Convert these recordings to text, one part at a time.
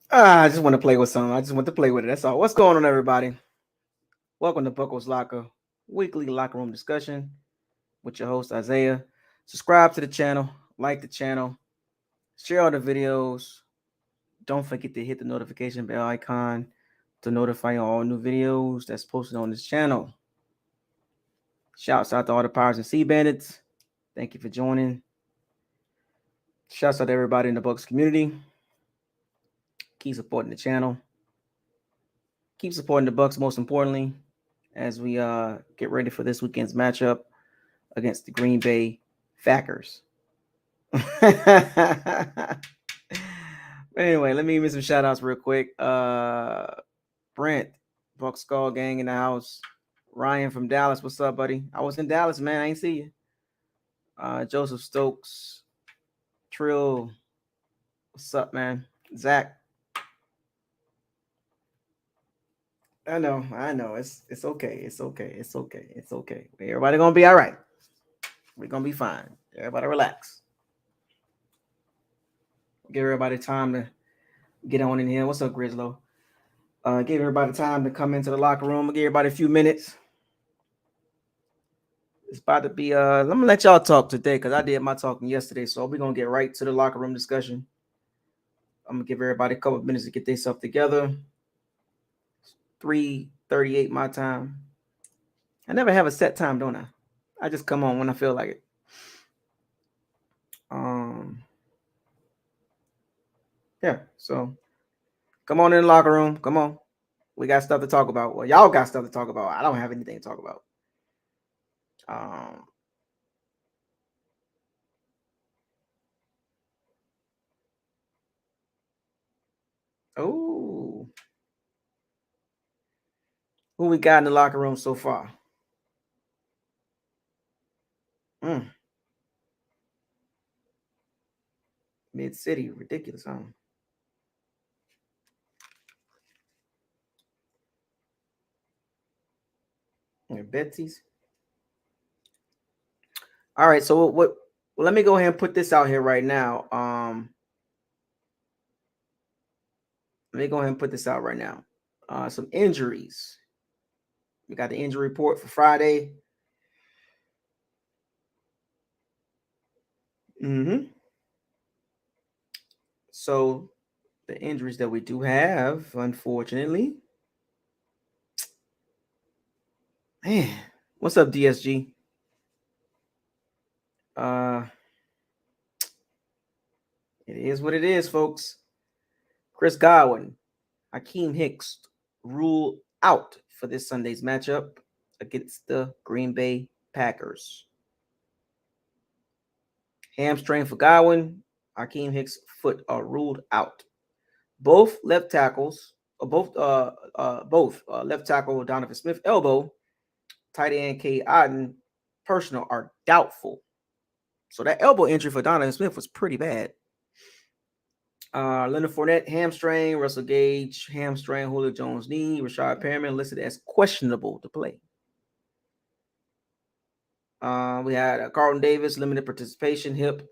I just want to play with something. I just want to play with it. That's all. What's going on, everybody? Welcome to Buckles Locker, weekly locker room discussion with your host, Isaiah. Subscribe to the channel, like the channel, share all the videos. Don't forget to hit the notification bell icon to notify you all new videos that's posted on this channel. Shouts out to all the Pirates and Sea Bandits. Thank you for joining. Shouts out to everybody in the Bucks community. Keep supporting the channel. Keep supporting the Bucks, most importantly, as we get ready for this weekend's matchup against the Green Bay Packers. Anyway, let me give me some shout outs real quick. Brent, Buck Skull Gang in the house. Ryan from Dallas, what's up, buddy? I was in Dallas, man. I ain't see you. Joseph Stokes, Trill, what's up, man? Zach, I know. It's okay. It's okay. It's okay. It's okay. Everybody gonna be all right. We're gonna be fine. Everybody relax. Give everybody time to get on in here. What's up, Grislow? Give everybody time to come into the locker room. Give everybody a few minutes. It's about to be let me let y'all talk today because I did my talking yesterday. So we're gonna get right to the locker room discussion. I'm gonna give everybody a couple of minutes to get themselves together. 3:38 my time. I never have a set time, don't I? I just come on when I feel like it. Yeah, so come on in the locker room. Come on. We got stuff to talk about. Well, y'all got stuff to talk about. I don't have anything to talk about. Um, oh, who we got in the locker room so far? Mm, Mid City, ridiculous, huh? Yeah, Betsy's. All right, so what? Well, let me go ahead and put this out here right now. Let me go ahead and put this out right now. Some injuries. We got the injury report for Friday. Mm-hmm. So the injuries that we do have, unfortunately, man, what's up, DSG? Uh, it is what it is, folks. Chris Godwin, Hakeem Hicks ruled out for this Sunday's matchup against the Green Bay Packers. Hamstring for Godwin, Hakeem Hicks foot are ruled out. Both left tackles, both left tackle Donovan Smith elbow, tight end K. Otten personal are doubtful. So that elbow injury for Donovan Smith was pretty bad. Leonard Fournette hamstring, Russell Gage hamstring, Julio Jones knee, Rashad Perriman listed as questionable to play. We had Carlton Davis limited participation hip,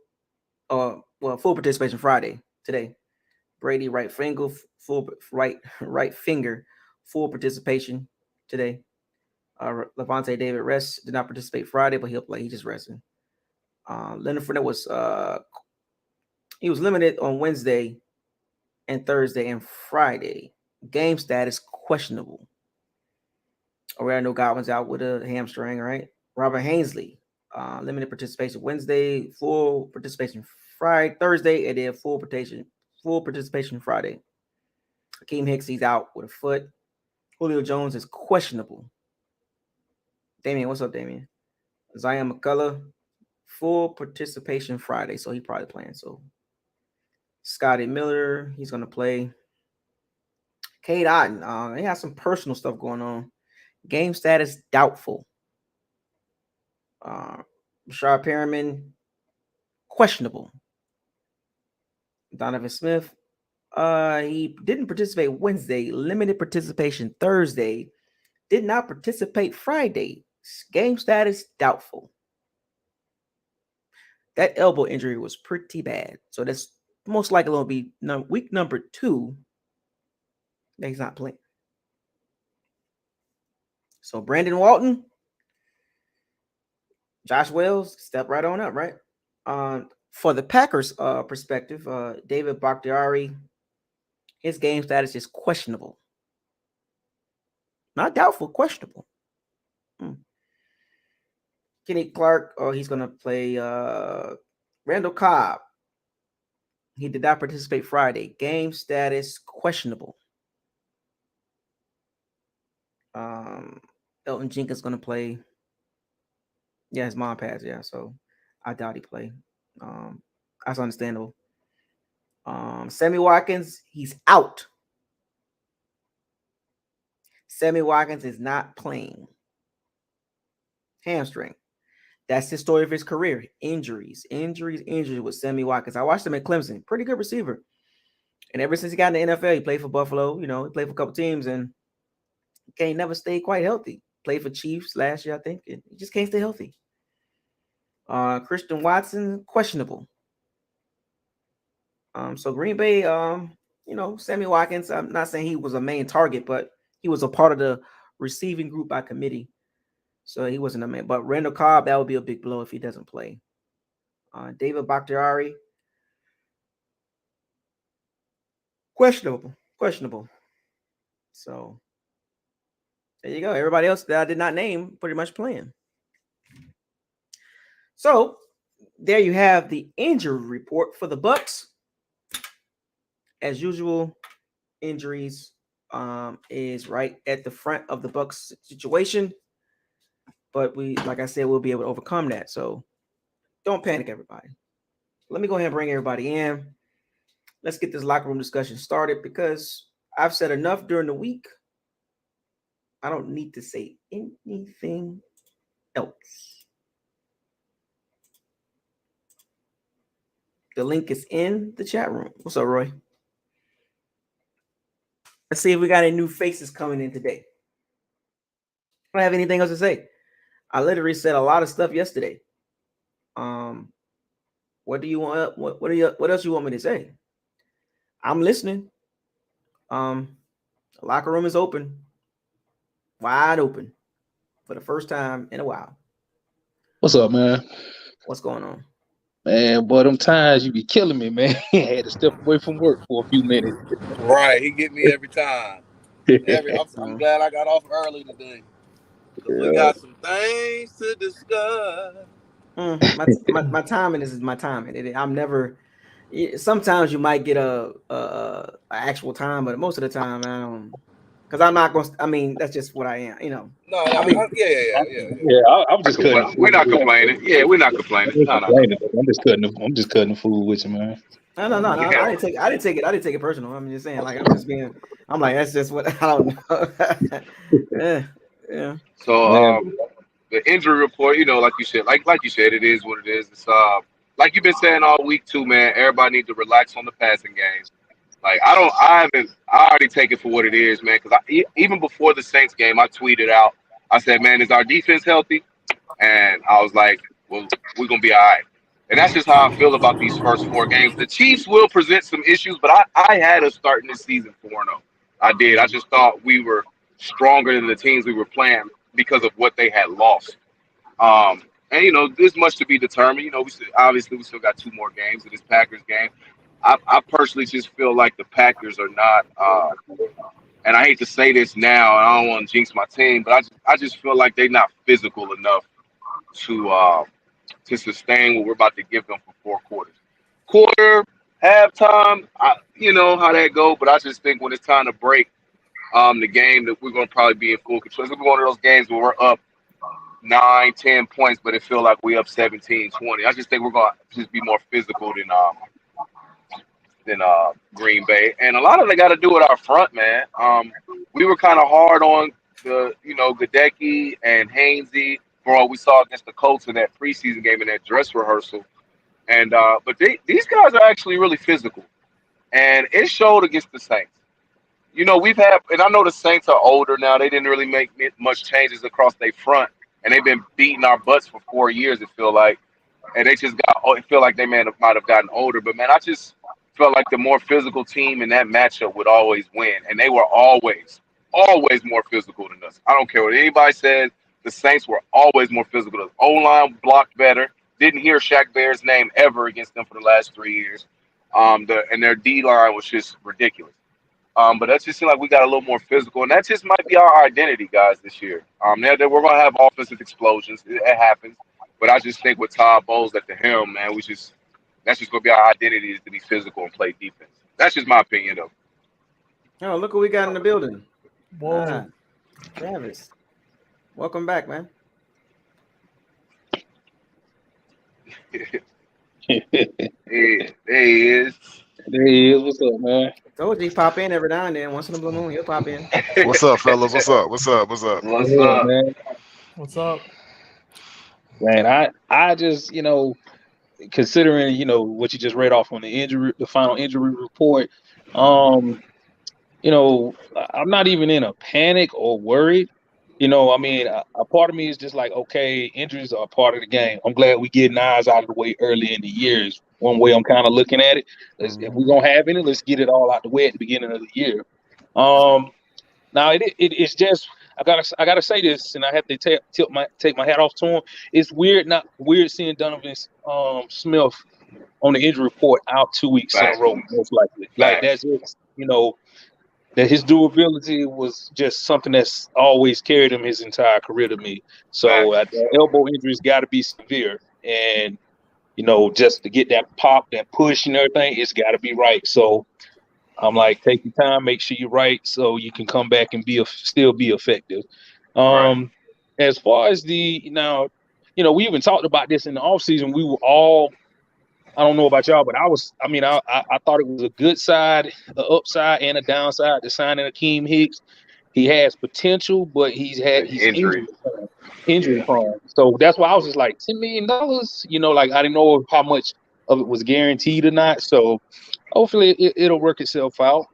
full participation Friday today. Brady right finger right finger full participation today. Levante David rest did not participate Friday, but he'll play. He just resting. Leonard Fournette was he was limited on Wednesday and Thursday and Friday. Game status questionable. Already know Godwin's out with a hamstring, right? Robert Hainsley, limited participation Wednesday, full participation Friday, Thursday, and then full participation Friday. Hakeem Hicks, he's out with a foot. Julio Jones is questionable. Damien, what's up, Damien? Zion McCullough, full participation Friday, so he probably playing. So Scotty Miller, he's gonna play. Cade Otten, he has some personal stuff going on. Game status doubtful. Rashard Perriman, questionable. Donovan Smith, he didn't participate Wednesday, limited participation Thursday, did not participate Friday. Game status doubtful. That elbow injury was pretty bad. So that's most likely going to be week number 2 Yeah, he's not playing. So Brandon Walton, Josh Wells, step right on up, right? For the Packers perspective, David Bakhtiari, his game status is questionable. Not doubtful, questionable. Kenny Clark, he's going to play Randall Cobb. He did not participate Friday. Game status questionable. Elton Jenkins going to play. Yeah, his mom passed. Yeah, so I doubt he play. That's understandable. Sammy Watkins, he's out. Sammy Watkins is not playing. Hamstring. That's the story of his career. Injuries with Sammy Watkins. I watched him at Clemson. Pretty good receiver. And ever since he got in the NFL, he played for Buffalo. He played for a couple teams and can't never stay quite healthy. Played for Chiefs last year, I think. He just can't stay healthy. Christian Watson, questionable. So Green Bay, Sammy Watkins, I'm not saying he was a main target, but he was a part of the receiving group by committee. So he wasn't a man. But Randall Cobb, that would be a big blow if he doesn't play. David Bakhtiari, questionable. So there you go. Everybody else that I did not name pretty much playing. So there you have the injury report for the Bucs. As usual, injuries is right at the front of the Bucs situation. But like I said, we'll be able to overcome that. So don't panic, everybody. Let me go ahead and bring everybody in. Let's get this locker room discussion started because I've said enough during the week. I don't need to say anything else. The link is in the chat room. What's up, Roy? Let's see if we got any new faces coming in today. I don't have anything else to say. I literally said a lot of stuff yesterday. What do you want? What else you want me to say? I'm listening. The locker room is open. Wide open. For the first time in a while. What's up, man? What's going on? Man, boy, them times you be killing me, man. I had to step away from work for a few minutes. Right, he get me every time. I'm glad I got off early today. Because we got some things to discuss. My timing is my timing. I'm never. Sometimes you might get a actual time, but most of the time I don't. Because I'm not going. I mean, that's just what I am. No, yeah. I'm just cutting. We're not complaining. Yeah, we're not complaining. No. I'm just cutting the food with you, man. No. I didn't take it personal. I'm just saying, like, I'm like, that's just what I don't know. yeah. So the injury report, like you said, it is what it is. It's like you've been saying all week too, man. Everybody needs to relax on the passing game. Like I already take it for what it is, man. Because even before the Saints game, I tweeted out, I said, man, is our defense healthy? And I was like, well, we're gonna be all right. And that's just how I feel about these first 4 games. The Chiefs will present some issues, but I had us starting this season 4-0. I did. I just thought we were stronger than the teams we were playing because of what they had lost. And there's much to be determined. We still got 2 more games of this Packers game. I personally just feel like the Packers are not, and I hate to say this now, and I don't want to jinx my team, but I just feel like they're not physical enough to sustain what we're about to give them for 4 quarters. Quarter, halftime, you know how that go, but I just think when it's time to break the game, that we're going to probably be in full control. It's going to be one of those games where we're up 9, 10 points, but it feel like we up 17, 20. I just think we're going to just be more physical than Green Bay, and a lot of it got to do with our front, man. We were kind of hard on the Gadecki and Hainsey for what we saw against the Colts in that preseason game in that dress rehearsal, and but these guys are actually really physical, and it showed against the Saints. We've had, and I know the Saints are older now. They didn't really make much changes across their front, and they've been beating our butts for 4 years. It feel like, and they just got. It feel like they might have gotten older, but man, felt like the more physical team in that matchup would always win, and they were always more physical than us. I don't care what anybody says. The Saints were always more physical than us. O-line blocked better. Didn't hear Shaq Bear's name ever against them for the last 3 years. And their D line was just ridiculous. But that just seemed like we got a little more physical, and that just might be our identity, guys, this year. We're gonna have offensive explosions. It happens, but I just think with Todd Bowles at the helm, man, that's just gonna be our identity is to be physical and play defense. That's just my opinion, though. Oh, look what we got in the building. Whoa. Travis, welcome back, man. There he is. Hey, what's up, man? Told you he pop in every now and then. Once in a blue moon, he'll pop in. What's up, fellas? What's up? What's up? What's up? What's Yeah, up? man? What's up? Man, I just, considering, what you just read off on the final injury report, I'm not even in a panic or worried. A part of me is just like, okay, injuries are a part of the game. I'm glad we getting eyes out of the way early in the year is one way I'm kind of looking at it. If we're going to have any, let's get it all out the way at the beginning of the year. Now it's just, I gotta say this, and I have to take my hat off to him. It's weird seeing Donovan Smith on the injury report out 2 weeks in a row, most likely. Like that's just, that his durability was just something that's always carried him his entire career to me. So the elbow injury's got to be severe, and just to get that pop, that push, and everything, it's got to be right. So I'm like, take your time, make sure you're right, so you can come back and still be effective. As far as we even talked about this in the offseason. We were all, I don't know about y'all, but I thought it was a good side, an upside and a downside to signing Akeem Hicks. He has potential, but he's injury prone. So that's why I was just like, $10 million, I didn't know how much of it was guaranteed or not. So hopefully it'll work itself out.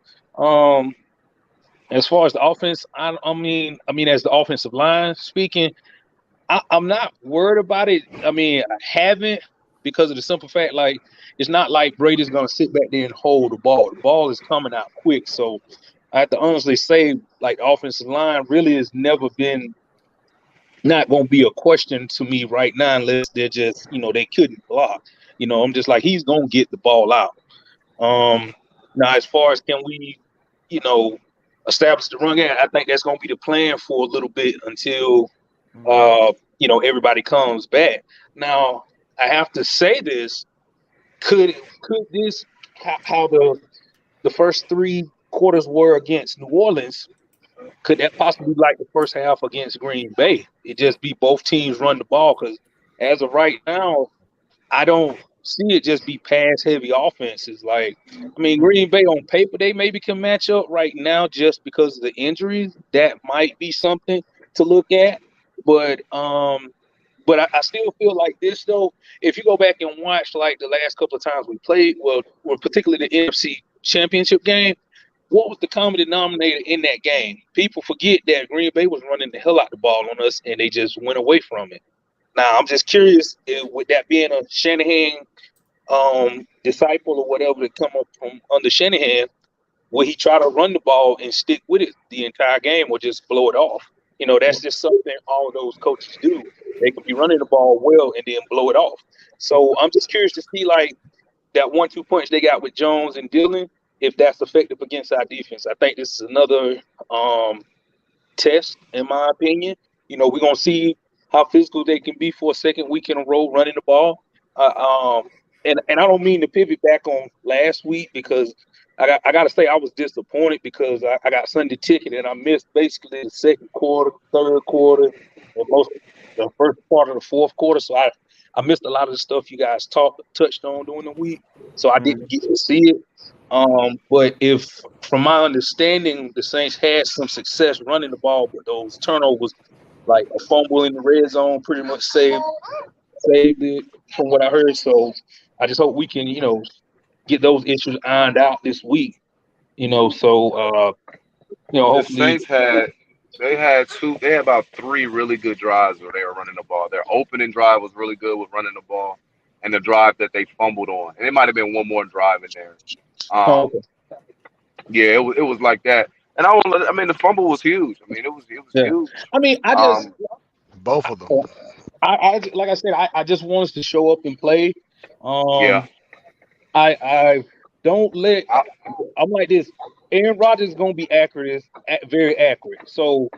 As far as the offense, I mean, as the offensive line speaking, I'm not worried about it. I haven't, because of the simple fact, like, it's not like Brady's going to sit back there and hold the ball. The ball is coming out quick. So I have to honestly say, like, the offensive line really has never been not going to be a question to me right now unless they're just, they couldn't block. I'm just like, he's going to get the ball out. Now, as far as can we, establish the run game, I think that's going to be the plan for a little bit until, everybody comes back. Now, I have to say this, could this, how the first 3 quarters were against New Orleans, could that possibly be like the first half against Green Bay? It just be both teams run the ball, because as of right now, I don't see it just be pass-heavy offenses. Like, Green Bay on paper, they maybe can match up right now just because of the injuries. That might be something to look at. But I still feel like this, though. If you go back and watch, like, the last couple of times we played, well particularly the NFC Championship game, what was the common denominator in that game? People forget that Green Bay was running the hell out the ball on us, and they just went away from it. Now, I'm just curious, with that being a Shanahan disciple or whatever to come up from under Shanahan, will he try to run the ball and stick with it the entire game or just blow it off? That's just something all of those coaches do. They could be running the ball well and then blow it off. So I'm just curious to see, like, that 1-2 punch they got with Jones and Dillon, if that's effective against our defense. I think this is another test, in my opinion. We're going to see how physical they can be for a second week in a row running the ball. And I don't mean to pivot back on last week, because I got to say I was disappointed because I got Sunday ticket and I missed basically the second quarter, third quarter, and most of the first part of the fourth quarter. So I missed a lot of the stuff you guys touched on during the week. So I didn't get to see it. But if, from my understanding, the Saints had some success running the ball, but those turnovers, like a fumble in the red zone, pretty much saved it from what I heard. So I just hope we can, get those issues ironed out this week. So The hopefully Saints had about 3 really good drives where they were running the ball. Their opening drive was really good with running the ball, and the drive that they fumbled on, and it might have been one more drive in there. Okay. Yeah, it was like that. And I mean, the fumble was huge. I mean, it was Yeah. huge. I mean, I just Both of them. I like I said, I just want us to show up and play. Yeah. I don't let. I'm like this. Aaron Rodgers is gonna be very accurate. So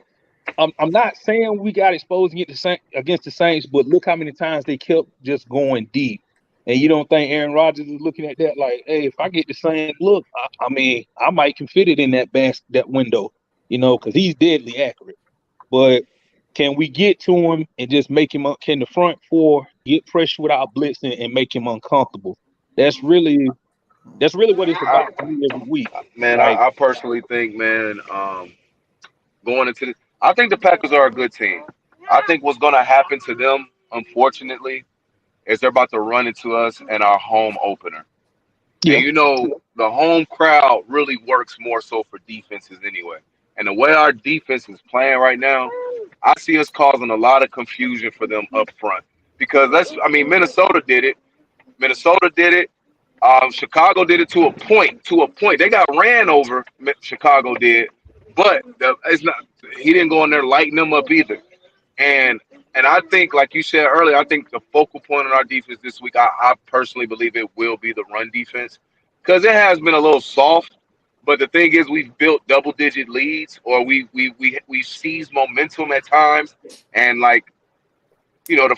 I'm not saying we got exposed against the Saints, but look how many times they kept just going deep. And you don't think Aaron Rodgers is looking at that like, hey, if I get the same look, I mean, I might can fit it in that window, because he's deadly accurate. But can we get to him and just make him? Can the front four get pressure without blitzing and make him uncomfortable? That's really what it's about to me every week. Man, Like, I personally think, man, going into this, I think the Packers are a good team. I think what's going to happen to them, unfortunately, is they're about to run into us in our home opener. yeah, And the home crowd really works more so for defenses anyway. And the way our defense is playing right now, I see us causing a lot of confusion for them up front. Because Minnesota did it. Chicago did it to a point. They got ran over. Chicago did, but it's not. He didn't go in there lighting them up either. And I think, like you said earlier, I think the focal point on our defense this week, I personally believe it will be the run defense, because it has been a little soft. But the thing is, we've built double-digit leads, or we seized momentum at times, and the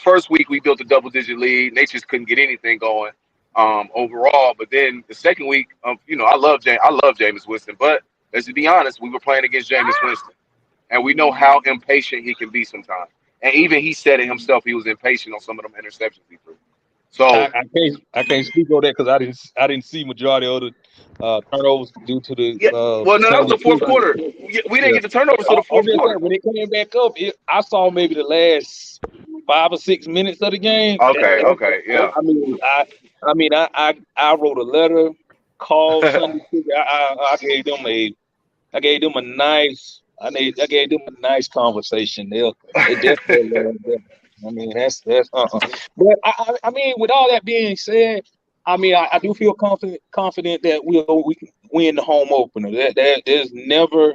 first week we built a double-digit lead, and they just couldn't get anything going overall. But then the second week, I love Jameis Winston, but let's be honest, we were playing against Jameis Winston, and we know how impatient he can be sometimes. And even he said it himself, he was impatient on some of them interceptions he threw. So I can't speak on that because I didn't see majority of the turnovers due to the. Well, no, that was the fourth quarter. We didn't get the turnovers till the fourth quarter. When it came back up, I saw maybe the last 5 or 6 minutes of the game. Okay, yeah. I wrote a letter, called Sunday. I gave them a nice. I gave them a nice conversation. They definitely. I mean, that's. But I mean, with all that being said, I mean, I do feel confident that we can win the home opener. There's never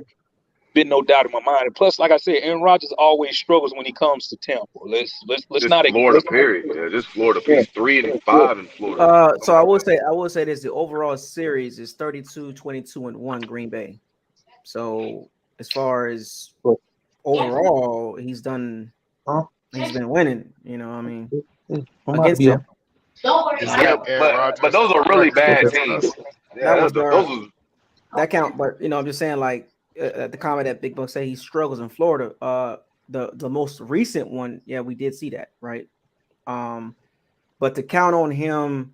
been no doubt in my mind. And plus, like I said, Aaron Rodgers always struggles when he comes to Tampa. Let's not Florida period. Yeah, just Florida. He's 3-5 in Florida. So I will say this: the overall series is 32-22-1 Green Bay. So as far as overall, he's been winning. I mean, against him. Yeah, but those are really bad teams. Yeah, that count. But I'm just saying, like the comment that Big Buck said he struggles in Florida. The most recent one, yeah, we did see that, right? But to count on him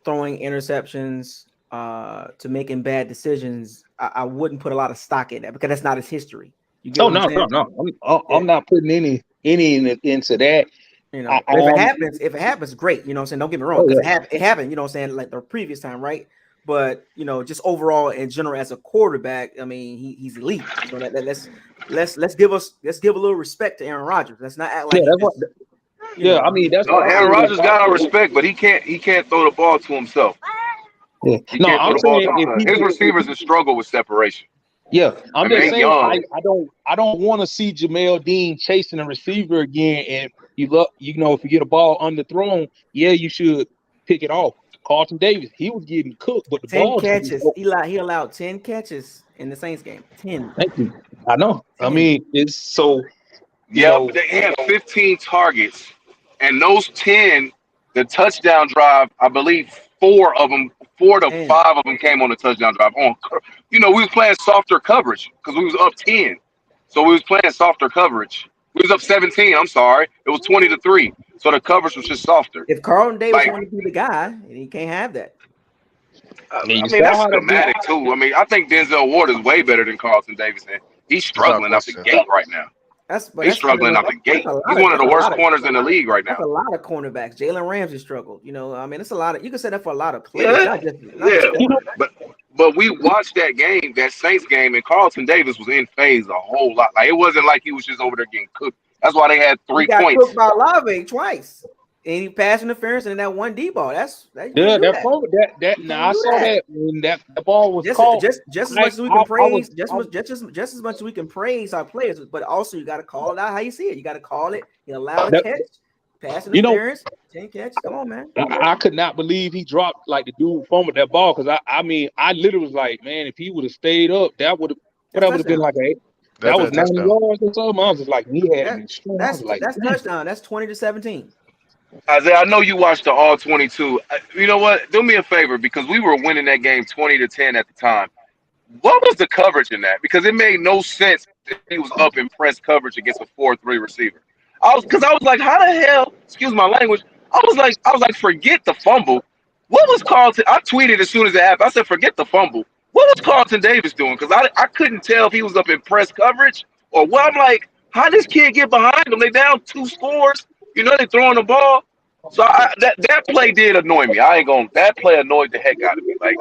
throwing interceptions, to making bad decisions, I wouldn't put a lot of stock in that, because that's not his history. No. I'm not putting any into that. If it happens, great. You know what I'm saying? Don't get me wrong, because it happened. You know what I'm saying? Like the previous time, right? But just overall in general as a quarterback, I mean, he's elite. So let's give a little respect to Aaron Rodgers. Let's not act like I mean, that's Aaron Rodgers got our respect, but he can't throw the ball to himself. Yeah. I'm saying his receivers have struggled with separation. Yeah, I'm just saying I don't want to see Jamel Dean chasing a receiver again. And if you get a ball underthrown, you should pick it off. Carlton Davis, he was getting cooked, but the 10 catches. He allowed 10 catches in the Saints game. 10. Thank you. I know. 10. I mean, it's so. But they had 15 targets, and those 10, the touchdown drive, I believe 4 to 5 of them came on the touchdown drive. We was playing softer coverage because we was up 10, so we was playing softer coverage. We was up 17. I'm sorry, it was 20-3. So the coverage was just softer. If Carlton Davis wanted to be the guy, and he can't have that. I mean that's schematic too. I mean, I think Denzel Ward is way better than Carlton Davis, and he's struggling out the gate right now. He's struggling out the gate. He's one of the worst corners in the league right now. That's a lot of cornerbacks. Jalen Ramsey struggled. I mean, it's a lot of. You can say that for a lot of players. But we watched that Saints game, and Carlton Davis was in phase a whole lot. Like, it wasn't like he was just over there getting cooked. That's why they had 3 points. Cooked by Olave twice. any pass interference and that one D ball. That Now I saw that when that the ball was called. Just as much as we can praise, just as much as we can praise our players, but also you got to call it out how you see it. You got to call it. You allow the catch, pass interference, 10 catch. Come on, man. I could not believe he dropped like the dude fumbled that ball because I literally was like, man, if he would have stayed up, that would have been like that was 90 yards or something. I was just like, he had me strong. That's touchdown. That's 20-17. Isaiah, I know you watched the all 22. You know what? Do me a favor because we were winning that game 20-10 at the time. What was the coverage in that? Because it made no sense that he was up in press coverage against a 4-3 receiver. I was like, how the hell? Excuse my language. I was like, forget the fumble. What was Carlton? I tweeted as soon as it happened. I said, forget the fumble. What was Carlton Davis doing? Because I couldn't tell if he was up in press coverage or what. I'm like, how this kid get behind them? They down 2 scores. You know they throwing the ball. So that play did annoy me. That play annoyed the heck out of me. Like,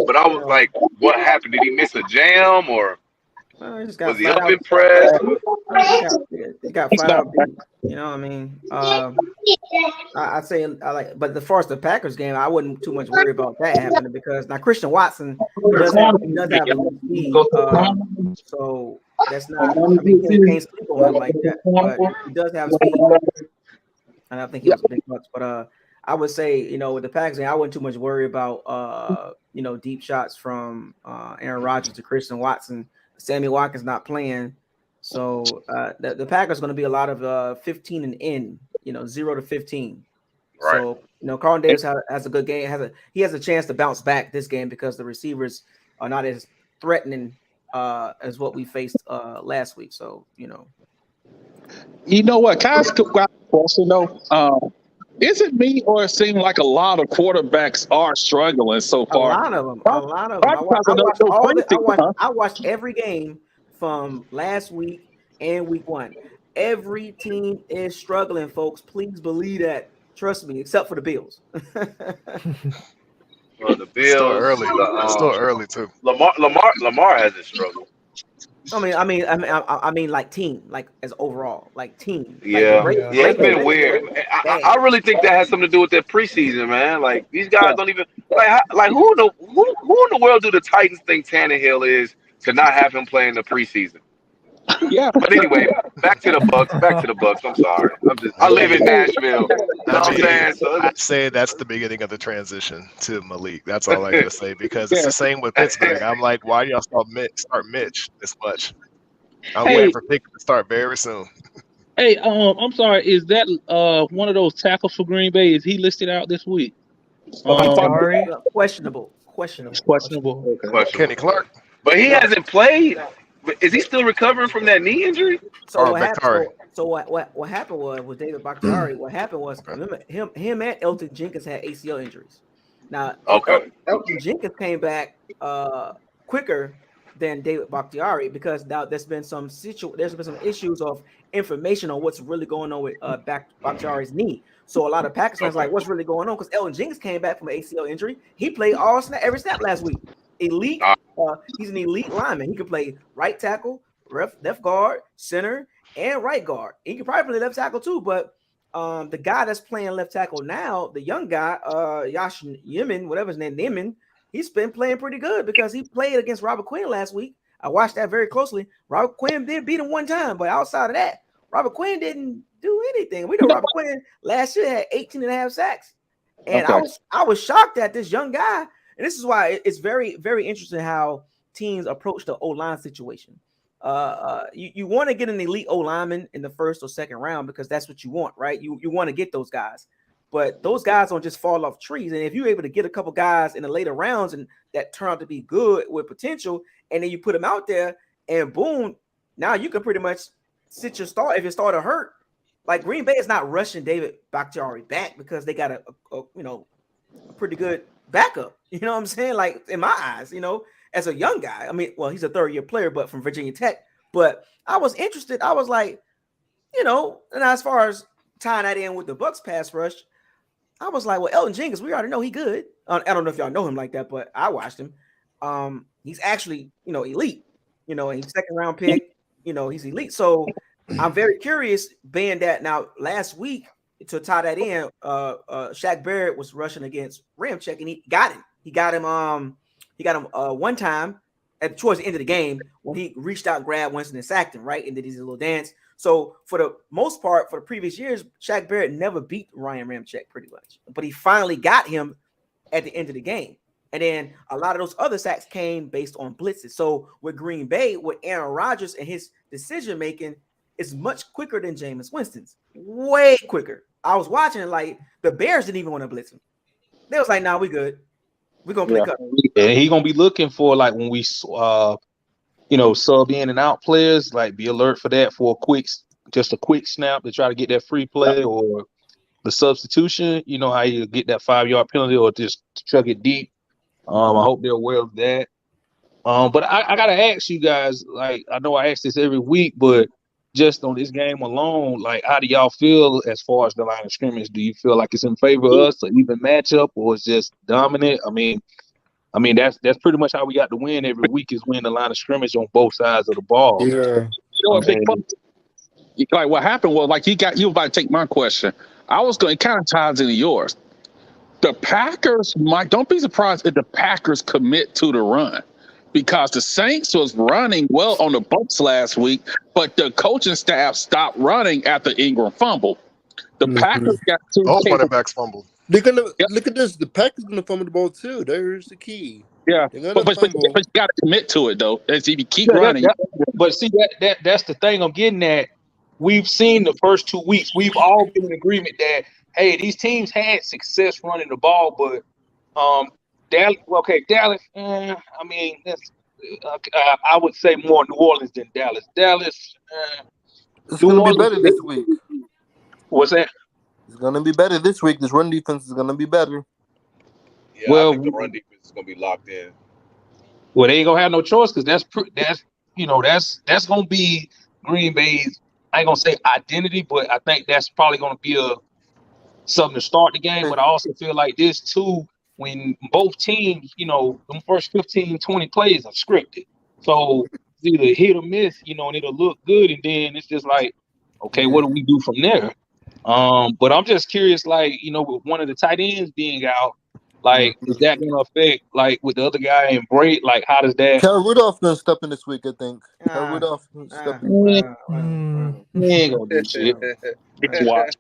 but I was like, what happened? Did he miss a jam or was he up in press? He got flat out beat. You know what I mean? I'd say but as far as the Packers game, I wouldn't too much worry about that happening because now Christian Watson does have a speed. So that's not. I mean, he can't sleep on him like that, but he does have speed. And I think he was a big Bucs. But I would say, with the Packers game, I wouldn't too much worry about deep shots from Aaron Rodgers to Christian Watson. Sammy Watkins not playing, so the Packers going to be a lot of 15 and in, 0-15. Right. So Carlton Davis has a good game. He has a chance to bounce back this game because the receivers are not as threatening as what we faced last week. So You know what? Can I ask a question though? Is it me or it seems like a lot of quarterbacks are struggling so far? A lot of them. I watched every game from last week and week 1. Every team is struggling, folks. Please believe that. Trust me, except for the Bills. Well, the Bills still early too. Lamar hasn't struggled. I mean, like team, like as overall, like team. Yeah, it's been weird. I really think that has something to do with their preseason, man. Like these guys don't even like who in the world do the Titans think Tannehill is to not have him play in the preseason? Yeah. But anyway, back to the Bucs. I'm sorry. I live in Nashville. You know what I'm saying? So I'd say that's the beginning of the transition to Malik. That's all I gotta say because it's the same with Pittsburgh. I'm like, why do y'all start Mitch this much? I'm waiting for Pickett to start very soon. Hey, I'm sorry. Is that one of those tackles for Green Bay? Is he listed out this week? Sorry, questionable. Okay. Kenny Clark, but he hasn't played. Is he still recovering from that knee injury? So what happened was with David Bakhtiari? What happened was him and Elton Jenkins had ACL injuries. Now, Elton Jenkins came back quicker than David Bakhtiari because now there's been some issues of information on what's really going on with Bakhtiari's knee. So a lot of Packers fans like, what's really going on? Because Elton Jenkins came back from an ACL injury. He played every snap last week. Elite. He's an elite lineman. He can play right tackle, left guard, center, and right guard. He can probably play left tackle too. But the guy that's playing left tackle now, the young guy, Yash Yemen, whatever his name, Yemen, he's been playing pretty good because he played against Robert Quinn last week. I watched that very closely. Robert Quinn did beat him one time, but outside of that, Robert Quinn didn't do anything. We know Robert Quinn last year had 18.5 sacks. And I was shocked at this young guy. And this is why it's very, very interesting how teams approach the O-line situation. You want to get an elite O-lineman in the first or second round because that's what you want, right? You want to get those guys. But those guys don't just fall off trees. And if you're able to get a couple guys in the later rounds and that turn out to be good with potential, and then you put them out there and boom, now you can pretty much sit your start. If your starter hurt, like Green Bay is not rushing David Bakhtiari back because they got a pretty good backup. You know what I'm saying? Like in my eyes, as a young guy, I mean, well, he's a third-year player, but from Virginia Tech. But I was interested. I was like, and as far as tying that in with the Bucs pass rush, I was like, well, Elton Jenkins, we already know he good. I don't know if y'all know him like that, but I watched him. He's actually, elite. And he's second-round pick. He's elite. So I'm very curious, being that now last week to tie that in, Shaq Barrett was rushing against Ramczyk and he got him. He got him one time towards the end of the game when he reached out and grabbed Winston and sacked him, right? And did his little dance. So for the most part, for the previous years, Shaq Barrett never beat Ryan Ramczyk pretty much, but he finally got him at the end of the game. And then a lot of those other sacks came based on blitzes. So with Green Bay, with Aaron Rodgers and his decision making, is much quicker than Jameis Winston's. Way quicker. I was watching it like the Bears didn't even want to blitz him. They was like, "Nah, we good. We're gonna play cover." And he gonna be looking for, like, when we sub in and out players, like, be alert for that, for just a quick snap to try to get that free play or the substitution. You know how you get that 5-yard penalty or just chuck it deep. I hope they're aware of that. But I gotta ask you guys, like, I know I ask this every week, but just on this game alone, like, how do y'all feel as far as the line of scrimmage? Do you feel like it's in favor of us, an even matchup, or it's just dominant? I mean, that's pretty much how we got to win every week, is win the line of scrimmage on both sides of the ball. Yeah. Like, what happened was, like, you were about to take my question. I was going, it kind of ties into yours. The Packers don't be surprised if the Packers commit to the run, because the Saints was running well on the Bucs last week, but the coaching staff stopped running after Ingram fumbled. The Packers got two. Both running backs fumbled. They're gonna look at this. The Packers gonna fumble the ball too. There's the key. Yeah, but you got to commit to it though. As if you keep running. But see, that's the thing I'm getting at. We've seen the first 2 weeks. We've all been in agreement that, hey, these teams had success running the ball, but Dallas. I mean, that's, I would say more New Orleans than Dallas. Dallas. It's going to be better this week. What's that? It's going to be better this week. This run defense is going to be better. Yeah, I think the run defense is going to be locked in. Well, they ain't gonna have no choice, because that's gonna be Green Bay's. I ain't gonna say identity, but I think that's probably gonna be something to start the game. But I also feel like this too, when both teams, them first 15, 20 plays are scripted. So it's either hit or miss, and it'll look good, and then it's just like, okay, what do we do from there? But I'm just curious, like, with one of the tight ends being out, like, is that going to affect, like, with the other guy and Brady? Like, how does that? Kyle Rudolph's going to step in this week, I think. Kyle Rudolph step in. He ain't going to do shit. Watch.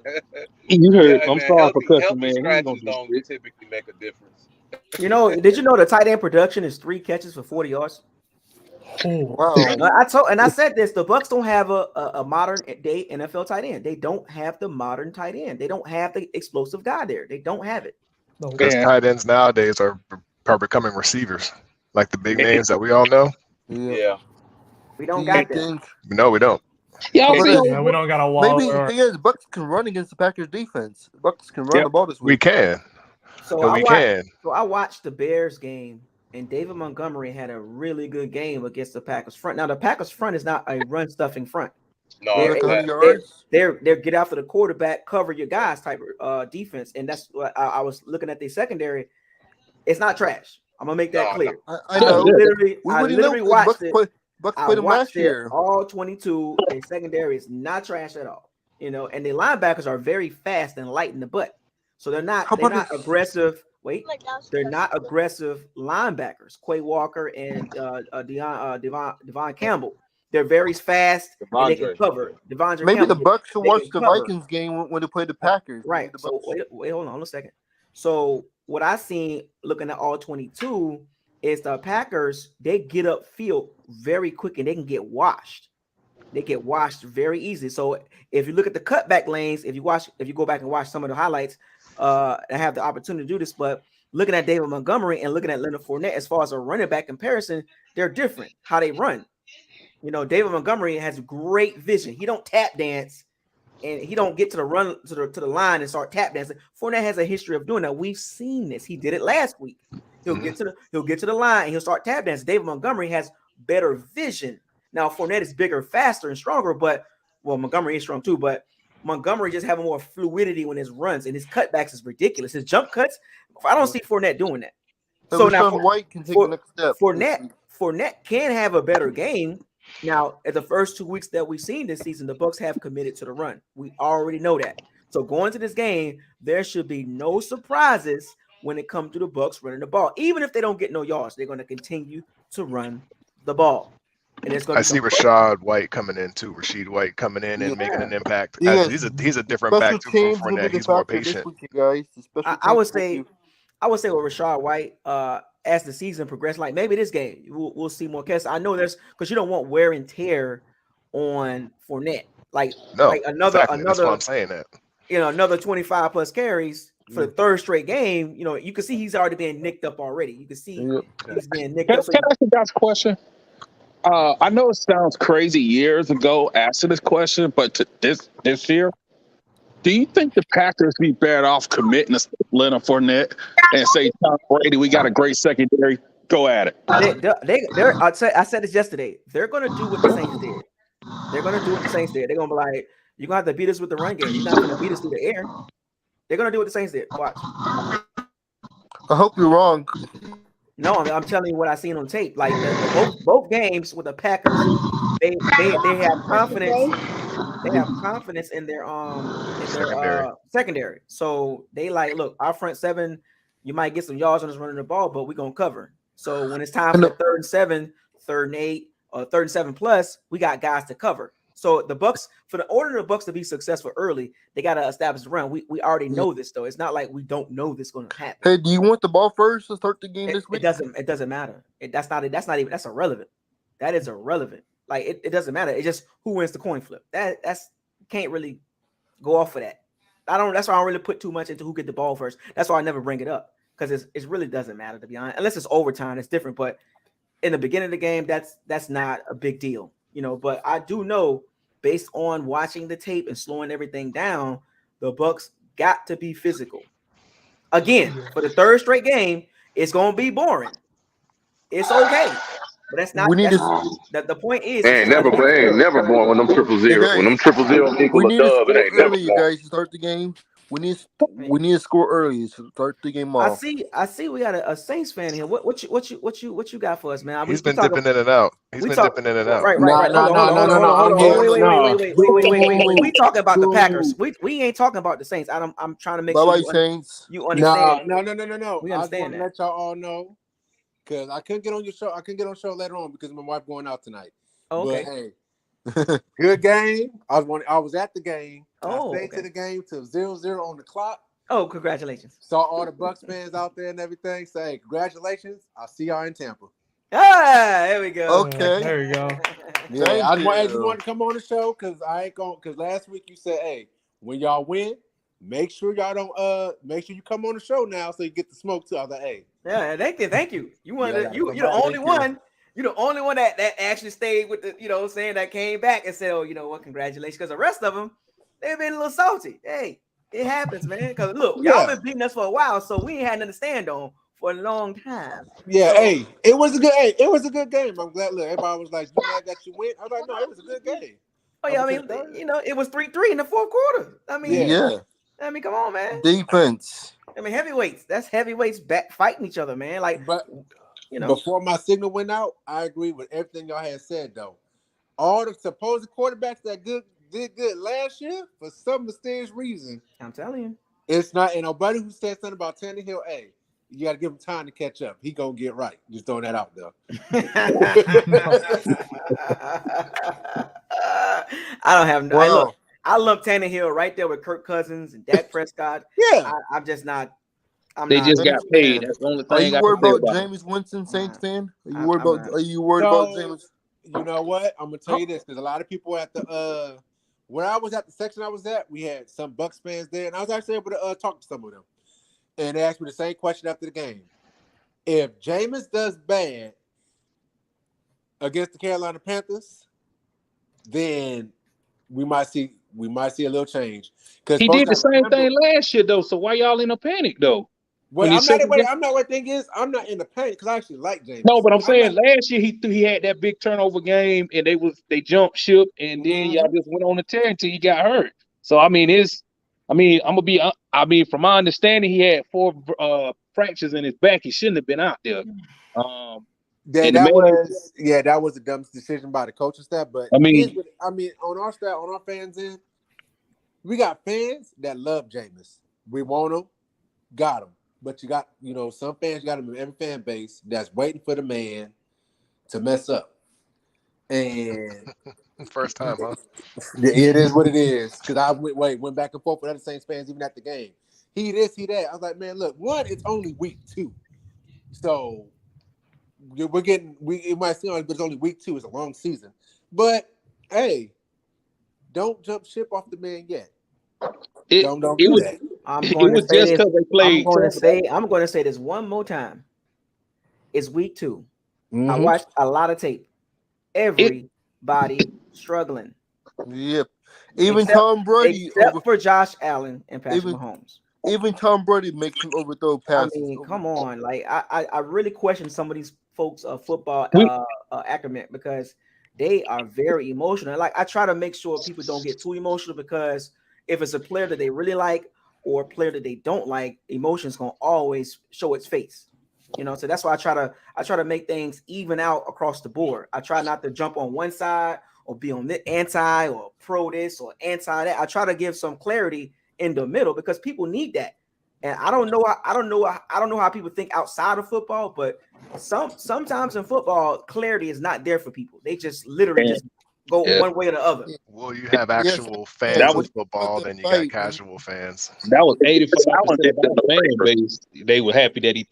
You heard. I'm sorry for cussing, man. He ain't gonna don't typically make a difference. Did you know the tight end production is 3 catches for 40 yards? Wow. I said this, the Bucs don't have a modern day NFL tight end. They don't have the modern tight end. They don't have the explosive guy there. They don't have it. Because tight ends nowadays are becoming receivers, like the big names that we all know. Yeah. We don't got that. No, we don't. Yeah, we don't got a wall. Maybe the thing is, Bucs can run against the Packers defense. Bucs can run the ball this week. We can. So I watched the Bears game, and David Montgomery had a really good game against the Packers front. Now the Packers front is not a run stuffing front. No, they're get after the quarterback, cover your guys type of defense, and that's what I was looking at. The secondary, it's not trash. I'm gonna make that clear. I know. I literally watched it. Bucs played them last year. All 22. The secondary is not trash at all. And the linebackers are very fast and light in the butt, so they're not aggressive. They're not aggressive linebackers. Quay Walker and Devon Campbell. They're very fast. And they can cover. Devondre Maybe Campbell, the Bucs should watch the Vikings game when they play the Packers. Right. So wait, hold on a second. So what I seen looking at all 22 is the Packers. They get upfield very quick and they can get washed. They get washed very easily. So if you look at the cutback lanes, if you go back and watch some of the highlights, I have the opportunity to do this, but looking at David Montgomery and looking at Leonard Fournette, as far as a running back comparison, they're different how they run. David Montgomery has great vision. He don't tap dance, and he don't get to the run to the line and start tap dancing. Fournette has a history of doing that. We've seen this. He did it last week. He'll get to the line and he'll start tap dancing. David Montgomery has better vision. Now Fournette is bigger, faster, and stronger, but Montgomery is strong too. But Montgomery just having more fluidity when his runs, and his cutbacks is ridiculous. His jump cuts, I don't see Fournette doing that. So now White can take the next step. Fournette can have a better game, Now, at the first 2 weeks that we've seen this season, the Bucs have committed to the run. We already know that. So going to this game, there should be no surprises when it comes to the Bucs running the ball. Even if they don't get no yards, they're going to continue to run the ball. And it's going to I see Rashad White coming in too. Rashid White coming in and making an impact. Yeah. He's a different back too from Fournette. He's more patient. Guys. I would say with Rashad White, as the season progresses, like maybe this game we'll see more catches. I know there's because you don't want wear and tear on Fournette. Like another That's why I'm saying that. Another 25 plus carries for the third straight game. You can see he's already being nicked up already. You can see he's being nicked up. Can I ask you guys a question? I know it sounds crazy years ago asking this question, but this year, do you think the Packers be better off committing to Leonard Fournette and say, Tom Brady, we got a great secondary, go at it? I said this yesterday. They're going to do what the Saints did. They're going to do what the Saints did. They're going to be like, you're going to have to beat us with the run game. You're not going to beat us through the air. They're going to do what the Saints did. Watch. I hope you're wrong. No, I'm telling you what I seen on tape. Like both games with the Packers, they have confidence. They have confidence in their secondary. So they like, look, our front seven, you might get some yards on us running the ball, but we're gonna cover. So when it's time for the 3rd and 7, 3rd and 8, or 3rd and 7 plus, we got guys to cover. So the Bucs, for the order of the Bucs to be successful early, they got to establish the run. We already know this though. It's not like we don't know this going to happen. Hey, do you want the ball first to start the game this week? It doesn't matter. That's irrelevant. That is irrelevant. Like it doesn't matter. It's just who wins the coin flip. That's can't really go off of that. That's why I don't really put too much into who get the ball first. That's why I never bring it up because it really doesn't matter, to be honest. Unless it's overtime, it's different. But in the beginning of the game, that's not a big deal, But I do know, based on watching the tape and slowing everything down, the Bucs got to be physical. Again, for the 3rd straight game, it's gonna be boring. It's okay. But that's not. The point is, ain't never born when them 0-0. When them 0-0 equal a dub, it ain't never. You guys start the game. We need to score early to start the game off. I see. We got a Saints fan here. What you got for us, man? He's been dipping in and out. Right. Wait. We talking about the Packers. We ain't talking about the Saints. I'm trying to make sure you understand. No. We understand that. Let y'all all know because I couldn't get on your show. I couldn't get on show later on because my wife going out tonight. Oh, okay. But, hey, good game. I was at the game. Oh, I stayed to the game till 0-0 on the clock. Oh, congratulations. Saw all the Bucs fans out there and everything. Say, congratulations. I'll see y'all in Tampa. Ah, there we go. Okay. There you go. Yeah, I just wanted to come on the show because because last week you said, hey, when y'all win, make sure y'all don't make sure you come on the show now so you get the smoke too. I was like, hey. Yeah, thank you. You're the only one. You're the only one that actually stayed with the, saying that came back and said, oh, you know what, congratulations. Because the rest of them, they've been a little salty. Hey, it happens, man. Because look, y'all been beating us for a while, so we ain't had nothing to stand on for a long time. Yeah, hey, it was a good game. I'm glad. Look, everybody was like, "You mad that you win?" I was like, "No, it was a good game." Oh yeah, I mean, it was 3-3 in the 4th quarter. I mean, I mean, come on, man. Defense. I mean, heavyweights. That's heavyweights back fighting each other, man. Like, but before my signal went out, I agree with everything y'all had said. Though, all the supposed quarterbacks that did good last year for some mysterious reason. I'm telling you, it's not. And nobody who said something about Tannehill, hey, you got to give him time to catch up. He gonna get right. Just throwing that out there. I don't have no. Hey, look, I lump Tannehill right there with Kirk Cousins and Dak Prescott. Yeah, I'm just not. They just got paid. That's the only thing. Are you worried about Jameis Winston, Saints fan? Are you worried about Jameis? You know what? I'm gonna tell you this because a lot of people at the where I was at, the section I was at, we had some Bucs fans there, and I was actually able to talk to some of them. And they asked me the same question after the game. If Jameis does bad against the Carolina Panthers, then we might see a little change. He did the same thing last year, though. So why y'all in a panic, though? Well, I'm not. What thing is, I'm not in the panic because I actually like Jameis. No, but I'm saying last year he had that big turnover game, and they jumped ship, and then y'all just went on the tear until he got hurt. So I'm gonna be. From my understanding, he had 4 fractures in his back. He shouldn't have been out there. that was the dumbest decision by the coaching staff. But on our staff, on our fans end, we got fans that love Jameis. We want him, got him. But you got, some fans, you got him in every fan base that's waiting for the man to mess up. And first time, huh? It is what it is. Because I went back and forth with other Saints fans even at the game. He this, he that. I was like, man, look, one, it's only week 2. So it might seem like it's only week 2. It's a long season. But hey, don't jump ship off the man yet. Don't do that. I'm going to say this one more time. It's week 2. Mm-hmm. I watched a lot of tape. Everybody struggling. Yep. Even Tom Brady, except for Josh Allen and Patrick Mahomes. Even Tom Brady makes him overthrow passes. I mean, come on. Like I really question some of these folks' football acumen because they are very emotional. Like I try to make sure people don't get too emotional because if it's a player that they really like or a player that they don't like, emotion's gonna always show its face. So that's why I try to make things even out across the board. I try not to jump on one side or be on the anti or pro this or anti that. I try to give some clarity in the middle because people need that. And I don't know how people think outside of football, but sometimes in football, clarity is not there for people. They just literally just go one way or the other. Well, you have actual fans of football, then you got casual fans. That was 85% of the fan base. They were happy that he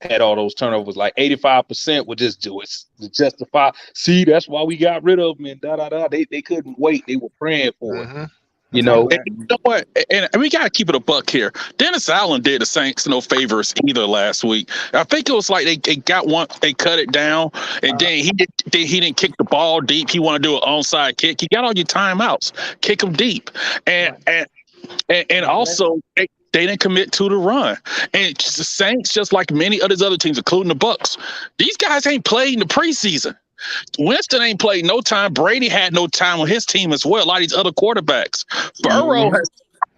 had all those turnovers. Like 85% would just do it to justify. See, that's why we got rid of him and da da da. They couldn't wait. They were praying for it. And you know what? And we got to keep it a buck here. Dennis Allen did the Saints no favors either last week. I think it was like they got one, they cut it down, and then he didn't kick the ball deep. He wanted to do an onside kick. You got all your timeouts. Kick them deep, and also they didn't commit to the run. And the Saints, just like many of these other teams, including the Bucs, these guys ain't played in the preseason. Winston ain't played no time. Brady had no time on his team as well. A lot of these other quarterbacks. Burrow has.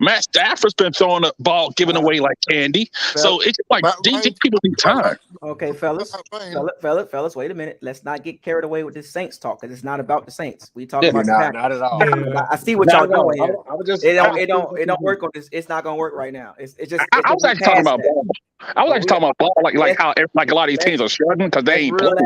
Matt Stafford's been throwing the ball, giving away like candy. So it's like these people need time. Okay, fellas, wait a minute. Let's not get carried away with this Saints talk because it's not about the Saints. We talk about the Packers. Not at all. Yeah. I see what y'all doing here. It don't work on this. It's not gonna work right now. It's just. I was actually talking about ball. I was actually talking about ball, like how like a lot of these teams are struggling because they ain't playing.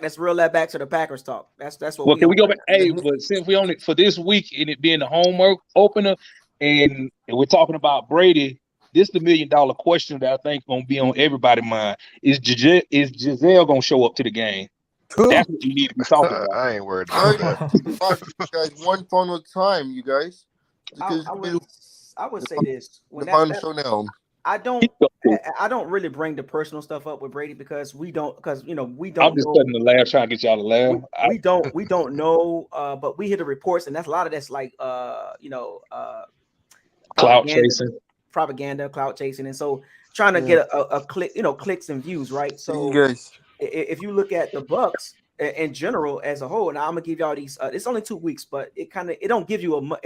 Let's reel that back to the Packers talk. That's what. Well, can we go back? Hey, but since we own it for this week and it being the homework opener. And we're talking about Brady. This is the $1 million question that I think is going to be on everybody's mind. Is Giselle going to show up to the game? That's what you need to be talking about. I ain't worried about that. Guys, one final time, you guys. I would say this. The final showdown. I don't really bring the personal stuff up with Brady because we don't. I'm just putting the laugh, trying to get y'all to laugh. We don't know, but we hear the reports, and that's a lot of that's like clout propaganda, clout chasing, and so trying to get a click, clicks and views, right? So if you look at the Bucs in general as a whole, and I'm gonna give y'all these. It's only 2 weeks, but it don't give you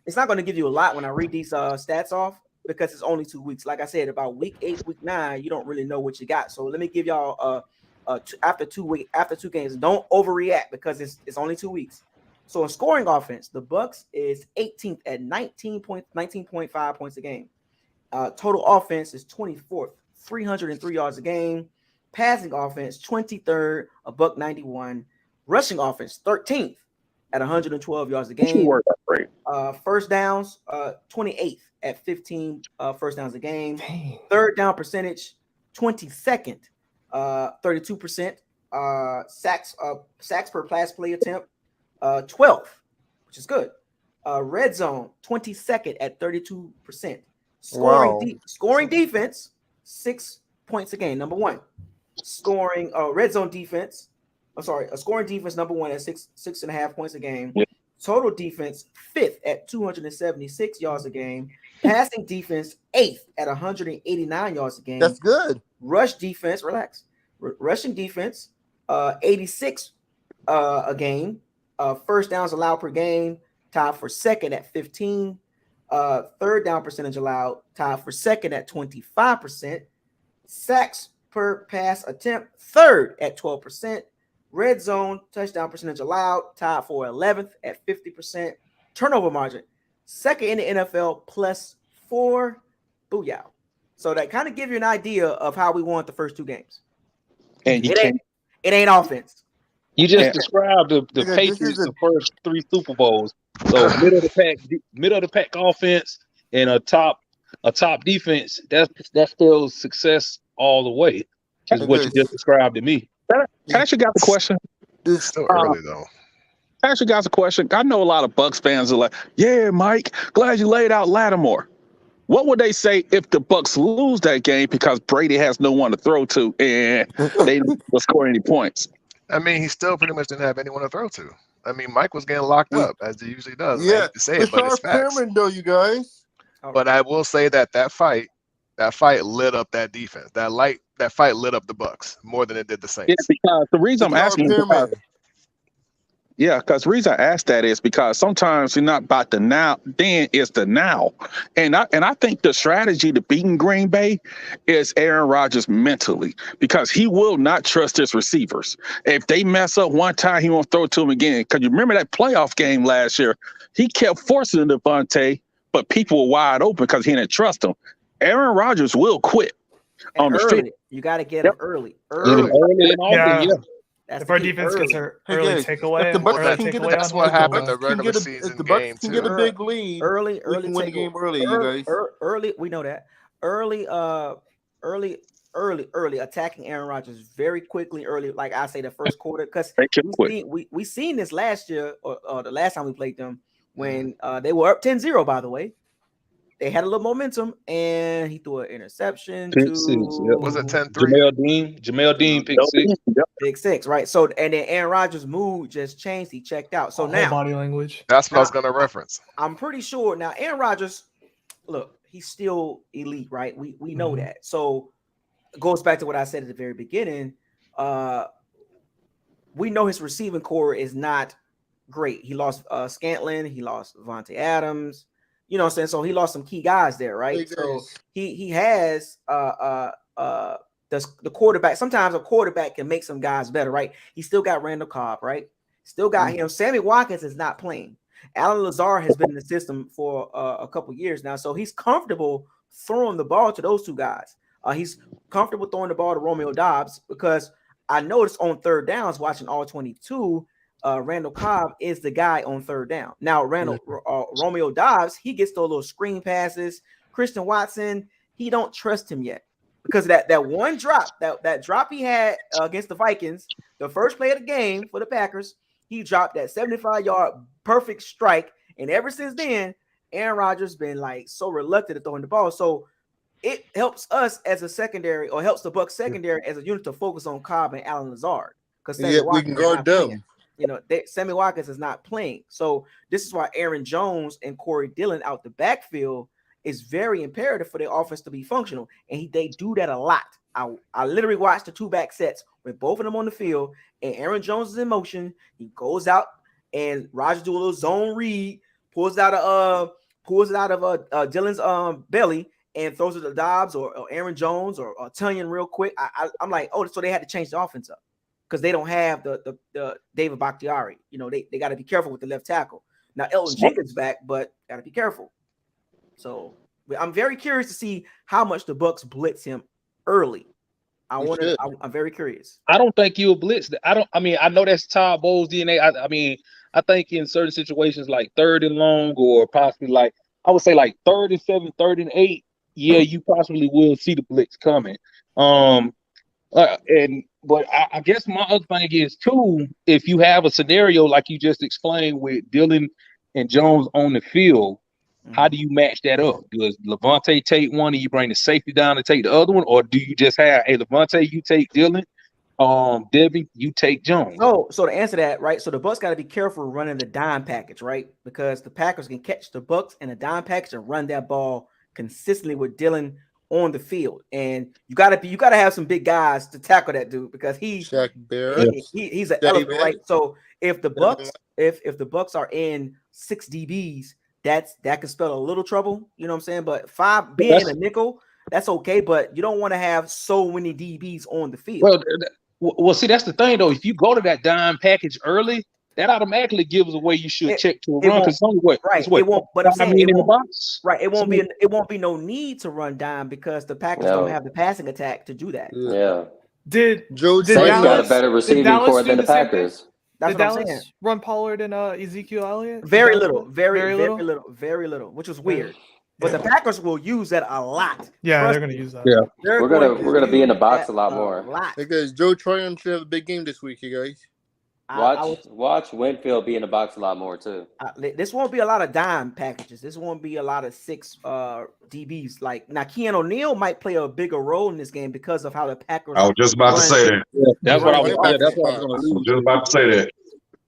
it's not going to give you a lot when I read these stats off. Because it's only 2 weeks. Like I said, about week 8, week 9, you don't really know what you got. So let me give y'all after 2 games. Don't overreact because it's only 2 weeks. So in scoring offense, the Bucs is 18th at 19.5 points a game. Total offense is 24th, 303 yards a game. Passing offense 23rd, $191. Rushing offense 13th at 112 yards a game. First downs 28th. At 15 first downs a game. Dang. Third down percentage, 22nd, 32%. Sacks per pass play attempt, 12th, which is good. Red zone, 22nd at 32%. Scoring defense, 6 points a game, number 1. Scoring red zone defense. Scoring defense number 1 at 6.5 points a game. Yeah. Total defense 5th at 276 yards a game. Passing defense 8th at 189 yards a game. That's good. Rush defense, relax. Rushing defense 86 a game. First downs allowed per game, tied for second at 15. Third down percentage allowed, tied for second at 25%. Sacks per pass attempt, third at 12%. Red zone touchdown percentage allowed, tied for 11th at 50%. Turnover margin, second in the NFL, +4. Booyah. So that kind of give you an idea of how we won the first two games. And it ain't offense. You just described the Patriots the first 3 Super Bowls. So middle of the pack offense and a top defense. That's still success all the way. Is what you just described to me. Can I ask you guys a question? It's still early though. Can I ask you guys a question? I know a lot of Bucs fans are like, "Yeah, Mike, glad you laid out Lattimore." What would they say if the Bucs lose that game because Brady has no one to throw to and they don't score any points? I mean, he still pretty much didn't have anyone to throw to. I mean, Mike was getting locked up as he usually does. Yeah, I hate to say it, but it's facts. though, you guys. But I will say that fight lit up that defense. That fight lit up the Bucs more than it did the Saints. Yeah, because the reason I'm asking because the reason I asked that is because sometimes you're not about the now, then it's the now. And I think the strategy to beating Green Bay is Aaron Rodgers mentally, because he will not trust his receivers. If they mess up one time, he won't throw it to them again. Because you remember that playoff game last year, he kept forcing Devontae, but people were wide open because he didn't trust them. Aaron Rodgers will quit on the field. You got to get him early. If our defense gets her early takeaway, that's what happened the regular season game too. Get a big lead early win the game early, you guys. Early, we know that. Early attacking Aaron Rodgers very quickly early, like I say the first quarter, because we seen this last year or the last time we played them when they were up 10-0, by the way. They had a little momentum, and he threw an interception. Was it 10-3? Jamel Dean pick 6. Pick 6, right? So, and then Aaron Rodgers' mood just changed. He checked out. So now body language. That's what I was going to reference. I'm pretty sure now. Aaron Rodgers, look, he's still elite, right? We know that. So it goes back to what I said at the very beginning. We know his receiving core is not great. He lost Scantlin. He lost Vontae Adams. You know what I'm saying? So he lost some key guys there, right? So he has the quarterback. Sometimes a quarterback can make some guys better, right? He still got Randall Cobb, right? Still got him. Sammy Watkins is not playing. Alan Lazard has been in the system for a couple years now, so he's comfortable throwing the ball to those two guys. He's comfortable throwing the ball to Romeo Doubs, because I noticed on third downs watching all 22, Randall Cobb is the guy on third down. Now, Romeo Doubs, he gets those little screen passes. Christian Watson, he don't trust him yet because of that one drop, that drop he had against the Vikings, the first play of the game for the Packers. He dropped that 75-yard perfect strike, and ever since then, Aaron Rodgers been like so reluctant to throwing the ball. So it helps us as a secondary, or helps the Bucs secondary as a unit, to focus on Cobb and Alan Lazard, because we can guard them. You know, Sammy Watkins is not playing. So this is why Aaron Jones and Corey Dillon out the backfield is very imperative for their offense to be functional. And they do that a lot. I literally watched the 2-back sets with both of them on the field, and Aaron Jones is in motion. He goes out, and Rodgers do a little zone read, pulls it out of Dillon's belly, and throws it to Dobbs or Aaron Jones or Tunyon real quick. I'm like, oh, so they had to change the offense up, because they don't have the David Bakhtiari. You know, they got to be careful with the left tackle. Now, Elton Jenkins back, but got to be careful. So I'm very curious to see how much the Bucs blitz him early. I'm very curious. I don't think you'll blitz. I know that's Todd Bowles' DNA. I think in certain situations like 3rd and long, or possibly like, I would say like 3rd and 7, 3rd and 8, yeah, you possibly will see the blitz coming. But I guess my other thing is too, if you have a scenario like you just explained with Dillon and Jones on the field, how do you match that up? Does Levante take one and you bring the safety down to take the other one, or do you just have, hey, Levante, you take Dillon, Debbie, you take Jones? So to answer that, right? So the Bucs got to be careful running the dime package, right? Because the Packers can catch the Bucs in a dime package and run that ball consistently with Dillon on the field, and you gotta have some big guys to tackle that dude, because he's an elephant, right? So if the Bucs if the Bucs are in 6 DBs, that can spell a little trouble, you know what I'm saying? But 5 being a nickel, that's okay, but you don't want to have so many DBs on the field. Well, see, that's the thing though. If you go to that dime package early, that automatically gives away you should check to a run because it's only what? Right. It's what? It won't. But I'm saying in the box. Right. It won't be no need to run dime because the Packers don't have the passing attack to do that. Yeah. Did Saints Dallas got a better receiving core than the Packers? That's did what I'm saying. Dallas run Pollard and Ezekiel Elliott? Very little, very little, which was weird. But the Packers will use that a lot. Yeah, they're going to use that. Yeah, we're gonna be in the box a lot more. Because Joe Tryon should have a big game this week, you guys. Watch Winfield be in the box a lot more too. This won't be a lot of dime packages. This won't be a lot of 6 DBs. Like now, Keanu O'Neal might play a bigger role in this game because of how the Packers. I was just about to say that. Yeah, that's what I was. That's what I was going to just about to say that.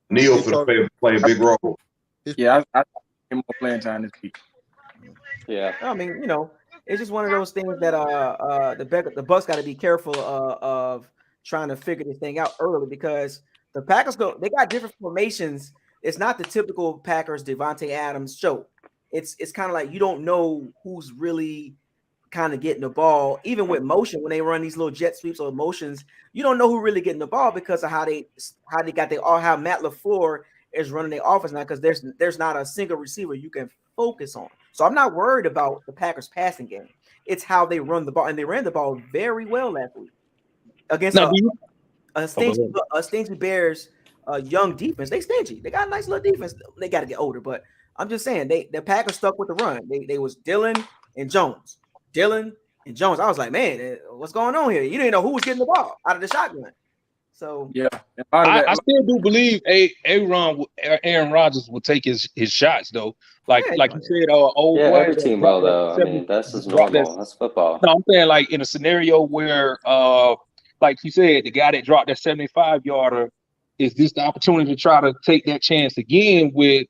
Neal could play a big role. Yeah, I think more playing time this week. Yeah, I mean, it's just one of those things that the Bucs got to be careful of trying to figure this thing out early because the Packers they got different formations. It's not the typical Packers Devontae Adams show. It's kind of like you don't know who's really kind of getting the ball, even with motion when they run these little jet sweeps or motions. You don't know who really getting the ball because of how Matt LaFleur is running their offense now because there's not a single receiver you can focus on. So I'm not worried about the Packers passing game. It's how they run the ball, and they ran the ball very well last week against a stingy Bears young defense. They stingy. They got a nice little defense. They got to get older, but I'm just saying the Packers stuck with the run. They was Dillon and Jones. I was like, man, what's going on here? You didn't know who was getting the ball out of the shotgun. So yeah, I still do believe Aaron Rodgers will take his shots though. Like you said, old boy. Every team will though. I mean, that's just normal. That's football. No, I'm saying like in a scenario where, like you said, the guy that dropped that 75-yarder, is this the opportunity to try to take that chance again with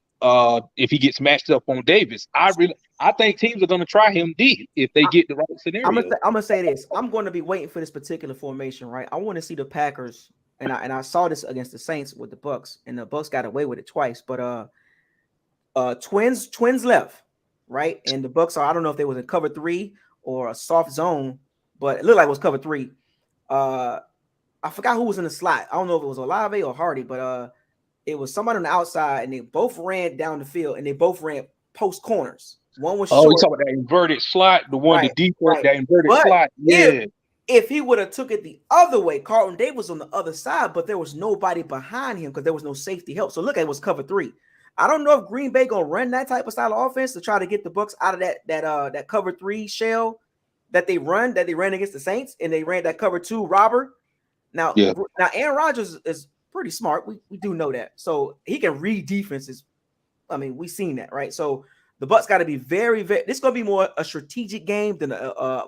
if he gets matched up on Davis? I think teams are going to try him deep if they get the right scenario. I'm gonna say this. I'm going to be waiting for this particular formation, right? I want to see the Packers, and I saw this against the Saints with the Bucs, and the Bucs got away with it twice. But twins left, right? And the Bucs I don't know if they was in cover 3 or a soft zone, but it looked like it was cover 3. I forgot who was in the slot. I don't know if it was Olave or Hardy, but it was somebody on the outside, and they both ran down the field, and they both ran post corners. One was short. You talking about that inverted slot, the one the deep that inverted slot. Yeah. If he would have took it the other way, Carlton Davis was on the other side, but there was nobody behind him because there was no safety help. So look, it was cover 3. I don't know if Green Bay gonna run that type of style of offense to try to get the Bucs out of that cover 3 shell that they ran against the Saints, and they ran that cover 2 robber. Now Aaron Rodgers is pretty smart. We do know that. So he can read defenses. I mean, we've seen that, right? So the Bucs got to be very, very. This is gonna be more a strategic game than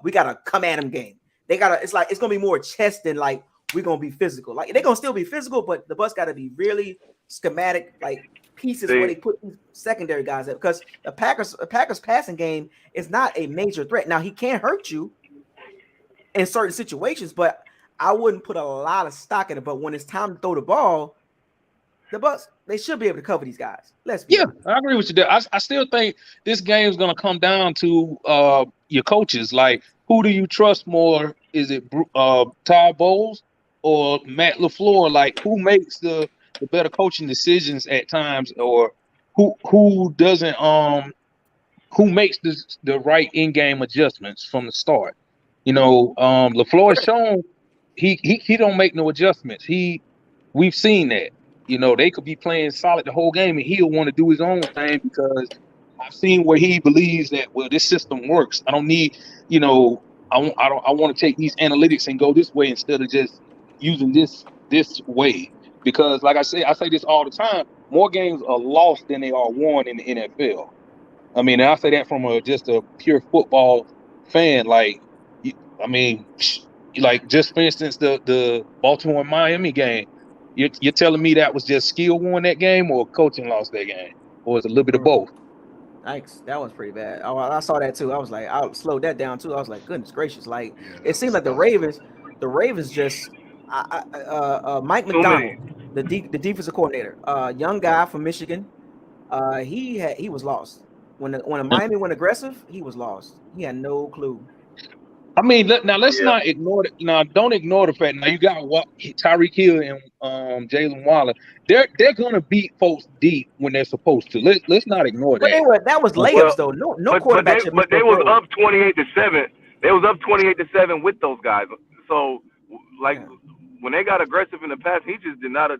we gotta come at him game. It's gonna be more chess than like we're gonna be physical. Like they're gonna still be physical, but the Bucs got to be really schematic, like pieces where they put these secondary guys at, because the Packers passing game is not a major threat. Now he can hurt you in certain situations, but I wouldn't put a lot of stock in it. But when it's time to throw the ball, the Bucs, they should be able to cover these guys. Let's be honest. I agree with you there. I still think this game is going to come down to your coaches. Like, who do you trust more? Is it Todd Bowles or Matt LaFleur? Like, who makes the better coaching decisions at times, or who doesn't who makes the right in-game adjustments from the start? LaFleur has shown he don't make no adjustments. We've seen that. They could be playing solid the whole game, and he'll want to do his own thing because I've seen where he believes that, well, this system works. I don't need, I want to take these analytics and go this way instead of just using this way. Because, like I say this all the time, more games are lost than they are won in the NFL. I mean, and I say that from just a pure football fan. Like, just for instance, the Baltimore and Miami game. You're telling me that was just skill won that game, or coaching lost that game, or it's a little bit of both? Thanks. That was pretty bad. I saw that too. I was like, I slowed that down too. I was like, goodness gracious! Like, it seemed like the Ravens just Mike McDonald, the defensive coordinator, young guy from Michigan. He was lost when Miami went aggressive. He was lost. He had no clue. I mean, let's not ignore it. Now, don't ignore the fact. Now you got Tyreek Hill and Jalen Waller. They're gonna beat folks deep when they're supposed to. Let's not ignore that. That was layups though. No quarterback should miss But they no was throws. up 28-7. They was up 28-7 with those guys. So when they got aggressive in the pass, he just did not.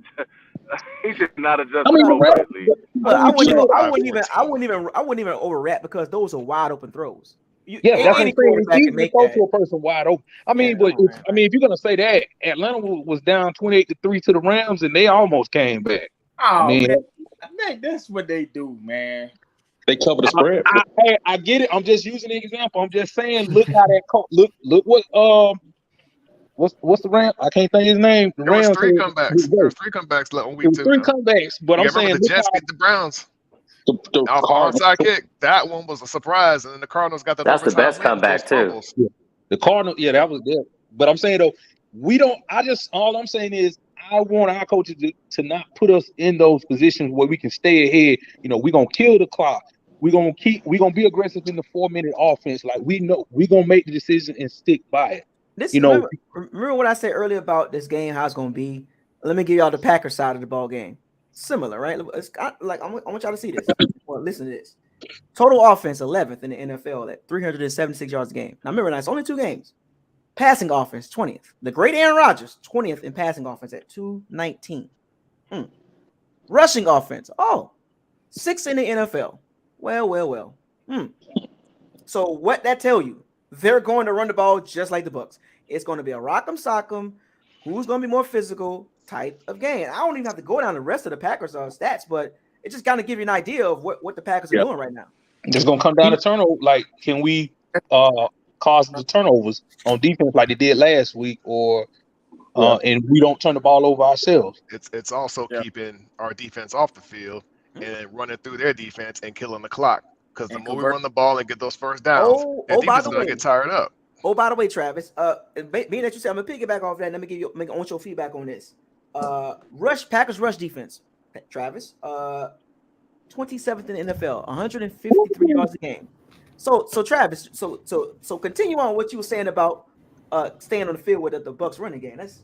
He should not adjust appropriately. I wouldn't even overreact because those are wide open throws. That's what I'm saying. It's easy to throw to a person wide open. I mean, if you're gonna say that, Atlanta was down 28-3 to the Rams, and they almost came back. Oh man, that's what they do, man. They cover the spread. I get it. I'm just using an example. I'm just saying, look how that look what what's the Ram? I can't think his name. The There was Rams 3 comebacks. There was 3 comebacks left on week 2. 3 comebacks, but I'm saying the Jets beat the Browns. The onside kick. That one was a surprise, and then the Cardinals got That's the best comeback too. The Cardinals, that was good. But I'm saying though, all I'm saying is I want our coaches to not put us in those positions where we can stay ahead. We're gonna kill the clock. We're gonna be aggressive in the 4-minute offense. Like we know we're gonna make the decision and stick by it. Remember what I said earlier about this game, how it's gonna be. Let me give y'all the Packers side of the ball game. Similar, right? It's like I want y'all to see this. Well, listen to this. Total offense 11th in the NFL at 376 yards a game. Now remember, it's only 2 games. Passing offense 20th. The great Aaron Rodgers 20th in passing offense at 219. Rushing offense 6th in the NFL. Well. So what that tell you? They're going to run the ball just like the Bucs. It's going to be a rock'em sock'em. Who's going to be more physical type of game? I don't even have to go down the rest of the Packers stats, but it just kind of give you an idea of what the Packers are doing right now. It's going to come down to turnover. Like, can we cause the turnovers on defense like they did last week, or and we don't turn the ball over ourselves? It's also keeping our defense off the field and running through their defense and killing the clock. Because the more we run the ball and get those first downs, their defense is going to get tired up. Oh, by the way, Travis, being that you said, I'm gonna piggyback off that. Let me I want your feedback on this. Packers rush defense, Travis. 27th in the NFL, 153 yards a game. So Travis, so continue on what you were saying about staying on the field with the Bucs running game. Let's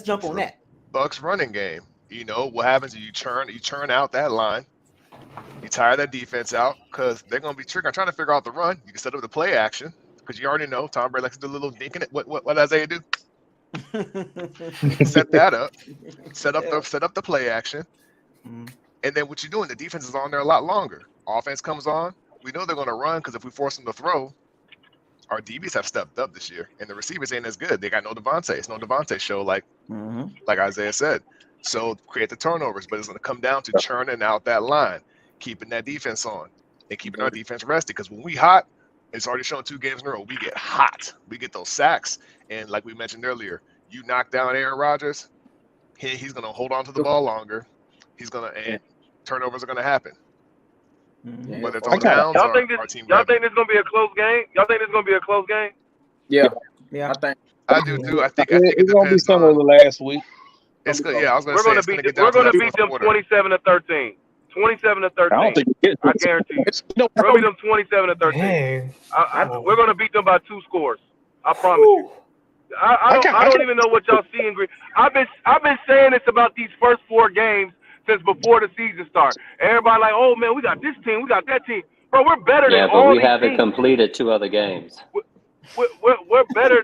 jump on that. Bucs running game. What happens is you churn out that line. You tire that defense out because they're going to be trying to figure out the run. You can set up the play action because you already know Tom Brady likes to do a little dink in it. What Isaiah do? Set that up. Set up the play action. And then what you're doing, the defense is on there a lot longer. Offense comes on. We know they're going to run because if we force them to throw, our DBs have stepped up this year, and the receivers ain't as good. They got no Devontae. It's no Devontae show like Isaiah said. So create the turnovers, but it's going to come down to churning out that line, keeping that defense on, and keeping our defense rested. Because when we hot, it's already shown 2 games in a row. We get hot. We get those sacks, and like we mentioned earlier, you knock down Aaron Rodgers, he's going to hold on to the ball longer. And turnovers are going to happen. Whether it's on downs y'all or think our team. Y'all think this is going to be a close game? Y'all think this is going to be a close game? Yeah. I do too. I think it's going to be similar to last week. It's good. Yeah, I was going We're to say going to beat them 27-13. 27-13. I don't think I guarantee you. We're going to beat them 27-13. We're going to beat them by 2 scores. I promise you. I don't even know what y'all see in green. I've been saying this about these first 4 games since before the season started. Everybody like, oh man, we got this team, we got that team. Bro, we're better than all these teams. Yeah, but we haven't completed 2 other games. We're better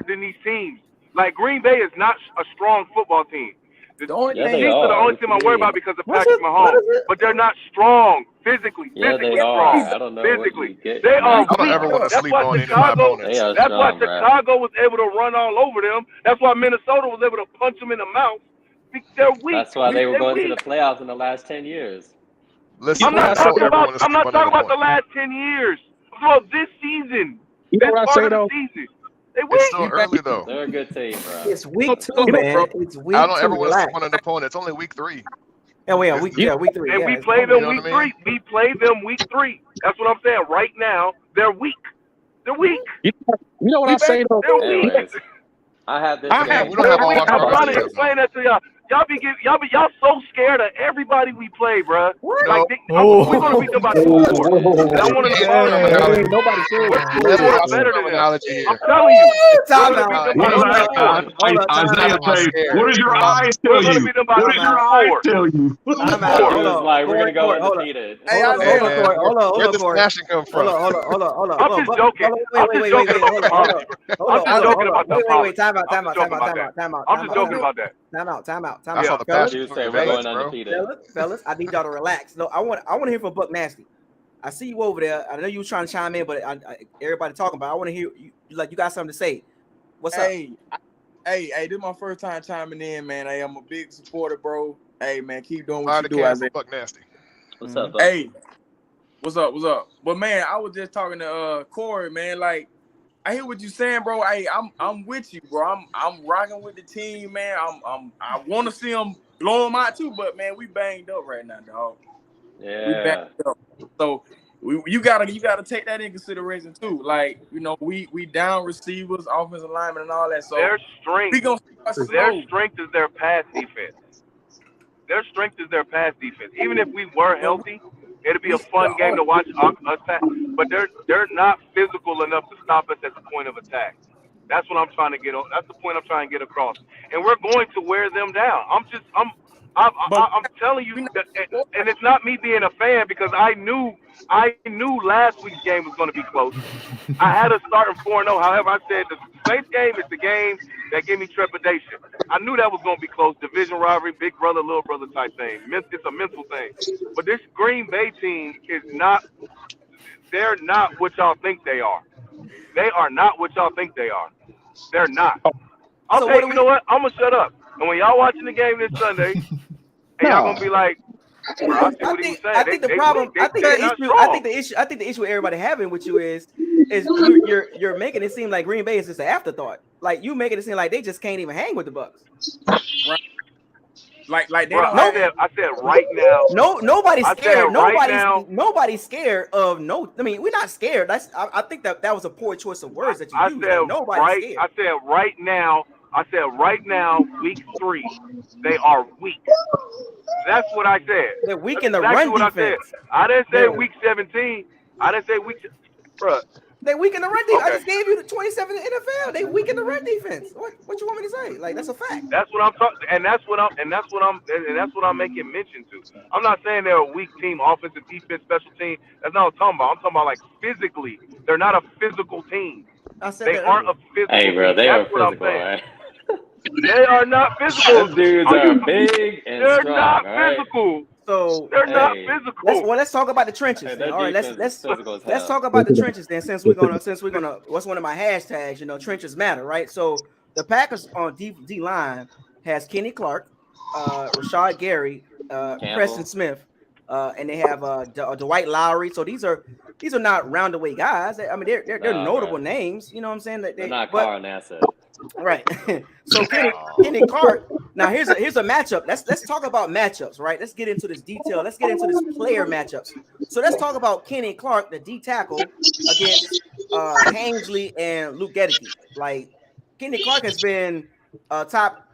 than these teams. Like Green Bay is not a strong football team. The Chiefs are the only team I worry about because of Patrick Mahomes, but they're not strong physically. Yeah, physically they are. strong. I don't know physically. They are I don't ever want to sleep on any of my opponents. That's why Chicago was able to run all over them. That's why Minnesota was able to punch them in the mouth. They're weak. That's why they were going to the playoffs in the last 10 years. Listen, I'm not talking about the last 10 years. I'm talking about this season. You know what I say though? They it's still early though. They're a good team, bro. It's week 2, man. It's week 2. I don't ever want to sleep on an opponent. It's only week 3. Week 3. And we play them week 3. We play them week 3. That's what I'm saying. Right now, they're weak. They're weak. You know what I say though? They're weak. I have this. We don't have all our I'm trying to explain that to y'all. y'all so scared of everybody we play, bro. What? Like we're gonna beat them by 2 scores. And I want them to follow Terminology. Nobody said Let's we're watch some better than them. terminology here. I'm telling you. Time We're gonna out. beat them by What does 2 scores. Isaiah Not say? scared. What does your eyes We're tell gonna you? beat them by What 2 does your eyes scores. tell you? Time He out. Hold was on. like, we're gonna go Corey, hold on. undefeated. Hey, Hold on, Hey, Corey. man, Hold on, where does Corey. passion come from? Hold on. I'm just joking. I'm just joking about the positive. I'm just joking about the positive. Wait. Time out. I'm just joking about that. Time out. I saw the Fellas, passion You from say your we're veins, going bro. undefeated. fellas, I need y'all to relax. No, I want to hear from Buck Nasty. I see you over there. I know you were trying to chime in, but everybody talking about. I want to hear you. Like you got something to say. What's up? Hey, this is my first time chiming in, man. Hey, I'm a big supporter, bro. Hey, man, keep doing what you do, Isaiah. Buck Nasty. What's up, Buck? Hey, what's up? But man, I was just talking to Corey, man. Like, I hear what you saying, bro. Hey, I'm with you, bro. I'm rocking with the team, man. I want to see them blow them out too, but man, we banged up right now, dog. Yeah. We banged up. So you gotta take that in consideration too. Like, you know, we down receivers, offensive linemen, and all that. So Their strength, we gonna their strength is their pass defense. Their strength is their pass defense. Even if we were healthy, it'd be a fun game to watch attack. But they're not physical enough to stop us at the point of attack. That's what I'm trying to get. That's the point I'm trying to get across. And we're going to wear them down. I'm telling you, and it's not me being a fan because I knew last week's game was going to be close. I had us starting 4-0. However, I said the Saints game is the game that gave me trepidation. I knew that was going to be close. Division rivalry, big brother, little brother type thing. It's a mental thing. But this Green Bay team is not. They're not what y'all think they are. They are not what y'all think they are. They're not. Okay, you know what? I'm gonna shut up. And when y'all watching the game this Sunday, and y'all gonna be like, bro, I see what he was saying. I think the issue everybody having with you is you're making it seem like Green Bay is just an afterthought. Like you making it seem like they just can't even hang with the Bucs. Right. Like they bro, don't. I said right now. Nobody's scared. Right nobody's scared of no. I mean, we're not scared. I think that was a poor choice of words that you used. Nobody's scared. I said right now, week 3, they are weak. That's what I said. They're weak in the run defense. I didn't say week 17. I didn't say week, bro. They weak in the run defense. Okay. I just gave you the 27 in the NFL. They weak in the run defense. What you want me to say? Like that's a fact. That's what I'm talking, and that's what I'm making mention to. I'm not saying they're a weak team, offensive, defense, special team. That's not what I'm talking about. I'm talking about like physically. They're not a physical team. They aren't a physical team. Hey, bro, they are physical, right? They are not physical. Those dudes are big and they're strong. Not right? physical. So they're not physical. Let's talk about the trenches. Then. All right, let's talk about the trenches then. Since we're gonna what's one of my hashtags? You know, trenches matter, right? So the Packers on D line has Kenny Clark, Rashad Gary, Preston Smith, and they have Dwight Lowry. So these are not roundaway guys. I mean, they're notable names. You know what I'm saying? They're not car and asset. Right. So Kenny Clark. Now here's a matchup. Let's talk about matchups, right? Let's get into this detail. Let's get into this player matchups. So let's talk about Kenny Clark, the D tackle, against Hainsley and Luke Gedeke. Like Kenny Clark has been a top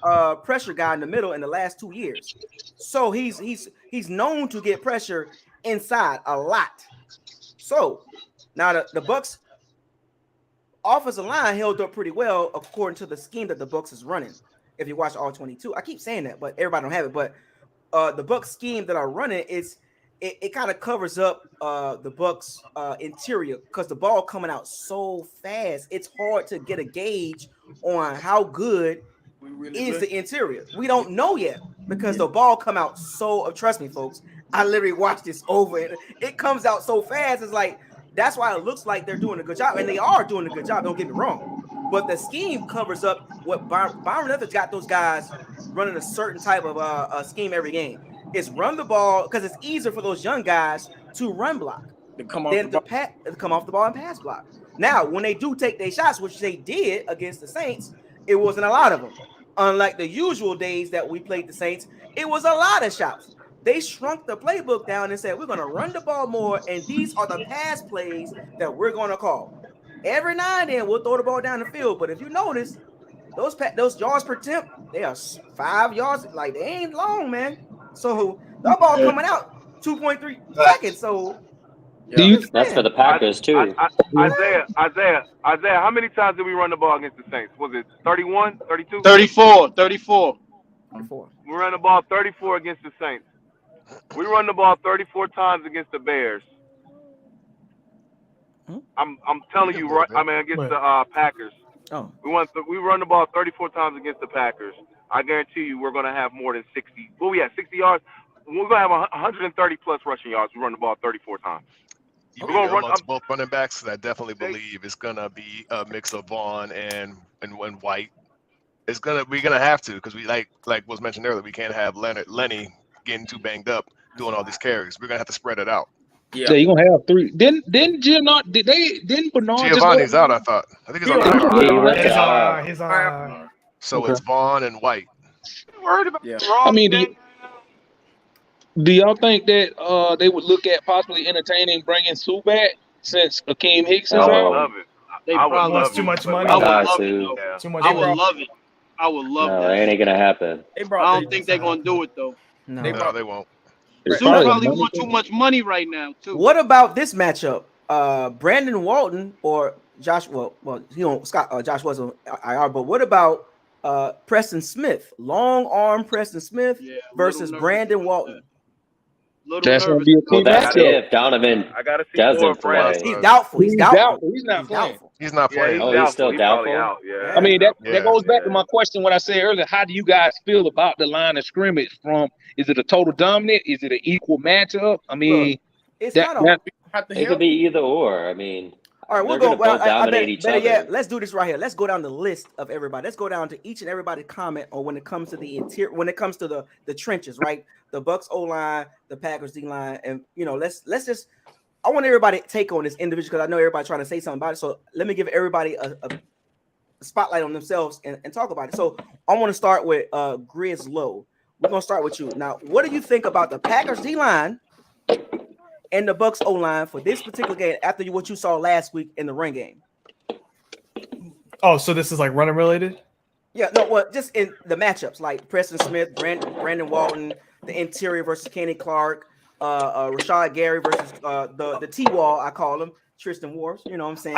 5 pressure guy in the middle in the last 2 years. So he's known to get pressure inside a lot. So now the Bucs offensive line held up pretty well according to the scheme that the Bucs is running. If you watch all 22, I keep saying that, but everybody don't have it. But the Bucs scheme that are running it kind of covers up the Bucs interior because the ball coming out so fast. It's hard to get a gauge on how good is the interior. We don't know yet because the ball come out so. Trust me, folks. I literally watched this over and it comes out so fast. It's like. That's why it looks like they're doing a good job, and they are doing a good job. Don't get me wrong, but the scheme covers up what Byron Leftwich got those guys running a certain type of scheme every game. It's run the ball because it's easier for those young guys to run block than come off the ball and pass block. Now, when they do take their shots, which they did against the Saints, it wasn't a lot of them. Unlike the usual days that we played the Saints, it was a lot of shots. They shrunk the playbook down and said, we're going to run the ball more, and these are the pass plays that we're going to call. Every now and then, we'll throw the ball down the field, but if you notice, those yards per attempt, they are 5 yards. Like they ain't long, man. So the ball coming out 2.3 seconds. So That's for the Packers too. Isaiah, how many times did we run the ball against the Saints? Was it 31, 32? 34. 34. We ran the ball 34 against the Saints. We run the ball 34 times against the Bears. I'm telling you, right? I mean, against the Packers. Oh. We run the ball 34 times against the Packers. I guarantee you, we're going to have more than 60. Well, we had 60 yards. We're going to have 130 plus rushing yards. We run the ball 34 times. We're going to run amongst both running backs. I definitely believe it's going to be a mix of Vaughn and White. We're gonna have to, because we like was mentioned earlier, we can't have Lenny getting too banged up doing all these carries. We're gonna have to spread it out. Yeah, you're gonna have 3. Didn't Bernard Giovanni's out, I thought. I think he's on. He's on. So it's Vaughn and White. Worried about I mean, do y'all think that they would look at possibly entertaining bringing Sue back since Akeem Hicks is out? I would love it. They I would probably love too much money. I would Got love to. it. Yeah. Too much I would money. love it. I would love No, that. it ain't gonna happen. I don't think they're gonna do it though. No. No, they won't. Sue probably want too much money right now too. What about this matchup? Brandon Walton or Josh? Well, Josh was on IR, but what about Preston Smith? Long arm Preston Smith versus Brandon Walton. That's gonna be a key That's matchup. if Donovan I gotta see doesn't more of Brandon. play. He's doubtful. He's doubtul. He's not playing. He's not playing. He's still He's probably doubtful? out. Yeah. I mean, that goes back to my question when I said earlier, how do you guys feel about the line of scrimmage from, is it a total dominant? Is it an equal matchup? I mean, It's that, not that, It could be either or. I mean, all right, we'll they're go. gonna both I dominate each other. Yeah, let's do this right here. Let's go down the list of everybody. Let's go down to each and everybody comment on when it comes to the interior, when it comes to the trenches, right? The Bucs O line, the Packers D line, and let's just. I want everybody to take on this individual because I know everybody's trying to say something about it. So let me give everybody a spotlight on themselves and talk about it. So I want to start with Grizz Low. We're gonna start with you now. What do you think about the Packers D line and the Bucs O line for this particular game after what you saw last week in the run game? Oh, so this is like running related? Yeah, no, well, just in the matchups like Preston Smith, Brandon Walton, the interior versus Kenny Clark, Rashad Gary versus the T-Wall, I call him Tristan Wirfs. You know what I'm saying?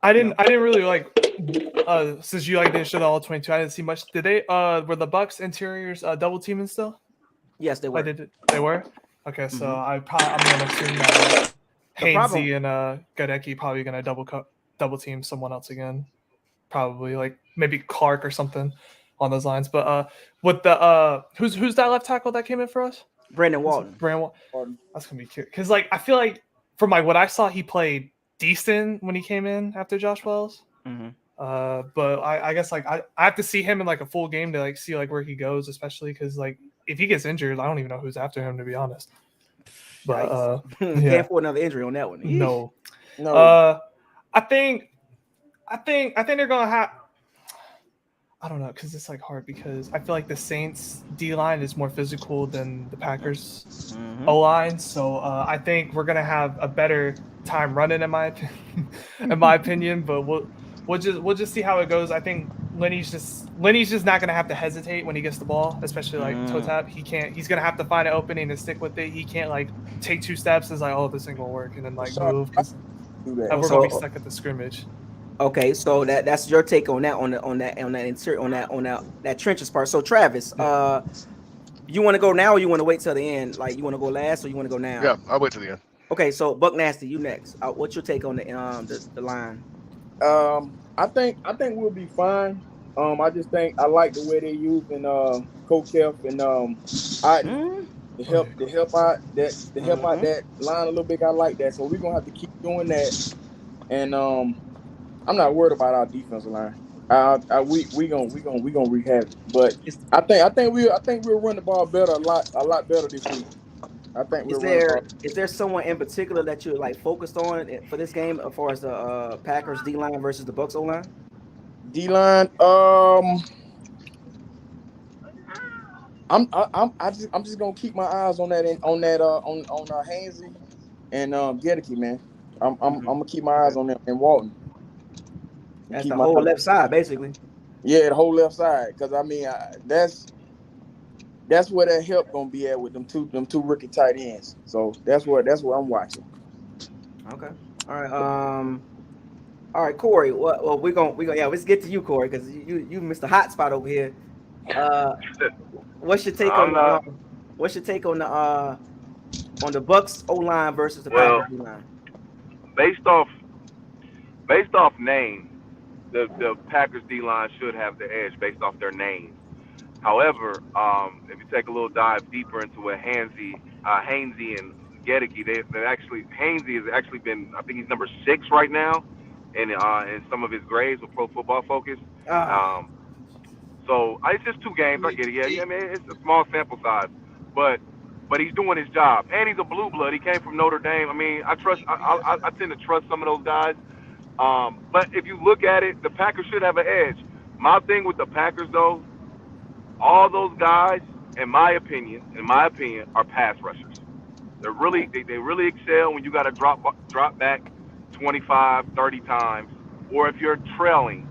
I didn't really like since you didn't show the all 22. I didn't see much. Did they were the Bucs interiors double teaming still? Yes, they were. They were. Okay, so I'm gonna assume that Hainsey and Gadecki probably gonna double team someone else again. Probably like maybe Clark or something on those lines. But with the who's that left tackle that came in for us? Brandon Walton. That's gonna be cute because I feel like from what I saw, he played decent when he came in after Josh Wells. Mm-hmm. But I guess I have to see him in a full game to see where he goes, especially because if he gets injured, I don't even know who's after him, to be honest. But can't afford another injury on that one. No. I think they're gonna have. I don't know because it's hard because I feel like the Saints D line is more physical than the Packers O line, so I think we're gonna have a better time running in my opinion. But we'll just see how it goes. I think Lenny's just not gonna have to hesitate when he gets the ball, especially toe tap. He's gonna have to find an opening and stick with it. He can't take 2 steps and oh, this ain't gonna work, and then move because we're gonna be stuck at the scrimmage. Okay, so that's your take on that that trenches part. So Travis, you want to go now or you want to wait till the end? You want to go last or you want to go now? Yeah, I'll wait till the end. Okay, so Buck Nasty, you next. What's your take on the line? I think we'll be fine. I just think I like the way they using Coach Keff and to help out that line a little bit. I like that, so we're gonna have to keep doing that. And I'm not worried about our defensive line. We gonna rehab it, but I think we'll run the ball better, a lot better this week. I think is there someone in particular that you're focused on for this game as far as the Packers D line versus the Bucs O line? D line, I'm just gonna keep my eyes on Hainsey and Gedeke, man. I'm gonna keep my eyes on them and Walton. That's the whole left side, basically. Yeah, the whole left side. Because I mean, that's where that help gonna be at with them two rookie tight ends. So that's what I'm watching. Okay. All right. All right, Corey. Well, we're gonna yeah. Let's get to you, Corey, because you missed a hot spot over here. What's your take on I'm not. the Bucs O line versus the Well, Packers D line? based off name, the Packers D line should have the edge based off their names. However, if you take a little dive deeper into it, Hainsey and Gedeke, they actually Hainsey has actually been, I think he's number 6 right now, in some of his grades with Pro Football Focus. So it's just 2 games. I get it. Yeah. I mean, it's a small sample size, but he's doing his job, and he's a blue blood. He came from Notre Dame. I mean, I tend to trust some of those guys. But if you look at it, the Packers should have an edge. My thing with the Packers, though, all those guys, in my opinion, are pass rushers. They're really they really excel when you got to drop back 25, 30 times, or if you're trailing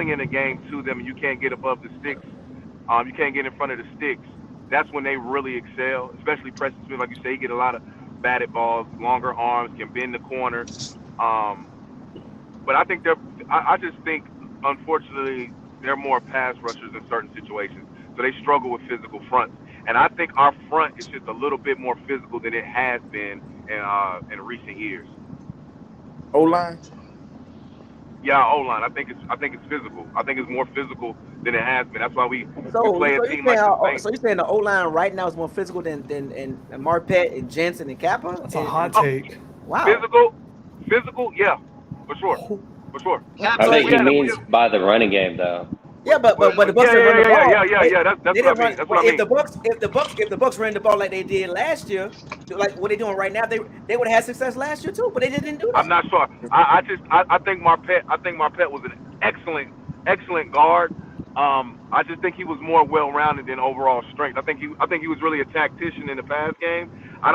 in a game to them and you can't get above the sticks, you can't get in front of the sticks. That's when they really excel. Especially Preston Smith, like you say, he get a lot of batted balls, longer arms, can bend the corner. But I just think, unfortunately, they're more pass rushers in certain situations. So they struggle with physical fronts. And I think our front is just a little bit more physical than it has been in recent years. O-line? Yeah, O-line. I think it's physical. I think it's more physical than it has been. That's why we play a team like the Saints. So you're saying the O-line right now is more physical than Marpet and Jensen and Kappa? That's a hot take. Wow. Physical, yeah, for sure. I think he means by the running game, though. Yeah, but the Bucs run the ball. Yeah. That's what I mean. That's what I mean. If the Bucs ran the ball like they did last year, like what they're doing right now, they would have had success last year too. But they didn't do that. I'm not sure. I think Marpet was an excellent guard. I just think he was more well-rounded than overall strength. I think he was really a tactician in the pass game. I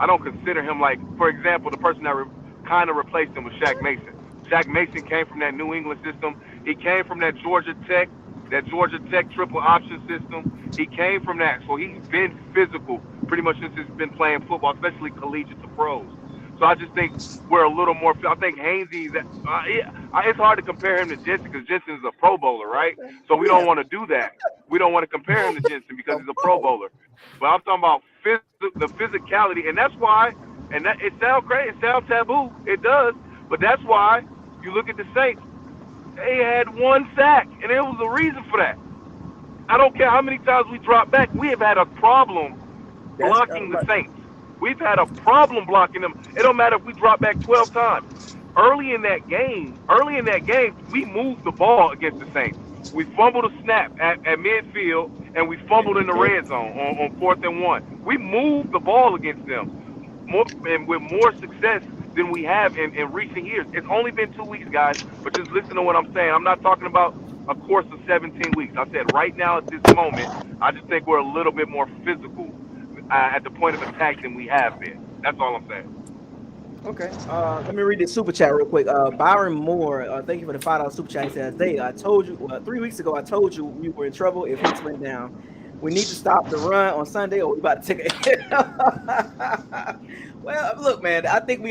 don't consider him, like, for example, the person that kind of replaced him was Shaq Mason. Shaq Mason came from that New England system. He came from that Georgia Tech triple option system. He came from that, so he's been physical pretty much since he's been playing football, especially collegiate to pros. So I just think we're a little more. I think Hainsey. It's hard to compare him to Jensen because Jensen is a Pro Bowler, right? So we don't want to do that. We don't want to compare him to Jensen because he's a Pro Bowler. But I'm talking about the physicality, and that's why. And that it sounds crazy. It sounds taboo. It does. But that's why you look at the Saints. They had 1 sack, and there was a reason for that. I don't care how many times we drop back. We have had a problem blocking the Saints. We've had a problem blocking them. It don't matter if we drop back 12 times. Early in that game, we moved the ball against the Saints. We fumbled a snap at midfield, and we fumbled in the red zone on 4th and 1. We moved the ball against them and with more success than we have in recent years. It's only been 2 weeks, guys, but just listen to what I'm saying. I'm not talking about a course of 17 weeks. I said right now at this moment, I just think we're a little bit more physical at the point of attack than we have been. That's all I'm saying. Okay. Let me read this super chat real quick. Byron Moore, thank you for the $5 super chat. He says, I told you 3 weeks ago, I told you we were in trouble if Hicks went down. We need to stop the run on Sunday, or we about to take a Well, look, man, I think we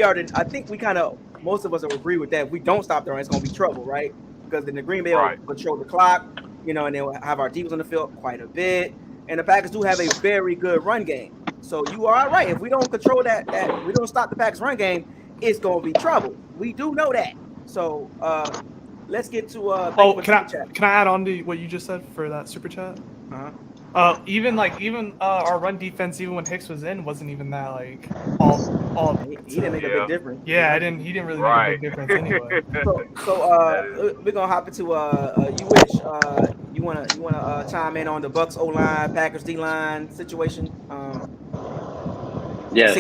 kind of, most of us will agree with that. If we don't stop the run, it's going to be trouble, right? Because then the Green Bay will control the clock, and they'll have our defense on the field quite a bit. And the Packers do have a very good run game. So you are right. If we don't control that we don't stop the Packers run game, it's going to be trouble. We do know that. So let's get to can I add on to what you just said for that super chat? Even our run defense, even when Hicks was in, wasn't even that all. He didn't make a big difference. Yeah, He didn't really make a big difference anyway. So we're gonna hop into you wish you wanna chime in on the Bucs O line, Packers D line situation. Yes,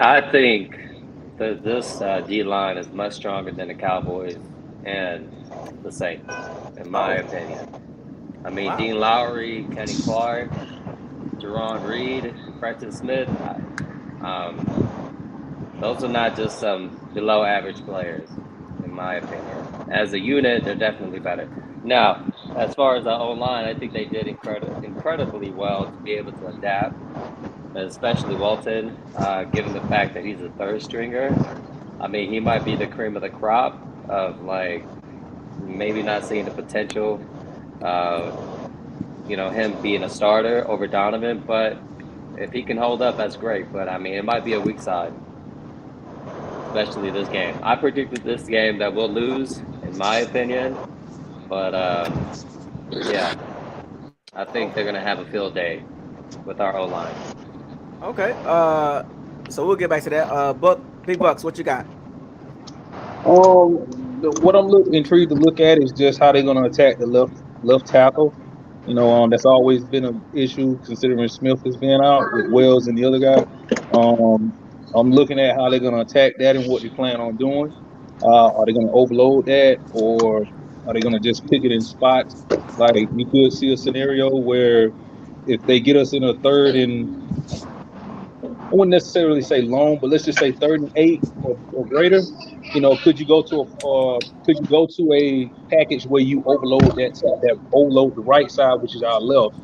I think that this D line is much stronger than the Cowboys and the Saints, in my opinion. I mean, Dean Lowry, Kenny Clark, Jerron Reed, Preston Smith, those are not just some below-average players, in my opinion. as a unit, they're definitely better. Now, as far as the O-line, I think they did incredibly well to be able to adapt, especially Walton, given the fact that he's a third stringer. I mean, he might be the cream of the crop of like maybe not seeing the potential, him being a starter over Donovan, but if he can hold up, that's great. But I mean, it might be a weak side, especially this game. I predicted this game that we'll lose, in my opinion, but yeah, I think they're gonna have a field day with our O-line. Okay. So we'll get back to that. Big Bucs, what you got? What I'm intrigued to look at is just how they're going to attack the left tackle. That's always been an issue considering Smith has been out with Wells and the other guy. I'm looking at how they're going to attack that and what they plan on doing. Are they going to overload that, or are they going to just pick it in spots? Like you could see a scenario where if they get us in a third and I wouldn't necessarily say long, but let's just say 3rd and 8 or greater. Could you go to a package where you overload that overload the right side, which is our left,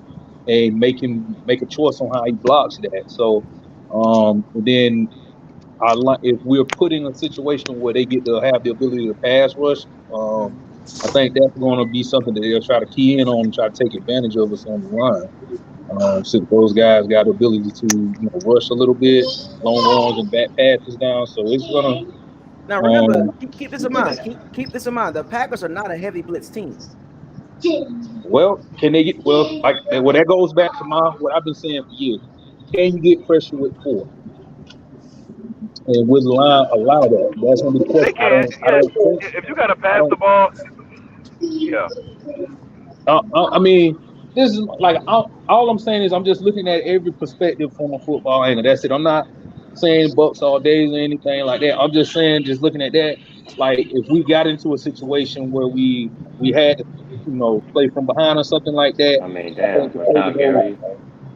and make a choice on how he blocks that. So, and then if we're put in a situation where they get to have the ability to pass rush, I think that's going to be something that they'll try to key in on and try to take advantage of us on the line. Since those guys got the ability to rush a little bit, long runs and back passes down, so it's gonna. Now remember, keep this in mind. Keep this in mind. The Packers are not a heavy blitz team. Well, can they get that goes back to what I've been saying for years. Can you get pressure with 4? And will the line allow that? That's gonna be the question. They can. If you gotta pass the ball, yeah. I mean, this is like all I'm saying is I'm just looking at every perspective from a football angle. That's it. I'm not saying Bucs all days or anything like that. I'm just saying, just looking at that, like if we got into a situation where we had to, play from behind or something like that. I mean, damn, without Gary,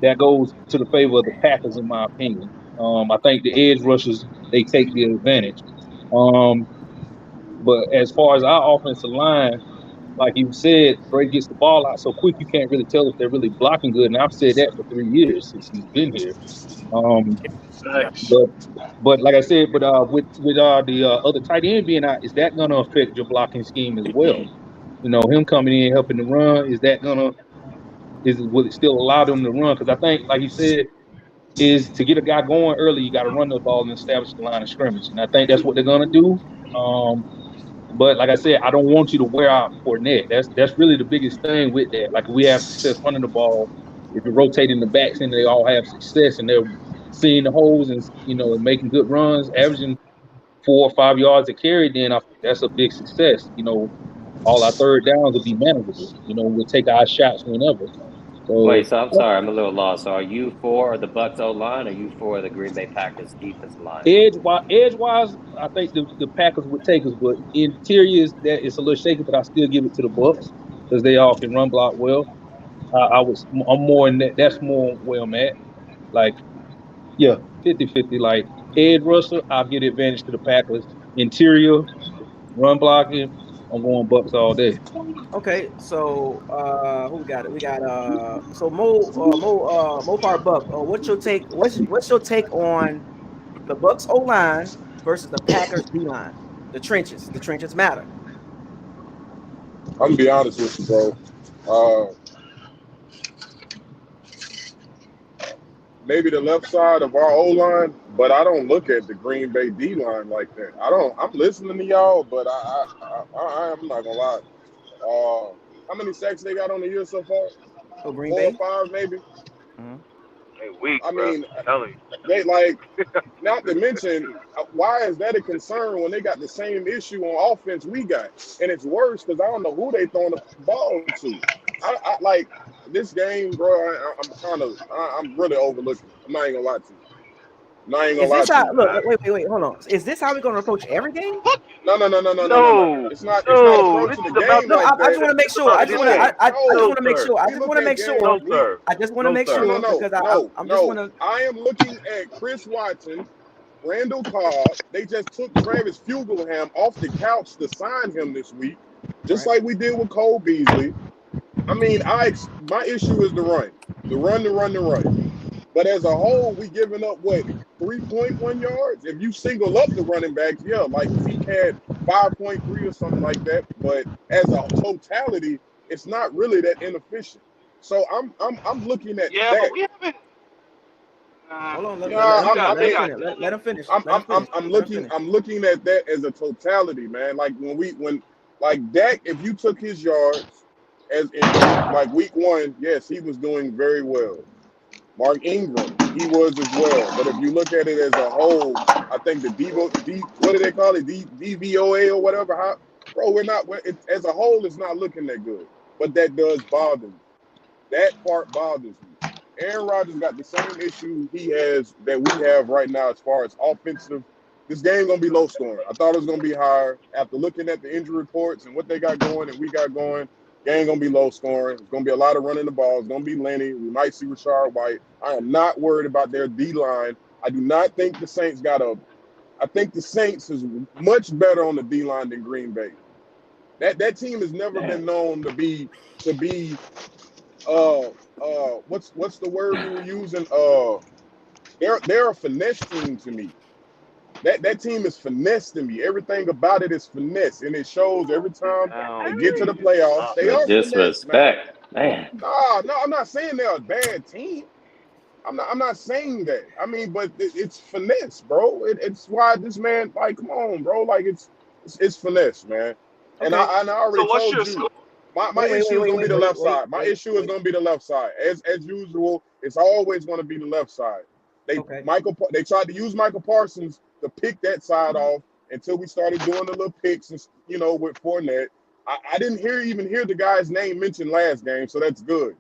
that goes to the favor of the Packers, in my opinion. I think the edge rushers, they take the advantage. But as far as our offensive line, like you said, Brady gets the ball out so quick you can't really tell if they're really blocking good. And I've said that for 3 years since he's been here. But like I said, with the other tight end being out, is that going to affect your blocking scheme as well? Him coming in helping to run, will it still allow them to run? Because I think, like you said, is to get a guy going early, you got to run the ball and establish the line of scrimmage, and I think that's what they're going to do. But like I said, I don't want you to wear out Fournette. That's really the biggest thing with that. Like, we have success running the ball. If you're rotating the backs and they all have success and they're seeing the holes and making good runs, averaging 4 or 5 yards a carry, then that's a big success. All our third downs will be manageable. We'll take our shots whenever. Wait, so I'm sorry, I'm a little lost. So are you for the Bucs O-line, or are you for the Green Bay Packers defensive line? Edge-wise, I think the Packers would take us, but interior it's a little shaky, but I still give it to the Bucs because they all can run block well. I'm more in that. That's more where I'm at. Like, yeah, 50-50. Like, edge rusher, I'll give the advantage to the Packers. Interior, run blocking, I'm going Bucs all day. Okay, so who we got? We got so Mopar Buck. What's your take? What's your take on the Bucs O line versus the Packers D line? The trenches. The trenches matter. I'm gonna be honest with you, bro. Maybe the left side of our O line, but I don't look at the Green Bay D line like that. I'm listening to y'all, but I'm not gonna lie. How many sacks they got on the year so far? Oh, Green 4 Bay? or 5, maybe. Mm-hmm. Hey, weak, I mean, bro. they not to mention, why is that a concern when they got the same issue on offense we got? And it's worse because I don't know who they throwing the ball to. I like this game, bro. I'm really overlooking. I'm not even gonna lie to you. Is this how? Look, wait, hold on. Is this how we're gonna approach every game? No. It's not approaching the game like that. I just want to make sure. I just want to make sure. I just want to make sure. I just want to make sure because I am looking at Chris Watson Randall Cobb. They just took Travis Fugilham off the couch to sign him this week, just like we did with Cole Beasley. I mean, my issue is the run. The run. But as a whole, we giving up, 3.1 yards? If you single up the running backs, yeah, like Zeke had 5.3 or something like that. But as a totality, it's not really that inefficient. So I'm looking at Yeah, that. but we haven't. Hold on, let him finish. I'm looking at that as a totality, man. Like when Dak, if you took his yards as in like week 1, yes, he was doing very well. Mark Ingram, he was as well. But if you look at it as a whole, I think what do they call it? DVOA or whatever. As a whole, it's not looking that good. But that does bother me. That part bothers me. Aaron Rodgers got the same issue he has that we have right now as far as offensive. This game gonna be low scoring. I thought it was gonna be higher. After looking at the injury reports and what they got going and we got going, game gonna be low scoring. It's gonna be a lot of running the ball. It's gonna be Lenny. We might see Rashard White. I am not worried about their D line. I do not think the Saints I think the Saints is much better on the D line than Green Bay. That team has never been known to be what's the word we were using? They're a finesse team to me. That team is finesse to me. Everything about it is finesse, and it shows every time they get to the playoffs. They are disrespect, finesse, man. No, I'm not saying they're a bad team. I'm not saying that. I mean, but it's finesse, bro. It's why this man, like, come on, bro. Like it's finesse, man. And I already told you. My issue is going to be the left side. My issue is going to be the left side. As usual, it's always going to be the left side. They tried to use Michael Parsons to pick that side off until we started doing the little picks, and, with Fournette. I didn't even hear the guy's name mentioned last game, so that's good.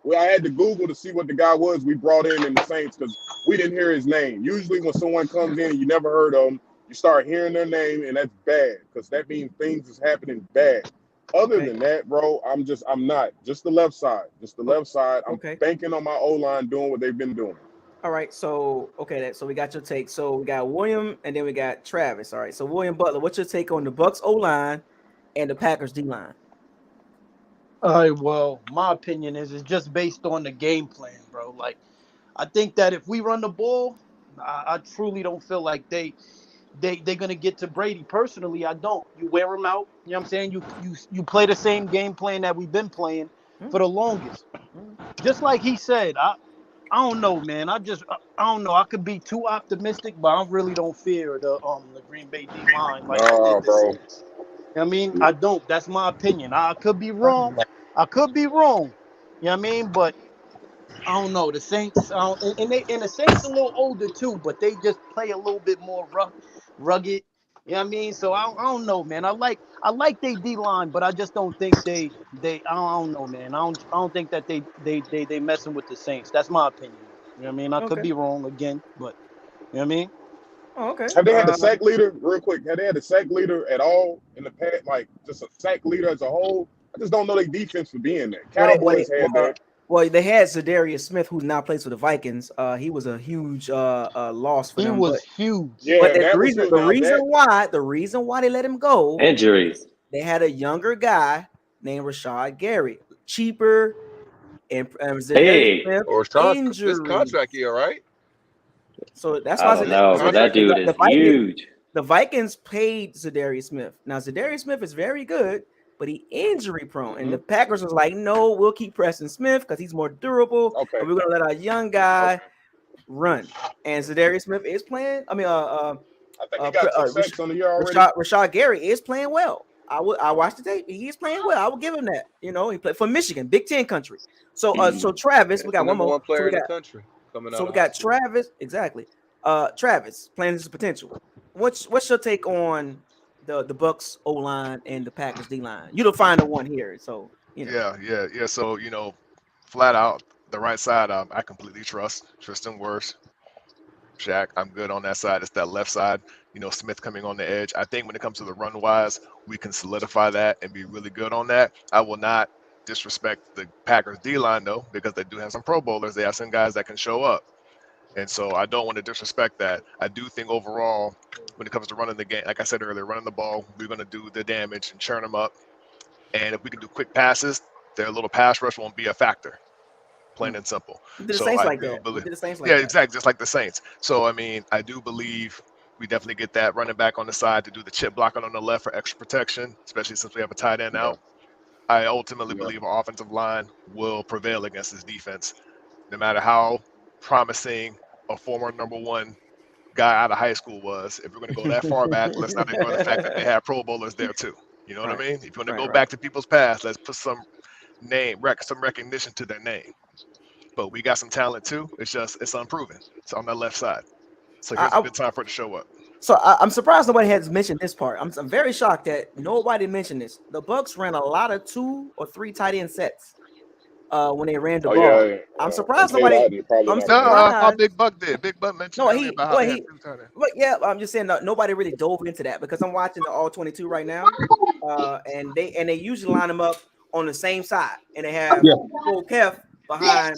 Well, I had to Google to see what the guy was we brought in the Saints because we didn't hear his name. Usually when someone comes in and you never heard of them, you start hearing their name, and that's bad because that means things is happening bad. Other than that, bro, I'm not. Just the left side. I'm banking on my O-line doing what they've been doing. All right, so we got your take. So we got William and then we got Travis. All right, so William Butler, what's your take on the Bucs O-line and the Packers D-line? All right, well, my opinion is it's just based on the game plan, bro. Like, I think that if we run the ball, I truly don't feel like they're gonna get to Brady. Personally, I don't. You wear him out. You know what I'm saying? You play the same game plan that we've been playing for the longest. Just like he said, I don't know, man. I don't know. I could be too optimistic, but I really don't fear the Green Bay D line like I did the Saints. You know what I mean? I don't. That's my opinion. I could be wrong. You know what I mean? But I don't know. The Saints, and the Saints a little older too, but they just play a little bit more rugged. You know what I mean? So I don't know, man. I like they D line, but I just don't think they I don't know, man. I don't think that they messing with the Saints. That's my opinion. You know what I mean? I could be wrong again, but you know what I mean? Oh, okay. Have they had the sack leader, real quick? Have they had the sack leader at all in the past? Like, just a sack leader as a whole? I just don't know their defense for being there. Cowboys had that. Well, they had Zadarius Smith, who now plays for the Vikings. He was a huge loss for them. He was huge. Yeah, but the reason why they let him go, injuries. They had a younger guy named Rashad Gary, cheaper, and Zadarius Smith injuries. This contract year, right? So that's why that dude is huge. The Vikings paid Zadarius Smith. Now Zadarius Smith is very good, but he injury prone. And the Packers was like, no, we'll keep pressing Smith because he's more durable. Okay. And we're gonna let our young guy run. And Zadarius Smith is playing. I mean, I think he got 2 sacks on the year already. Rashad Gary is playing well. I watched the tape. He's playing well. I will give him that. You know, he played for Michigan, Big Ten country. So so Travis, we got one more player in the country coming out. So we got Travis, exactly. Travis playing his potential. What's your take on the Bucs O line and the Packers D line? You don't find the one here, so you know. Yeah. So flat out the right side, I completely trust Tristan Wirfs. Shaq, I'm good on that side. It's that left side, Smith coming on the edge. I think when it comes to the run wise, we can solidify that and be really good on that. I will not disrespect the Packers D line though, because they do have some Pro Bowlers. They have some guys that can show up. And so I don't want to disrespect that. I do think overall, when it comes to running the game, like I said earlier, running the ball, we're going to do the damage and churn them up. And if we can do quick passes, their little pass rush won't be a factor. Plain and simple. So I do believe, exactly, just like the Saints. So I mean, I do believe we definitely get that running back on the side to do the chip blocking on the left for extra protection, especially since we have a tight end out. I ultimately believe our offensive line will prevail against this defense, no matter how promising a former #1 guy out of high school was. If we're going to go that far back, let's not ignore the fact that they had Pro Bowlers there too. You know what I mean? If you want to go back to people's past, let's put some some recognition to their name. But we got some talent too. It's unproven. It's on that left side. So here's a good time for it to show up. So I'm surprised nobody has mentioned this part. I'm very shocked that nobody mentioned this. The Bucs ran a lot of 2 or 3 tight end sets when they ran the ball. Yeah. I'm surprised nobody. I thought Big Buck did. Big Buck mentioned about how they had 2 tight ends. But yeah, I'm just saying nobody really dove into that because I'm watching the all 22 right now, and they usually line them up on the same side, and they have Cole Keff behind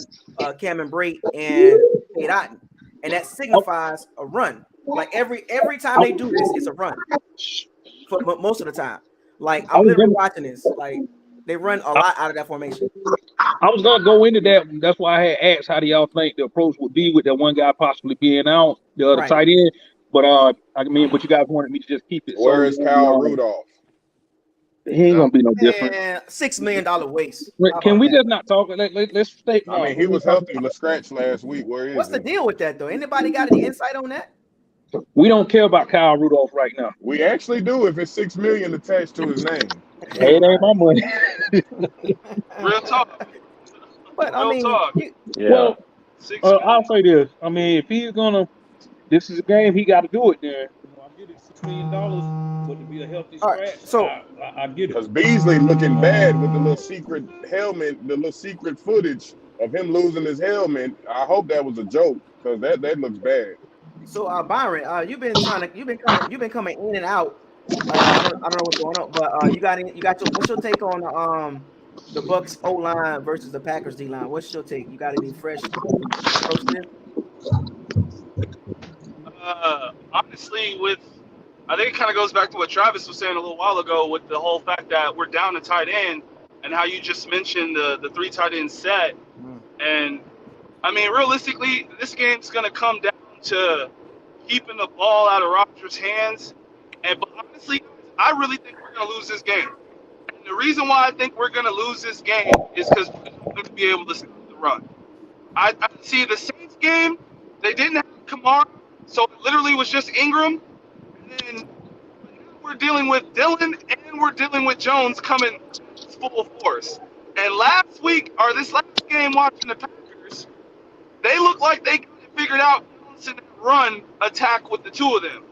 Cameron Brate and Tate Otten, and that signifies a run. Like every time they do this, it's a run for most of the time. Like I'm literally watching this. Like they run a lot out of that formation. I was gonna go into that. That's why I had asked how do y'all think the approach would be with that one guy possibly being out, the other tight end. But but you guys wanted me to just keep it. Where is Kyle Rudolph? He ain't gonna be no different. $6 million waste. Can we just not talk? Let's stay. I mean, he was healthy. Let's scratch last week. Where is What's the deal with that though? Anybody got any insight on that? We don't care about Kyle Rudolph right now. We actually do if it's $6 million attached to his name. Hey, it ain't my money. Real talk. But I mean, well, I'll say this. I mean, if he's gonna, this is a game, he got to do it. Then I get it, $6 million, but to be a healthy scratch, so I get it. Because Beasley looking bad with the little secret helmet, the little secret footage of him losing his helmet. I hope that was a joke because that looks bad. So Byron, you've been coming in and out. I don't know what's going on, but what's your take on the Bucs O line versus the Packers D line? What's your take? You got any fresh approach there? Honestly, I think it kind of goes back to what Travis was saying a little while ago with the whole fact that we're down a tight end, and how you just mentioned the 3 tight end set. And I mean, realistically, this game's gonna come down to keeping the ball out of Rodgers' hands. But honestly, I really think we're going to lose this game. And the reason why I think we're going to lose this game is because we're not going to be able to stop the run. I see the Saints game, they didn't have Kamara, so it literally was just Ingram. And then we're dealing with Dillon and we're dealing with Jones coming full force. And this last game watching the Packers, they look like they figured out balancing that run attack with the 2 of them.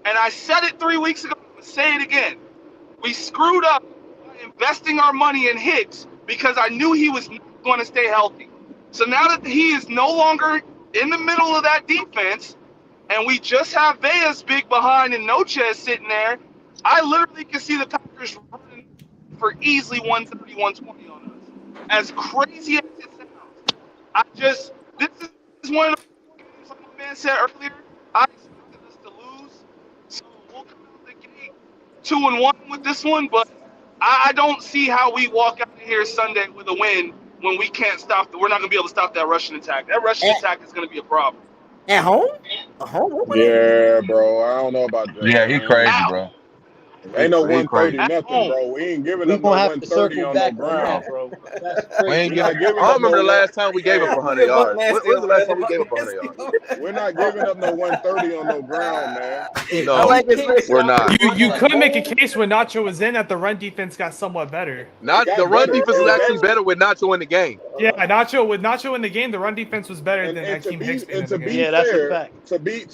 And I said it 3 weeks ago, I'm going to say it again. We screwed up by investing our money in Hicks because I knew he was not going to stay healthy. So now that he is no longer in the middle of that defense, and we just have Veas big behind and Nochez sitting there, I literally can see the Packers running for easily 130, 120 on us. As crazy as it sounds, this is one of the games, like my man said earlier, I expected us to lose. So we'll come out the gate 2-1 with this one, but I don't see how we walk out of here Sunday with a win when we can't stop. We're not going to be able to stop that Russian attack. That Russian attack is going to be a problem. At home? At home? Yeah, bro. I don't know about that. Yeah, he crazy, bro. Ain't no 130 nothing, bro. We ain't giving up no 130 on the ground, bro. We ain't giving. I don't remember the last time we gave up 100 yards. When was the last time we gave up 100 yards? We're not giving up no 130 on no ground, man. No, we're not. You could make a case when Nacho was in that the run defense got somewhat better. The run defense was actually better with Nacho in the game. Yeah, Nacho in the game, the run defense was better than Hakeem Hicks. And to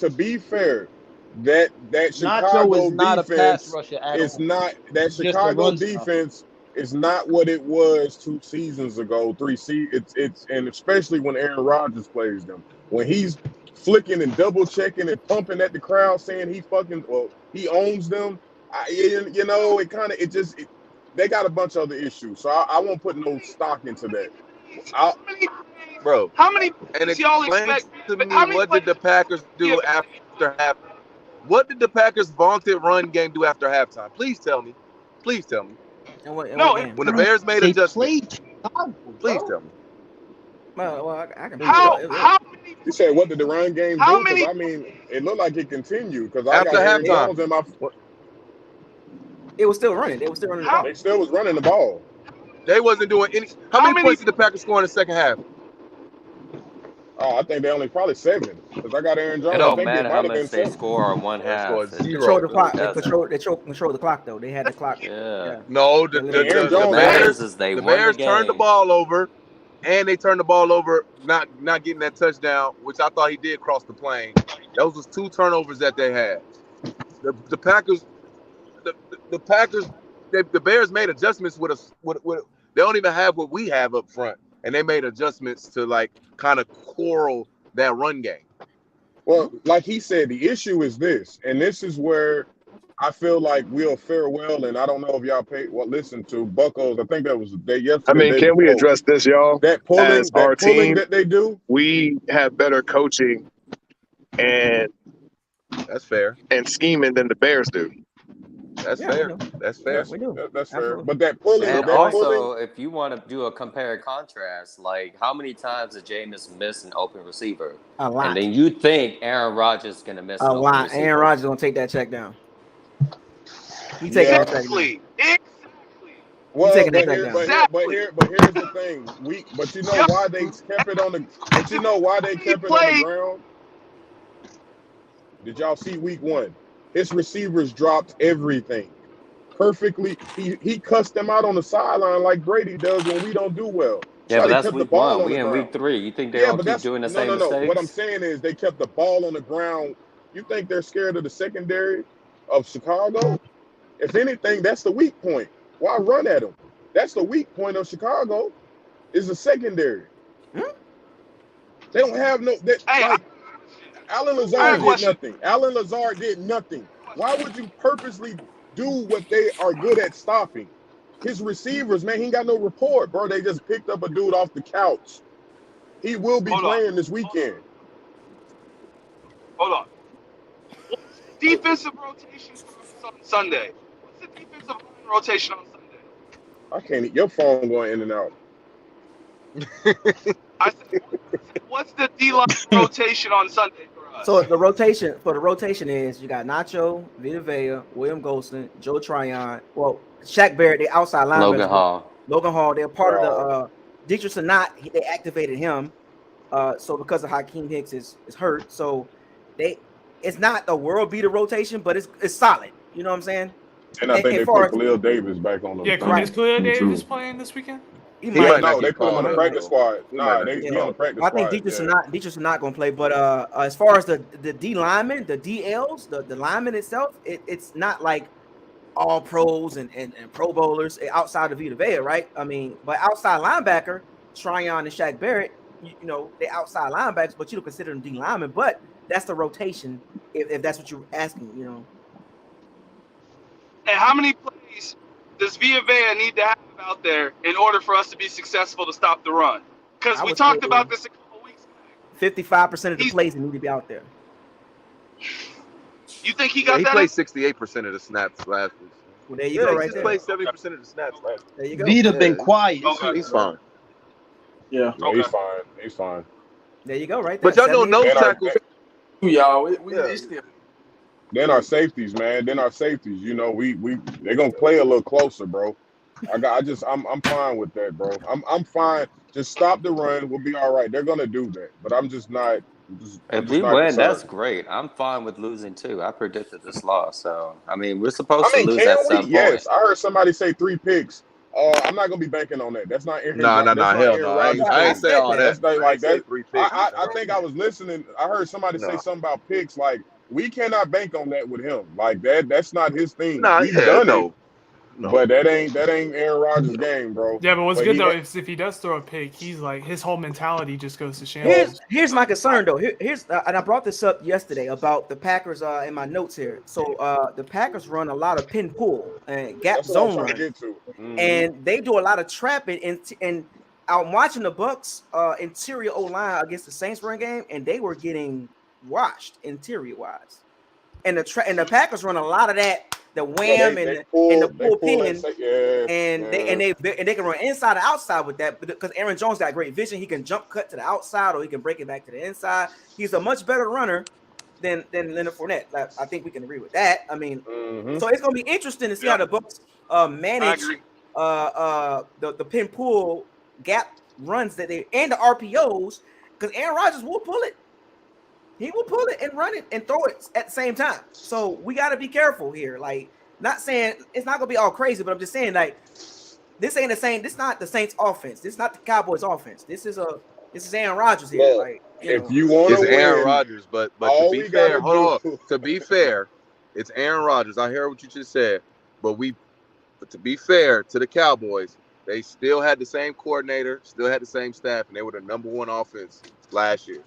be fair, that Chicago Nacho is not defense a pass rusher at is all. not that Chicago defense is not what it was 2 seasons ago, 3 seasons. It's and especially when Aaron Rodgers plays them, when he's flicking and double checking and pumping at the crowd, saying he owns them. They got a bunch of other issues, so I won't put no stock into that. bro. How many And plays y'all explain expect? to me How many what did the Packers do after half? What did the Packers' vaunted run game do after halftime? Please tell me. Please tell me. And what No, game? When the Bears made They adjustments, played please tell me. Well, I can. how many? You said what did the run game How do? Because many? I mean, it looked like it continued. Because I After got Aaron halftime, Jones in my. It was still running. They were still running the How? ball. They still was running the ball. they wasn't doing any. How many points did the Packers score in the second half? Oh, I think they only probably 7. Because I got Aaron Jones. It I don't think matter it how might have been much they 7. score in one half. Scored It Control the zero. clock. really They doesn't. control the clock though. They had the clock. Yeah. No, the Aaron Jones Bears, is they the won Bears the turned the game. ball over, and they turned the ball over, not getting that touchdown, which I thought he did cross the plane. Those was 2 turnovers that they had. The Packers, the Packers, the Bears made adjustments with they don't even have what we have up front, and they made adjustments to like kind of quarrel that run game. Well, like he said, the issue is this, and this is where I feel like we'll fare well. And I don't know if y'all listen to Buckos. I think that was the day yesterday. I mean, can we address this, y'all? That As our pulling team, that they do. We have better coaching and That's fair. And scheming than the Bears do. That's fair. That's fair. That's fair. But that pulling, And that also, pulling, if you want to do a compare and contrast, like how many times did Jameis miss an open receiver? A lot. And then you think Aaron Rodgers is going to miss an A open lot. receiver? Aaron Rodgers gonna take that check down. He taking that check down. well, taking but, that here, back but, down. here, but here's the thing. But you know why they kept it on the. But you know why they kept it on the ground. Did y'all see week 1? His receivers dropped everything perfectly. He cussed them out on the sideline like Brady does when we don't do well. Yeah, but They that's kept the week ball 1. on We the in ground. week 3. You think they're going to keep doing the same mistakes? What I'm saying is they kept the ball on the ground. You think they're scared of the secondary of Chicago? If anything, that's the weak point. Why run at them? That's the weak point of Chicago is the secondary. They don't have no like Alan Lazard did nothing. Alan Lazard did nothing. Why would you purposely do what they are good at stopping? His receivers, man, he ain't got no report, bro. They just picked up a dude off the couch. He will be playing this weekend. Hold on. What's the defensive rotation on Sunday? What's the defensive rotation on Sunday? I can't. Your phone going in and out. I said, what's the D-line rotation on Sunday for us? So the rotation is you got Nacho, Vita Vea, William Golston, Joe Tryon, Shaq Barrett, the outside linebacker. Logan Hall. They're part of the Dietrich Sanat. They activated him. So because of Hakeem Hicks is hurt, so it's not the world beater rotation, but it's solid. You know what I'm saying? And I think they put Khalil Davis back on the. Yeah, is Khalil Davis playing this weekend? He might. No, they put him on the practice squad. Nah, he on the practice squad. I think Dietrich's not going to play. But as far as the D linemen, the DLs, the lineman itself, it's not like all pros and pro bowlers outside of Vita Vea, right? I mean, but outside linebacker, Tryon and Shaq Barrett, you know, they outside linebackers, but you don't consider them D linemen. But that's the rotation, if that's what you're asking, you know. And how many plays does Vita Vea need to have out there in order for us to be successful to stop the run? Because we talked about this a couple weeks back. 55% of the plays need to be out there. You think he got that? He played 68% of the snaps last week. Well, there you go, right he there. played 70% of the snaps last week. There you go. Vita been quiet. Okay. He's fine. Yeah. No, he's fine. He's fine. There you go, right there. But y'all know nose tackles. Y'all, we still. Then our safeties, man. You know, they're gonna play a little closer, bro. I'm fine with that, bro. I'm fine. Just stop the run. We'll be all right. They're gonna do that, but I'm just not. If we win, that's great. I'm fine with losing too. I predicted this loss, so I mean, we're supposed to lose at some point. Yes, I heard somebody say 3 picks. I'm not gonna be banking on that. That's not Aaron. Nah, hell no. I ain't say all that. That's like that. 3 picks. I think I was listening. I heard somebody say something about picks. Like we cannot bank on that with him. Like that. That's not his thing. Nah, We've done no. it. No. But that ain't Aaron Rodgers' game, bro. Yeah, but what's good though is if he does throw a pick, he's like his whole mentality just goes to shambles. Here's my concern though. Here's and I brought this up yesterday about the Packers in my notes here. So the Packers run a lot of pin pull and gap zone run, and they do a lot of trapping. And I'm watching the Bucs interior O-line against the Saints run game, and they were getting washed interior wise. And the Packers run a lot of that, the wham and the bullpen, and they can run inside and outside with that. But because Aaron Jones got great vision, he can jump cut to the outside or he can break it back to the inside. He's a much better runner than Leonard Fournette. Like, I think we can agree with that. I mean, so it's gonna be interesting to see how the Bucs manage the pin pull gap runs that they and the RPOs, because Aaron Rodgers will pull it. He will pull it and run it and throw it at the same time. So we got to be careful here. Like, not saying it's not gonna be all crazy, but I'm just saying, like, this ain't the same. This not the Saints offense. This not the Cowboys offense. This is Aaron Rodgers here. Well, like, if you want to it's win, Aaron Rodgers, but to be fair, hold do- on. To be fair, it's Aaron Rodgers. I hear what you just said, but to be fair to the Cowboys, they still had the same coordinator, still had the same staff, and they were the number one offense last year.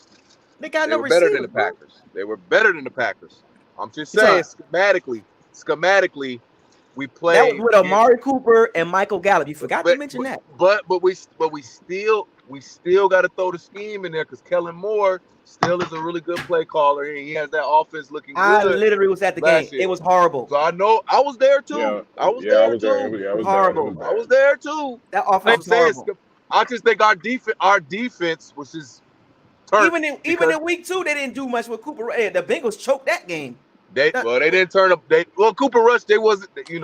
They got They no were better receivers, than the Packers. They were better than the Packers. I'm just You saying, schematically, we played. That was with Amari Cooper and Michael Gallup. You forgot to mention that. But we still got to throw the scheme in there, because Kellen Moore still is a really good play caller, and he has that offense looking good. I literally was at the game. It was horrible. So I know I was there too. Yeah, I was I there was too. there. It was horrible. bad. I was there too. That offense was horrible. I just think our defense was just even in week 2, they didn't do much with Cooper. The Bengals choked that game. They didn't turn up. Cooper Rush, they wasn't. He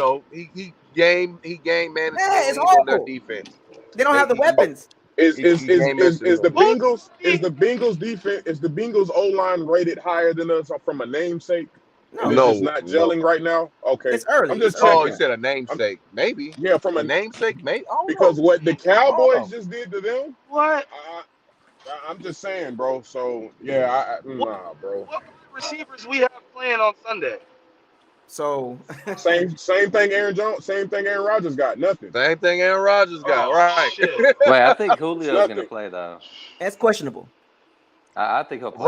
game managed it's on horrible. their defense. They don't have the weapons. Is the Bengals defense, is the Bengals O-line rated higher than us from a namesake? No, it's just not gelling right now. Okay, it's early. I'm just checking. You said a namesake, maybe. Yeah, from a namesake, maybe. Because what the Cowboys just did to them. What? I'm just saying, bro. So yeah, nah, bro. What receivers we have playing on Sunday? So same thing Aaron Rodgers got. Nothing. Same thing Aaron Rodgers got. Right. Wait, I think Julio's going to play though. That's questionable. I think he'll play.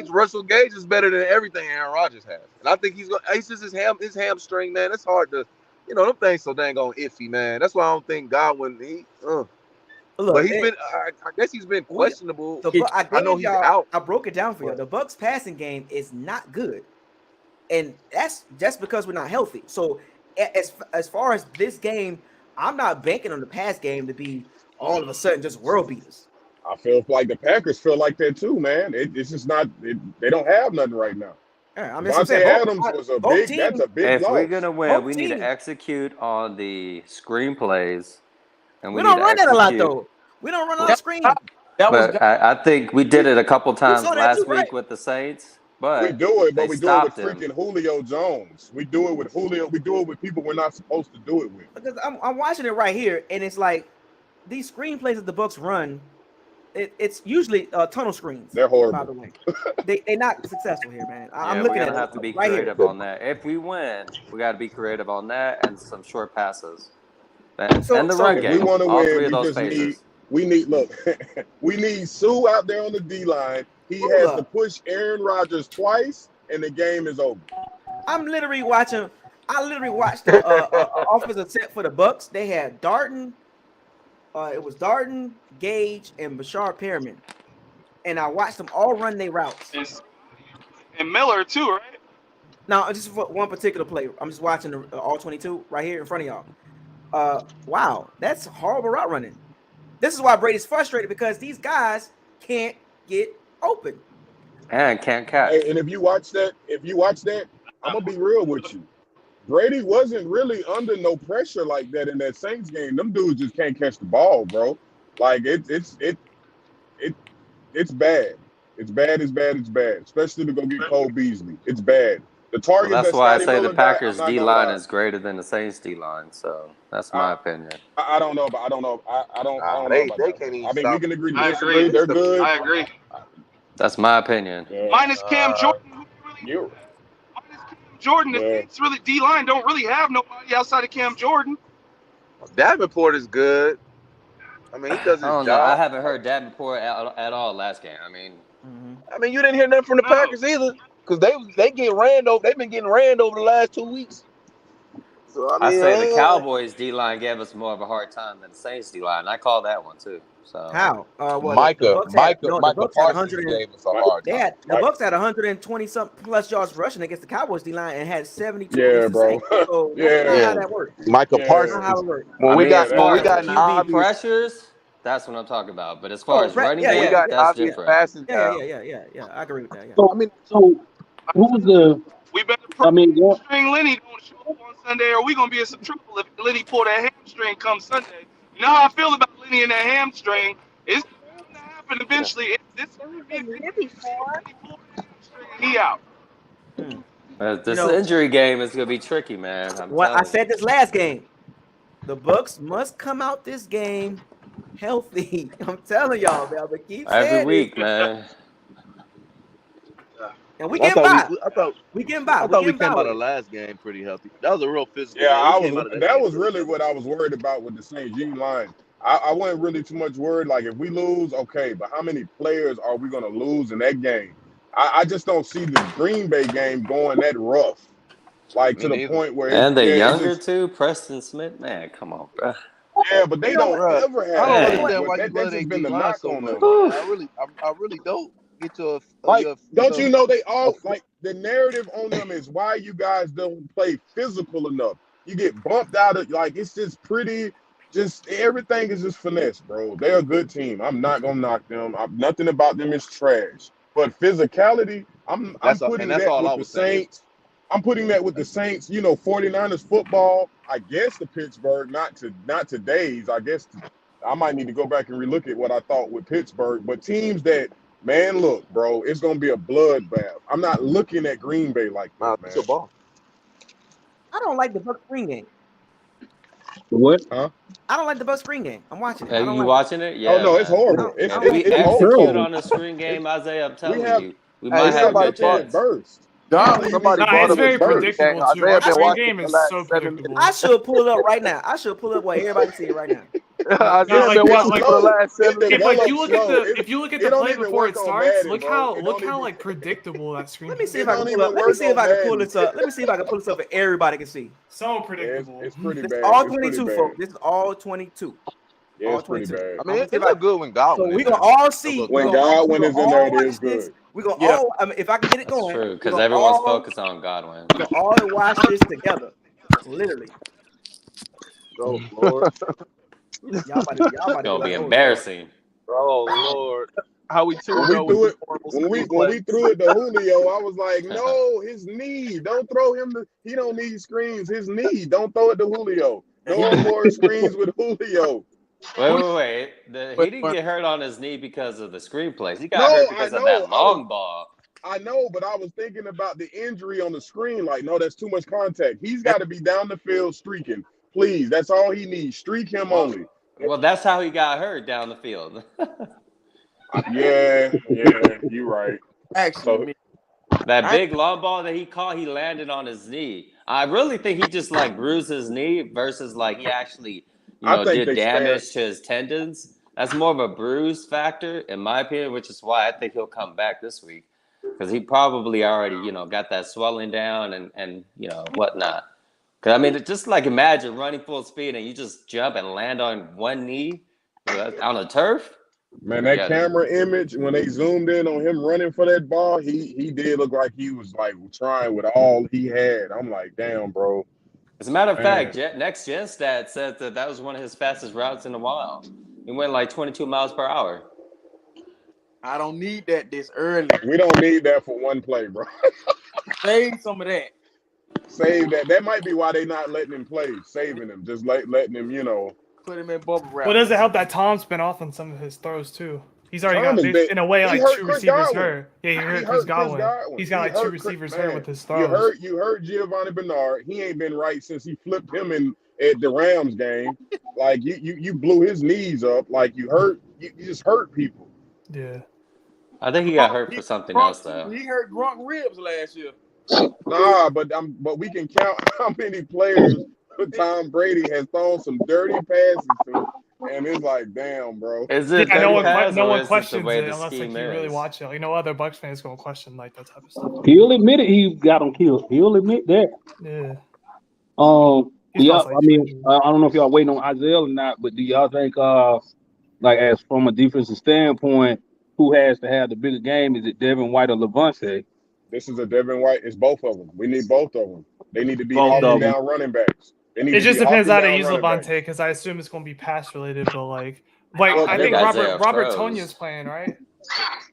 Russell Gage is better than everything Aaron Rodgers has, and I think it's just his hamstring, man. It's hard to, them things so dang on iffy, man. That's why I don't think Godwin but he's been. I guess he's been questionable. I know he's out. I broke it down for you. The Bucs passing game is not good, and that's just because we're not healthy. So as far as this game, I'm not banking on the pass game to be all of a sudden just world beaters. I feel like the Packers feel like that too, man. It's just not. They don't have nothing right now. Yeah, I mean, Devontae Adams was a big. That's a big loss. If we're gonna win, we need to execute on the screenplays, and we don't run that a lot though. We don't run on the screen. But I think we did it a couple times last week with the Saints. But we do it, but we do it with him. freaking Julio Jones. We do it with Julio. We do it with people we're not supposed to do it with. Because I'm watching it right here, and it's like these screenplays that the Bucs run. It's usually tunnel screens. They're horrible. By the way, they're not successful here, man. I'm we're looking at gonna have to be right creative here. on that. If we win, we got to be creative on that and some short passes. And the run game. If we want to all win, three of we those just phases. we need Sue out there on the D line. He has to push Aaron Rodgers twice, and the game is over. I'm literally watching. I literally watched the offensive set for the Bucs. They had Darton. It was Darton, Gage, and Bashar Perriman. And I watched them all run their routes. And Miller too, right? Now, just for one particular play, I'm just watching the all 22 right here in front of y'all. Wow, that's horrible route running. This is why Brady's frustrated, because these guys can't get open and can't catch. And if you watch that, I'm gonna be real with you. Brady wasn't really under no pressure like that in that Saints game. Them dudes just can't catch the ball, bro. Like it's bad. It's bad. Especially to go get Cole Beasley. It's bad. The target. Well, that's why I say the Packers D line is greater than the Saints D line. So that's my opinion. I don't know, but I don't know. I don't know. They about can't that. even. I mean, we can agree to I disagree. agree. They're good. I agree. That's my opinion. Yeah. Minus Cam Jordan. Jordan, the Saints really D line don't really have nobody outside of Cam Jordan. Davenport is good. I mean, he does his job. I haven't heard Davenport at all last game. I mean, you didn't hear nothing from the Packers either, because they get ran over. They've been getting ran over the last 2 weeks. So, I say the Cowboys D-line gave us more of a hard time than the Saints D-line. I call that one too. So How? Well, Micah the Bucs had 100. gave us a hard They time. had the Bucs had 120 something plus yards rushing against the Cowboys D line and had 72 Yeah, against the bro. Saints. So Yeah. that's not how that works. Micah Yeah. Parsons. That's not how it works. When we got QB obvious, pressures, that's what I'm talking about. But as far as running yeah, we game, got that's obvious different. passing Yeah. down. I agree with that. Yeah. So, who's the? We better I mean, what? hamstring Lenny don't show up on Sunday, or we gonna be in some trouble if Lenny pull that hamstring come Sunday. You know how I feel about Lenny and that hamstring. It's bound to happen eventually. This might be a Lenny pull that hamstring and he out. This injury game is gonna be tricky, man. I said this last game. The Bucs must come out this game healthy. I'm telling y'all, man. But keep every saying week, it. man. And we getting by. We getting by. I thought we came out of the last game pretty healthy. That was a real physical. Yeah, game. that was really what I was worried about with the Saints line. I wasn't really too much worried. Like, if we lose, okay, but how many players are we going to lose in that game? I just don't see the Green Bay game going that rough. Like, to the point where and the younger too, Preston Smith, man, come on, bro. Yeah, but they don't ever have. I don't understand why you that's just been the knock so on them. I really don't get your don't you know they all like the narrative on them is why you guys don't play physical enough. You get bumped out of it's just pretty. Just everything is just finesse, bro. They're a good team. I'm not gonna knock them. Nothing about them is trash. But physicality, I'm putting that with the Saints. I'm putting that with the Saints. 49ers football. I guess the Pittsburgh, not today's. I guess I might need to go back and relook at what I thought with Pittsburgh. But teams that, man, look, bro, it's gonna be a bloodbath. I'm not looking at Green Bay like that, man. I don't like the Bucs screen game. What? Huh? I don't like the Bucs screen game. I'm watching it. Are you watching it? Yeah. Oh no, it's horrible. We It's execute horrible. on the screen game, Isaiah. I'm telling you, we Hey, might have a good somebody chance. burst. It's very predictable too. Our screen game is so predictable. I should pull it up right now. I should pull it up where everybody can see it right now. If you look at the play before it starts, look how like predictable that screen. Let me see if I can pull up. Let me see if I can pull this up. Let me see if I can pull this up and everybody can see. So predictable. It's pretty This bad. is all It's pretty 22, bad. folks. This is all 22. Yeah, all it's pretty 22. bad. I mean, it looked good when Godwin. So we gonna all see When Godwin is in there, it is this. good. We gonna all. I mean, if I can get it That's going, true, we because gonna everyone's all- focused on Godwin. we gonna all watch this together. Literally, Oh Lord. y'all about to It's gonna be embarrassing. Oh Lord. How we When we threw it to Julio, I was like, no, his knee. Don't throw him. He don't need screens. His knee. Don't throw it to Julio. No more screens with Julio. Wait. He didn't get hurt on his knee because of the screenplays. He got hurt because of that long ball. I know, but I was thinking about the injury on the screen. Like, no, that's too much contact. He's got to be down the field streaking. Please, that's all he needs. Streak him only. Well, that's how he got hurt down the field. Yeah, you're right. Actually, that big long ball that he caught, he landed on his knee. I really think he just bruised his knee versus he actually did damage to his tendons. That's more of a bruise factor, in my opinion, which is why I think he'll come back this week. Because he probably already, got that swelling down and whatnot. Because, I mean, just imagine running full speed and you just jump and land on one knee on a turf. Man, that camera image, when they zoomed in on him running for that ball, he did look like he was trying with all he had. I'm like, damn, bro. As a matter of fact, Next Gen Stat said that was one of his fastest routes in a while. He went 22 miles per hour. I don't need that this early. We don't need that for one play, bro. Save some of that. Save that. That might be why they not letting him play, saving him, just letting him, Put him in bubble wrap. Well, does it help that Tom's been off on some of his throws too? He's already Tom got, has been- in a way, he like hurt two Chris receivers Godwin. hurt. Yeah, he hurt Chris Godwin. He's got two receivers hurt with his throws. You hurt Giovanni Bernard. He ain't been right since he flipped him at the Rams game. You blew his knees up. You just hurt people. Yeah. I think he got hurt for something else, though. He hurt Gronk ribs last year. Nah, but we can count how many players Tom Brady has thrown some dirty passes to, and it's like, damn, bro. Is it no one questions questions it unless you really watch it. No other Bucs fans gonna question that type of stuff. He'll admit it. He got him killed. He'll admit that. Yeah. Yeah, I mean, I don't know if y'all waiting on Isaiah or not, but do y'all think, like, as from a defensive standpoint, who has to have the bigger game? Is it Devin White or Levante? This is a Devin White. It's both of them. We need both of them. They need to be Both hawking of them. down running backs. They need It to just be depends hawking how they down use running Levante, backs. because I assume it's going to be pass related. But like Well, I think think Isaiah Robert froze. Tonya's playing, right?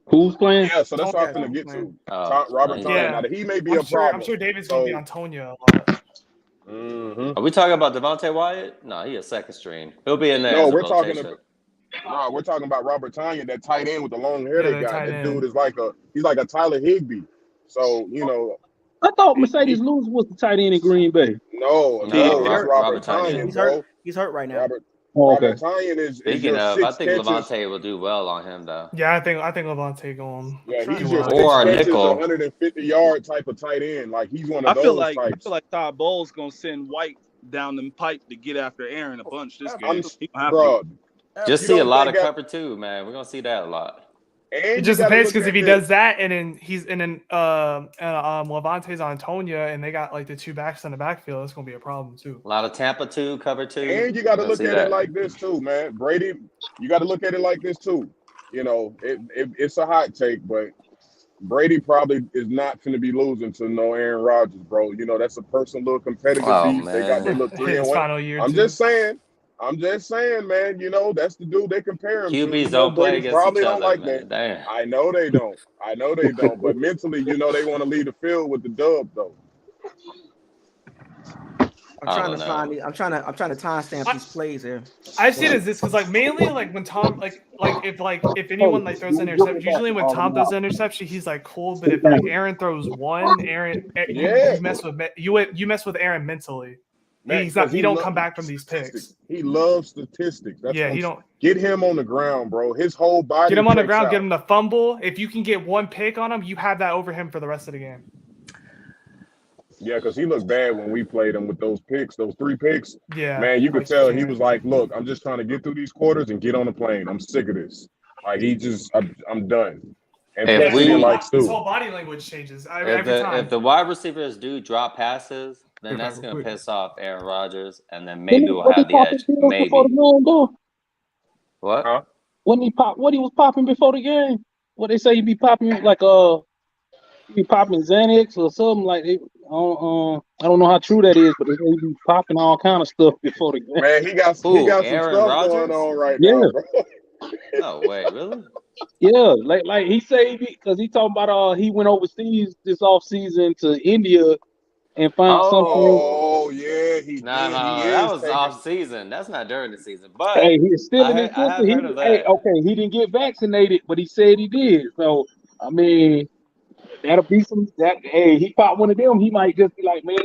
Who's playing? Yeah, so that's what I'm Tonya. finna get to. Oh, Robert he's Tonyan. back. Now, he may be I'm a problem. sure David's going to be So, on Tonya a lot. Are we talking about Devontae Wyatt? No, he a second string. He'll be in there no, as a we're talking rotation. about we're talking about Robert Tonyan, that tight end with the long hair Yeah, they the got. tight That end. dude is like a Tyler Higbee. So, I thought Mercedes Lewis was the tight end in Green Bay. no, it's Robert Tonyan, bro. He's hurt right now. Robert Tonyan is Speaking your of, I 6 think catches. Levante will do well on him though. Yeah, I think Levante going. Yeah, he's do your well. 6 catches, nickel. 150-yard type of tight end. Like, he's one of I those feel like types. Todd Bowles gonna send White down them pipe to get after Aaron a bunch this game. He gonna have Bro, Just you see a don't lot of think cover two, man. We're gonna see that a lot. It and just you gotta depends, look because at if he this. does that and then Levante's on Tonya and they got like the two backs in the backfield, it's gonna be a problem too. A lot of Tampa two, cover two. And you got to We're gonna look see at that. it like this too, man. Brady, you got to look at it like this too. It's a hot take, but Brady probably is not going to be losing to no Aaron Rodgers, bro. That's a personal little competitive Oh, beef. They got their man. little His 3-1. final year I'm too. just saying, man. That's the dude they compare him to. QBs don't play Brady against probably each don't other, like man. that. Damn. I know they don't. But mentally, they want to leave the field with the dub, though. I'm trying to timestamp these plays here. I see it as this because mainly when Tom if anyone throws an interception, usually when Tom throws an interception, he's cool. But if Aaron throws one, you mess with Aaron mentally. Man, He don't come back from these picks. He loves statistics. He don't get him on the ground, bro. His whole body. Get him on the ground. out. Get him the fumble. If you can get one pick on him, you have that over him for the rest of the game. Yeah, because he looked bad when we played him with those 3 picks. Yeah, man, you could tell he was like, "Look, I'm just trying to get through these quarters and get on the plane. I'm sick of this. I'm done." And his whole body language changes every time. If the wide receivers do drop passes, then that's going to piss off Aaron Rodgers, and then maybe we'll have the edge. Maybe. What? Huh? What he was popping before the game? What they say he be popping he be popping Xanax or something like that. I don't know how true that is, but they say he be popping all kind of stuff before the game. Man, he got some stuff Rodgers? going on right now, bro. No way, really? Yeah, like he said, because he talking about he went overseas this offseason to India and found something. Oh yeah, he did. That was off season. That's not during the season. But hey, he's still in his I have heard of that. He didn't get vaccinated, but he said he did. So I mean, that'll be he popped one of them, he might just be like, man,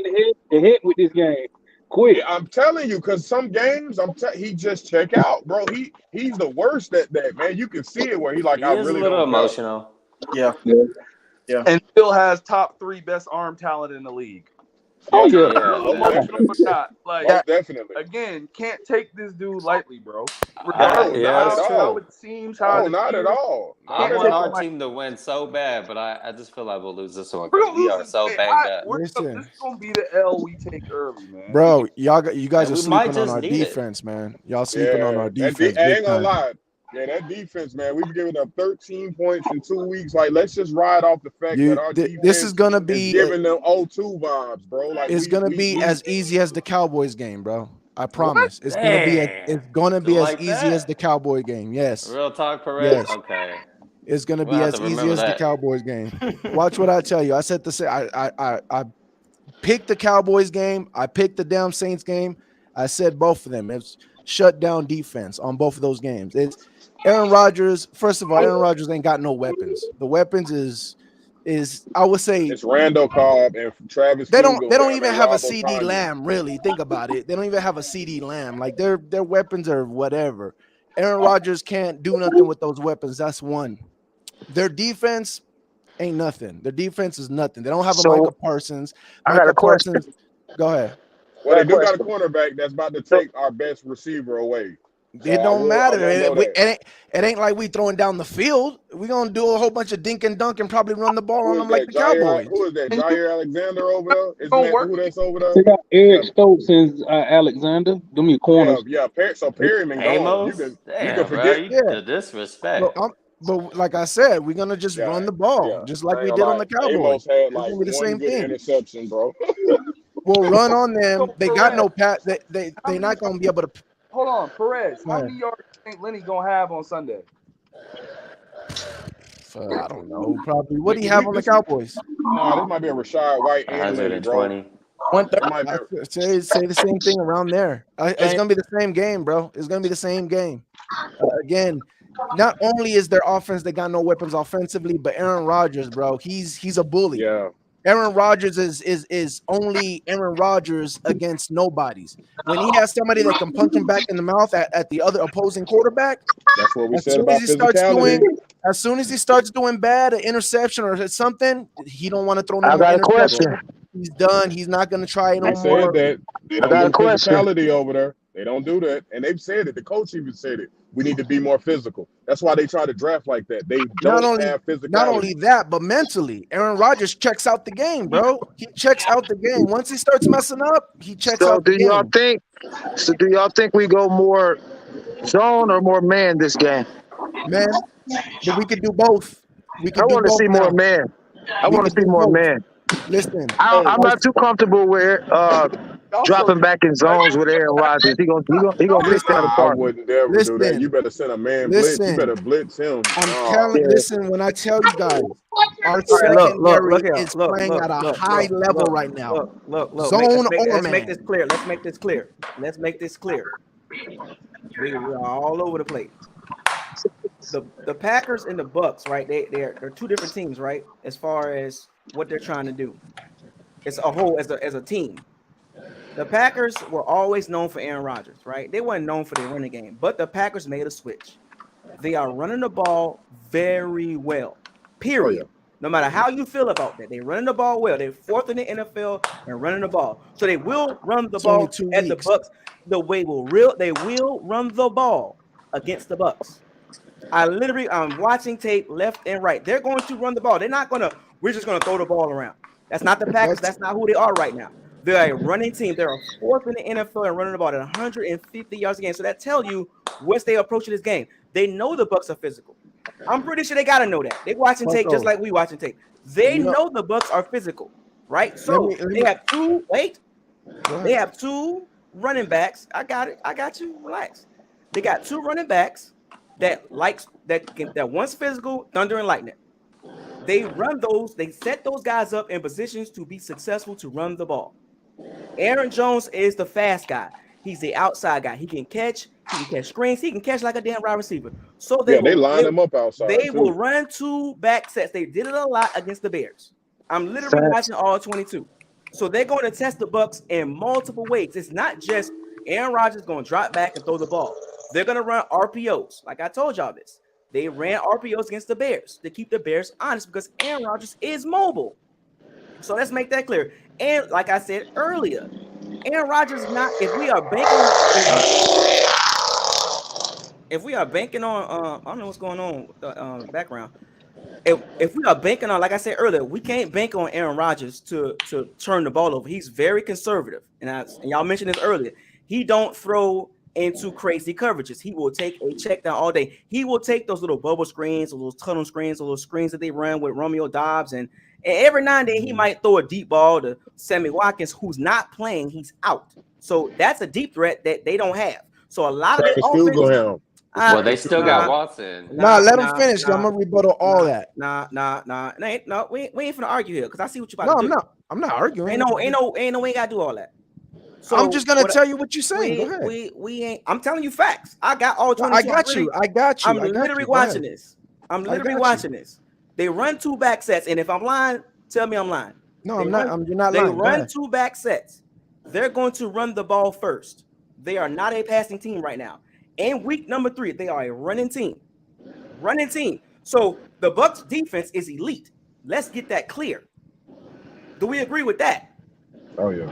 the head with this game. Quick. Yeah, I'm telling you, because some games he just check out, bro. He's the worst at that, man. You can see it where he is a little emotional. Yeah. And still has top 3 best arm talent in the league. Oh yeah. Most definitely. Again, can't take this dude lightly, bro. That's true. How it seems, not at all. I want our team to win so bad, but I just feel like we'll lose this one because we are so banged up. This is gonna be the L we take early, man. Bro, you guys are sleeping on our need defense, man. Y'all sleeping on our defense. I ain't gonna lie. Yeah, that defense, man. We've given up 13 points in 2 weeks. Like, let's just ride off the fact that our defense this is gonna be giving them 0-2 vibes, bro. Like, it's gonna be as easy as the Cowboys game, bro. I promise. It's gonna be as easy as the Cowboy game. Yes. Real talk, Perez. Yes. Okay. It's gonna be as easy as the Cowboys game. Watch what I tell you. I said I picked the Cowboys game. I picked the damn Saints game. I said both of them. It's shut down defense on both of those games. It's Aaron Rodgers. First of all, Aaron Rodgers ain't got no weapons. The weapons is I would say it's Randall Cobb and Travis. They don't even have a CD Lamb. Really, think about it. They don't even have a CD Lamb. Like their weapons are whatever. Aaron Rodgers can't do nothing with those weapons. That's one. Their defense ain't nothing. Their defense is nothing. They don't have a Micah Parsons. I got a question. Go ahead. Well, they do got a cornerback that's about to take our best receiver away. It don't matter. I know that. It ain't like we throwing down the field. We're gonna do a whole bunch of dink and dunk and probably run the ball on them like the Cowboys. Who is that? Jair Alexander over there? Isn't that who that's over there? They got Eric Stokes and Alexander. Give me a corner. Yeah. So Perryman gone. Amos? You Damn, can bro, forget. the disrespect. But like I said, we're gonna just run the ball just like we did on the Cowboys. Amos had It's like gonna be the one same good thing. interception, bro. We'll run on them. They got no pass. They not gonna be able to. Hold on, Perez. How many yards do you think Lenny gonna have on Sunday? I don't know. Probably. What do you have on the Cowboys? This might be a Rashad White and Lenny, bro. 120. Say the same thing around there. It's gonna be the same game, bro. It's gonna be the same game. Again, not only is their offense they got no weapons offensively, but Aaron Rodgers, bro, he's a bully. Yeah. Aaron Rodgers is only Aaron Rodgers against nobodies. When he has somebody that can punch him back in the mouth at the other opposing quarterback, that's what we said about physicality. As soon as he starts doing bad, an interception or something, he don't want to throw no I more got a interception. question. He's done. He's not going to try it no They more. said that they don't do physicality over there. They don't do that, and they've said it. The coach even said it. We need to be more physical. That's why they try to draft like that. They don't have physicality. Not only that, but mentally, Aaron Rodgers checks out the game, bro. He checks out the game. Once he starts messing up, he checks out the game. Do y'all think we go more zone or more man this game? Man, we could do both. I want to see more man. I want to see more man. Listen, I'm not too comfortable with dropping back in zones with Aaron Rodgers. He gonna blitz down the I park. wouldn't ever do that. You better send a man blitz. You better blitz him. Listen, when I tell you guys, our secondary is playing at a high level right now. Look. Zone Let's make this clear. Let's make this clear. We are all over the place. The Packers and the Bucs, right? They're two different teams, right? As far as what they're trying to do, it's a whole as a team. The Packers were always known for Aaron Rodgers, right? They weren't known for their running game, but the Packers made a switch. They are running the ball very well. Period. No matter how you feel about that, they're running the ball well. They're fourth in the NFL and running the ball, so they will run the ball at the Bucs. They will run the ball against the Bucs. I'm watching tape left and right. They're going to run the ball. We're just gonna throw the ball around. That's not the Packers. That's not who they are right now. They're a running team. They're a fourth in the NFL and running the ball at 150 yards a game. So that tells you once they approaching this game, they know the Bucs are physical. I'm pretty sure they gotta know that. They watching tape just like we watching tape. They know the Bucs are physical, right? So they have two. They have two running backs. I got it. I got you. Relax. They got two running backs that once physical, thunder and lightning. They run those. They set those guys up in positions to be successful to run the ball. Aaron Jones is the fast guy. He's the outside guy. He can catch screens. He can catch like a damn wide receiver. So they line him up outside. They will run two back sets. They did it a lot against the Bears. I'm literally watching all 22. So they're going to test the Bucs in multiple ways. It's not just Aaron Rodgers going to drop back and throw the ball. They're going to run RPOs. Like I told y'all this. They ran RPOs against the Bears to keep the Bears honest because Aaron Rodgers is mobile. So let's make that clear. And like I said earlier, Aaron Rodgers is not. If we are banking on, I don't know what's going on with the background. If we are banking on, like I said earlier, we can't bank on Aaron Rodgers to turn the ball over. He's very conservative, and y'all mentioned this earlier. He don't throw into crazy coverages. He will take a check down all day. He will take those little bubble screens, or those tunnel screens, or those screens that they run with Romeo Dobbs, and every now and then he might throw a deep ball to Sammy Watkins, who's not playing. He's out. So that's a deep threat that they don't have. So a lot of the offense. Well, they still got Watson. Let him finish. I'm gonna rebuttal all that. We ain't finna argue here because I see what you about to do. I'm not arguing. Ain't no, we ain't gotta do all that. So I'm just gonna tell you what you're saying. Go ahead. We ain't. I'm telling you facts. I got all 20. I got you. I'm literally watching this. They run two back sets, and if I'm lying, tell me I'm lying. No, I'm not. You're not lying. They run two back sets. They're going to run the ball first. They are not a passing team right now. In week number 3, they are a running team. So the Bucs defense is elite. Let's get that clear. Do we agree with that? Oh yeah.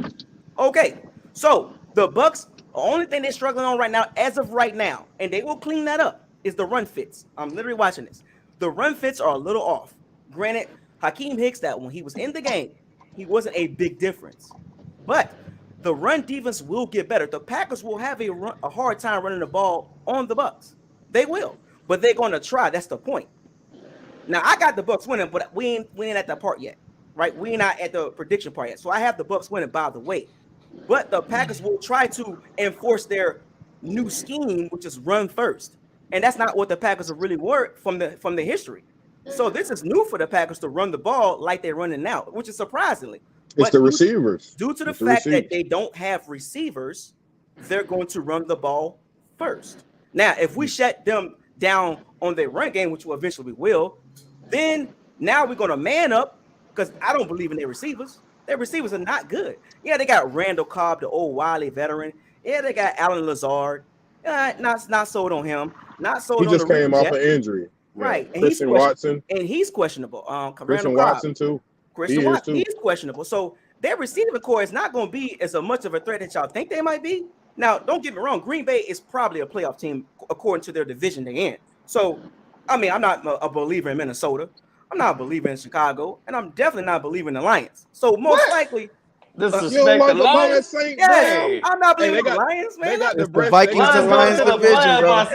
Okay. So the Bucs The only thing they're struggling on right now, as of right now, and they will clean that up, is the run fits. I'm literally watching this. The run fits are a little off. Granted, Hakeem Hicks, that when he was in the game, he wasn't a big difference. But the run defense will get better. The Packers will have a hard time running the ball on the Bucs. They will, but they're going to try. That's the point. Now, I got the Bucs winning, but we ain't at that part yet, right? We ain't not at the prediction part yet. So I have the Bucs winning, by the way. But the Packers will try to enforce their new scheme, which is run first. And that's not what the Packers have really worked from the history. So this is new for the Packers to run the ball like they're running now, which is surprisingly. It's the receivers. Due to the fact that they don't have receivers, they're going to run the ball first. Now, if we shut them down on their run game, which will eventually will, then now we're going to man up because I don't believe in their receivers. Their receivers are not good. Yeah, they got Randall Cobb, the old wily veteran. Yeah, they got Alan Lazard. Not sold on him. Not sold on He just the came off Jet. an injury. Right. And Christian Watson. And he's questionable. Christian Watson, too. Christian Watson, he's questionable. So their receiving core is not going to be as much of a threat that y'all think they might be. Now, don't get me wrong. Green Bay is probably a playoff team according to their division they're in. So, I mean, I'm not a believer in Minnesota. I'm not a believer in Chicago. And I'm definitely not a believer in the Lions. So most likely, Disrespect the Lions? Yeah, I'm not believing the Lions, man. They got It's the Vikings and Lions division, bro.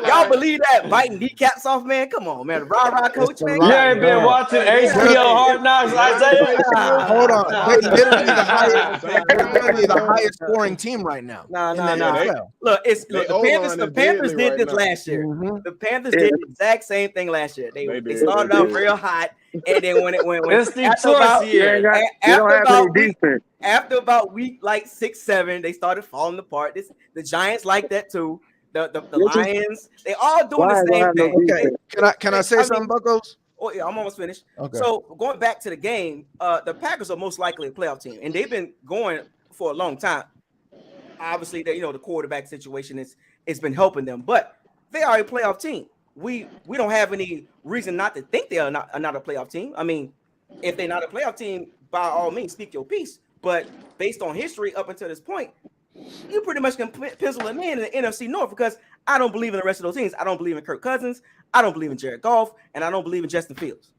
Y'all believe that biting kneecaps off, man? Come on, man. Rah coach, man. You ain't been watching HBO Hard Knocks, Isaiah? Hold on. They're literally the highest scoring team right now. No. Look, the Panthers did this last year. The Panthers did the exact same thing last year. They started out real hot, and then when It's Detroit's year. After about week like 6, 7, they started falling apart. The Giants like that too. The Lions, they all doing the same thing. Okay. Can I say something, Buccos? Oh yeah, I'm almost finished. Okay. So going back to the game, the Packers are most likely a playoff team, and they've been going for a long time. Obviously, the quarterback situation it's been helping them, but they are a playoff team. We don't have any reason not to think they are not a playoff team. I mean, if they're not a playoff team, by all means, speak your piece. But based on history up until this point, you pretty much can pencil them in the NFC North because I don't believe in the rest of those teams. I don't believe in Kirk Cousins. I don't believe in Jared Goff, and I don't believe in Justin Fields.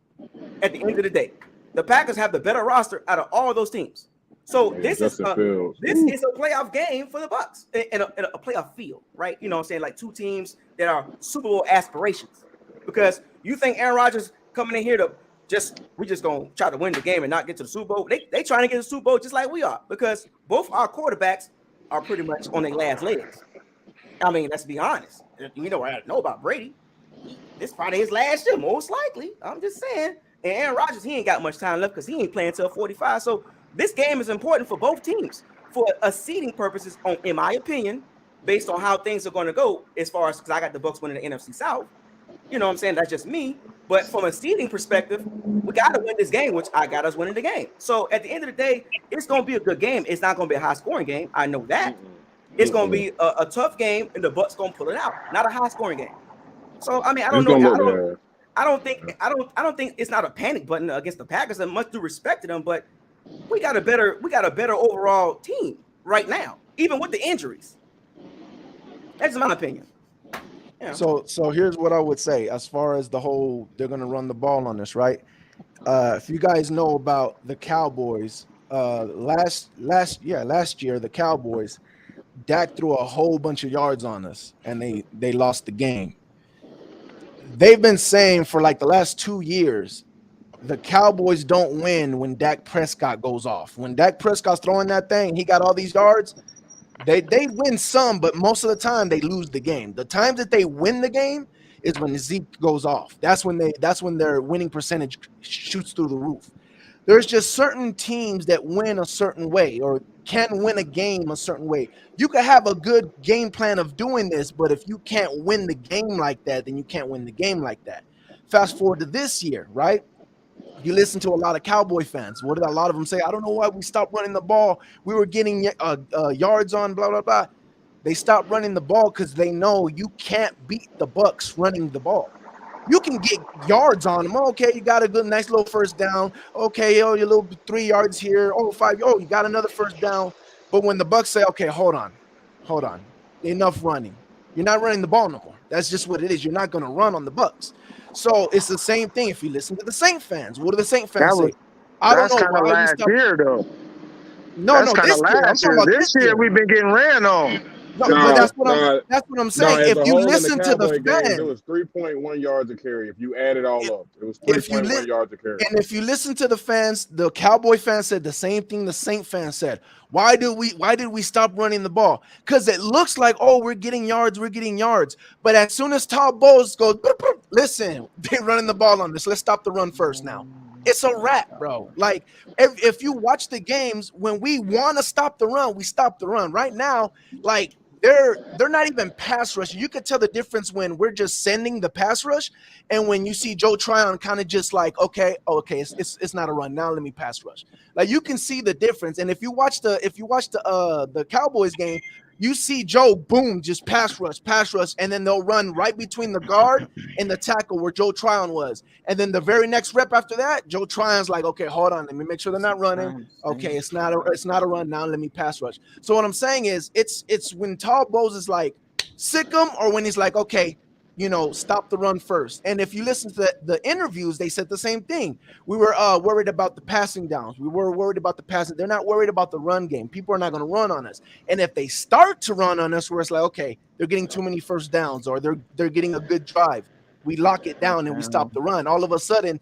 At the end of the day, the Packers have the better roster out of all those teams. So this is a playoff game for the Bucs in a playoff field, right? You know what I'm saying? Like two teams that are Super Bowl aspirations. Because you think Aaron Rodgers coming in here to we just gonna try to win the game and not get to the Super Bowl. They trying to get to the Super Bowl just like we are, because both our quarterbacks are pretty much on their last legs. I mean, let's be honest. You know what I know about Brady. This Friday his last year, most likely. I'm just saying. And Aaron Rodgers, he ain't got much time left because he ain't playing till 45. So this game is important for both teams for a seeding purposes, in my opinion, based on how things are going to go as far as, because I got the Bucs winning the NFC South. You know what I'm saying? That's just me. But from a seeding perspective, we got to win this game, which I got us winning the game. So at the end of the day, it's going to be a good game. It's not going to be a high-scoring game. I know that. It's going to be a tough game, and the Bucs going to pull it out. Not a high-scoring game. So I mean, I don't know. I don't think it's not a panic button against the Packers. And much due respect to them, but we got a better overall team right now, even with the injuries. That's my opinion. Yeah. So here's what I would say as far as the whole they're gonna run the ball on us, right? If you guys know about the Cowboys, last year the Cowboys, Dak threw a whole bunch of yards on us and they lost the game. They've been saying for like the last 2 years, the Cowboys don't win when Dak Prescott goes off. When Dak Prescott's throwing that thing, he got all these yards. They win some, but most of the time they lose the game. The times that they win the game is when Zeke goes off. That's when their winning percentage shoots through the roof. There's just certain teams that win a certain way or can win a game a certain way. You could have a good game plan of doing this, but if you can't win the game like that, then you can't win the game like that. Fast forward to this year, right? You listen to a lot of Cowboy fans. What did a lot of them say? I don't know why we stopped running the ball. We were getting yards on, blah, blah, blah. They stopped running the ball because they know you can't beat the Bucs running the ball. You can get yards on them. Okay, you got a good, nice little first down. Okay, your little 3 yards here. 5. You got another first down. But when the Bucs say, okay, hold on, enough running. You're not running the ball no more. That's just what it is. You're not going to run on the Bucs. So it's the same thing. If you listen to the Saint fans, what do the Saint fans say? I don't That's know kind of why you last stopped. year, though. No, That's no, kind of this year. I'm last talking year. about This year we've been getting ran on. No, but that's what I'm No, saying. as If a you whole in the listen to the Cowboy games, it fans, was 3.1 yards a carry. If you add it all up, it was if you 3.1 yards a carry. and if you listen to the fans, the Cowboy fans said the same thing the Saint fans said. Why did we stop running the ball? Because it looks like, oh, we're getting yards. But as soon as Todd Bowles goes, boop, boop, listen, they're running the ball on this. Let's stop the run first now. It's a wrap, bro. Like if you watch the games, when we want to stop the run, we stop the run. Right now, like they're not even pass rushing. You could tell the difference when we're just sending the pass rush, and when you see Joe Tryon kind of just like, okay, it's not a run now. Let me pass rush. Like you can see the difference. And if you watch the Cowboys game, you see Joe boom just pass rush, and then they'll run right between the guard and the tackle where Joe Tryon was. And then the very next rep after that, Joe Tryon's like, okay, hold on, let me make sure they're not running. Okay, it's not a run now. Let me pass rush. So what I'm saying is, it's when Todd Bowles is like, sick him, or when he's like, okay, stop the run first. And if you listen to the interviews, they said the same thing. We were worried about the passing downs. We were worried about the passing. They're not worried about the run game. People are not going to run on us. And if they start to run on us, where it's like, okay, they're getting too many first downs, or they're getting a good drive, we lock it down and we stop the run. All of a sudden,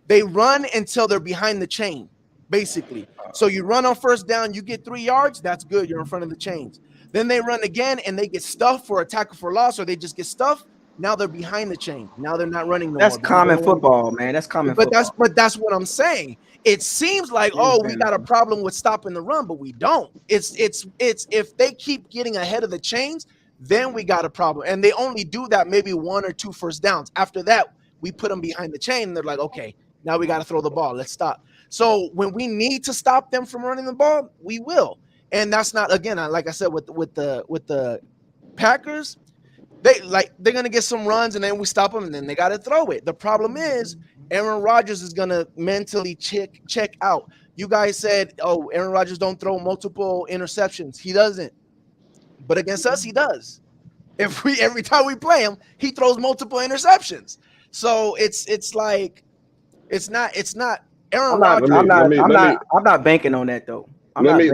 they run until they're behind the chain, basically. So you run on first down, you get 3 yards, that's good. You're in front of the chains. Then they run again and they get stuffed for a tackle for loss, or they just get stuffed. Now they're behind the chain. Now they're not running no more. That's common football, man. That's common football. But that's what I'm saying. It seems like, we got a problem with stopping the run, but we don't. It's if they keep getting ahead of the chains, then we got a problem. And they only do that maybe 1 or 2 first downs. After that, we put them behind the chain, and they're like, okay, now we got to throw the ball. Let's stop. So when we need to stop them from running the ball, we will. And that's not, again, like I said, with the Packers, they're gonna get some runs, and then we stop them, and then they got to throw it. The problem is Aaron Rodgers is gonna mentally check out. You guys said, oh, Aaron Rodgers don't throw multiple interceptions. He doesn't, but against us, he does. Every time we play him, he throws multiple interceptions. So it's like it's not Aaron Rodgers. I'm not banking on that though. They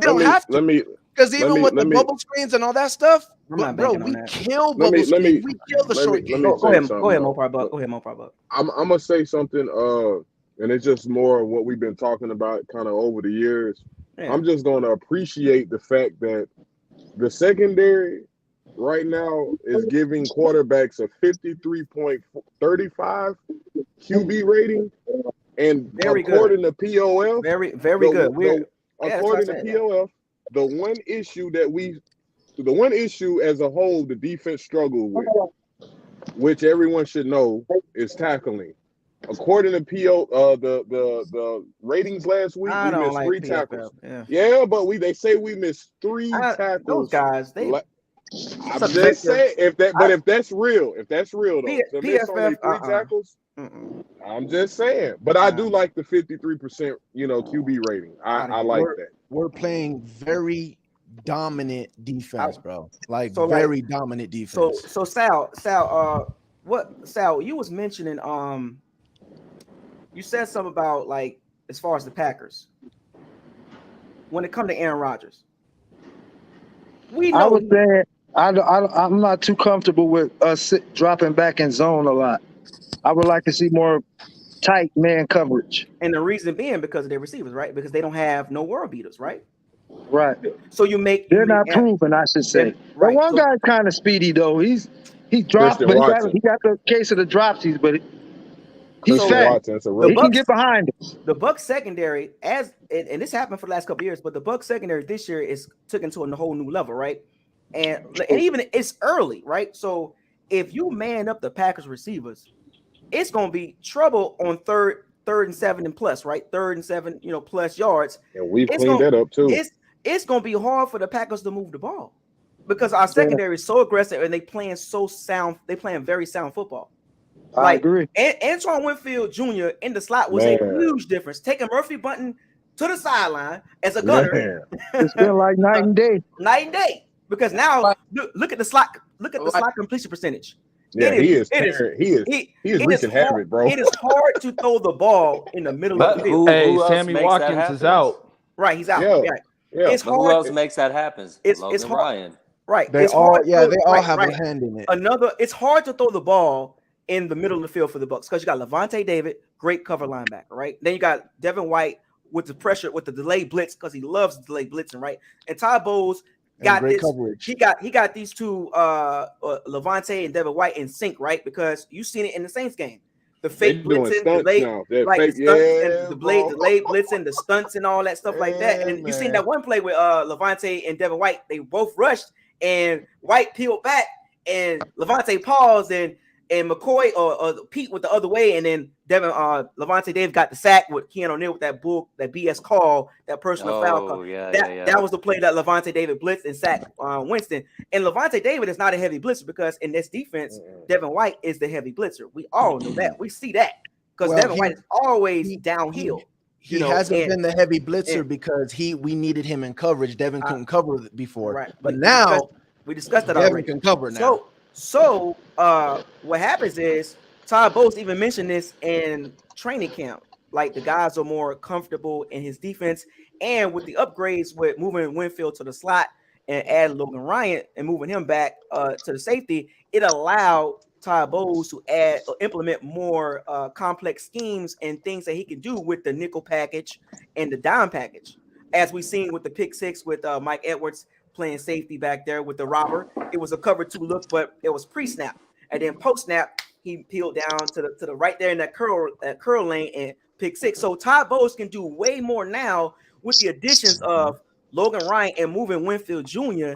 don't have to. Because even with the bubble screens and all that stuff, we kill bubble screens. We kill the short game. Go ahead, Mopar Buck. Go ahead, Mopar Buck. I'm gonna say something, and it's just more of what we've been talking about kind of over the years. Yeah. I'm just gonna appreciate the fact that the secondary right now is giving quarterbacks a 53.35 QB rating, and according to POF, very good. According to POF. The one issue as a whole the defense struggled with, which everyone should know, is tackling. According to the ratings last week, we missed 3 tackles. Yeah, but they say we missed 3 tackles. Those guys, I'm just saying, if that's real though, to miss only 3 tackles. I'm just saying, but I do like the 53%, QB rating. I like that. We're playing very dominant defense, bro. Very dominant defense. So Sal, you was mentioning, you said something about as far as the Packers when it comes to Aaron Rodgers. I was saying I'm not too comfortable with us dropping back in zone a lot. I would like to see more tight man coverage. And the reason being because of their receivers, right? Because they don't have no world beaters, right? Right. So they're not proven, I should say. Right. But one guy's kind of speedy though. He dropped, but he got the case of the dropsies, but he's fast. He can get behind us. The Bucs secondary, and this happened for the last couple of years, but the Bucs secondary this year is taken to a whole new level, right? And even it's early, right? So if you man up the Packers receivers, it's gonna be trouble on third and 7 and plus, right? 3rd and 7, plus yards. And we cleaned that up too. It's gonna be hard for the Packers to move the ball because our secondary is so aggressive and they playing so sound. They playing very sound football. I agree. Antoine Winfield Jr. in the slot was a huge difference. Taking Murphy Bunting to the sideline as a gunner. It's been like night and day. Night and day. Because now look at the slot. Look at the slot completion percentage. Yeah, he is wreaking havoc, bro. It is hard to throw the ball in the middle of the field. Hey, Sammy Watkins is out. Right, he's out. Yeah. It's hard. Who else makes that happen? It's hard. Ryan. Right. They all have a hand in it. It's hard to throw the ball in the middle of the field for the Bucs because you got Levante David, great cover linebacker, right? Then you got Devin White with the pressure, with the delayed blitz, because he loves delayed blitzing, right? And Ty Bowles got this coverage. He got these two Levante and Devin White in sync, right? Because you've seen it in the Saints game. The fake blitzing, delayed blitzing, the stunts and all that stuff like that. And you seen that one play with Levante and Devin White, they both rushed and White peeled back and Levante paused and McCoy or Pete went the other way, and then Levante David got the sack with Keanu O'Neal with that BS call, that personal foul call. That was the play that Levante David blitzed and sacked Winston. And Levante David is not a heavy blitzer because in this defense, Devin White is the heavy blitzer. We all know that. We see that because Devin White is always downhill. He hasn't been the heavy blitzer because we needed him in coverage. Devin couldn't cover before, right? But now we discussed that Devin already. can cover now. So what happens is Todd Bowles even mentioned this in training camp. Like the guys are more comfortable in his defense, and with the upgrades with moving Winfield to the slot and adding Logan Ryan and moving him back to the safety, it allowed Todd Bowles to implement more complex schemes and things that he can do with the nickel package and the dime package, as we've seen with the pick six with Mike Edwards playing safety back there with the robber. It was a cover two look, but it was pre-snap. And then post-snap, he peeled down to the right there in that curl lane and pick six. So Todd Bowles can do way more now with the additions of Logan Ryan and moving Winfield Jr.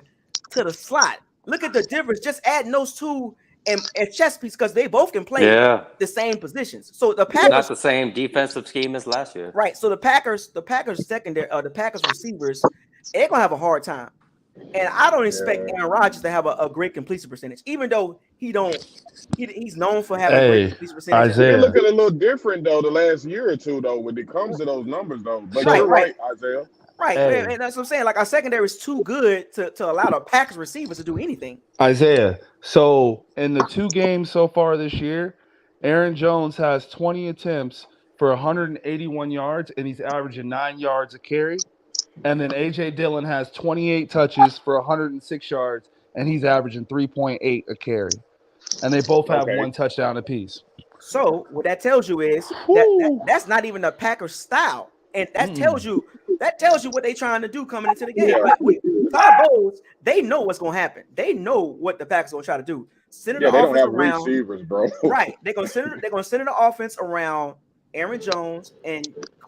to the slot. Look at the difference. Just adding those two and chess piece because they both can play the same positions. So the Packers not the same defensive scheme as last year. Right. So the Packers secondary, the Packers receivers, they're gonna have a hard time. And I don't expect Aaron Rodgers to have a great completion percentage, even though he's known for having a great completion percentage. They're looking a little different though the last year or two though when it comes to those numbers though. But you're right, Isaiah. Right, and that's what I'm saying. Like our secondary is too good to allow the Packers receivers to do anything. Isaiah. So in the 2 games so far this year, Aaron Jones has 20 attempts for 181 yards, and he's averaging 9 yards a carry. And then A.J. Dillon has 28 touches for 106 yards, and he's averaging 3.8 a carry. And they both have 1 touchdown apiece. So what that tells you is that's not even the Packers style, and that tells you what they're trying to do coming into the game. But Todd Bowles, they know what's going to happen. They know what the Packers are going to try to do. Center the offense don't have around receivers, bro. Right, they're going to center the offense around Aaron Jones and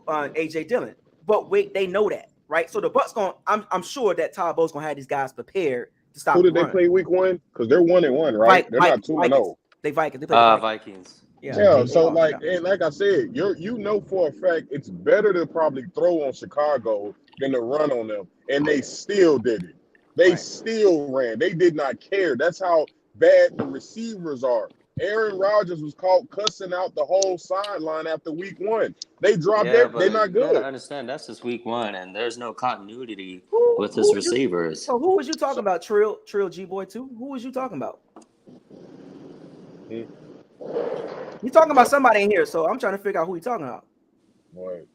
A.J. Dillon. But wait, they know that. Right, so the Bucs I'm sure that Todd Bowles gonna have these guys prepared to stop. Who did they play week 1? Because they're 1-1, right? They're not 2-0. They Vikings. They play Vikings. Yeah. So and like I said, you know for a fact it's better to probably throw on Chicago than to run on them, and they still did it. They still ran. They did not care. That's how bad the receivers are. Aaron Rodgers was caught cussing out the whole sideline after week 1. They dropped it. They're not good. You gotta understand that's just week 1, and there's no continuity with his receivers. So who was you talking about? Trill G Boy too? Who was you talking about? You talking about somebody in here? So I'm trying to figure out who you talking about. What?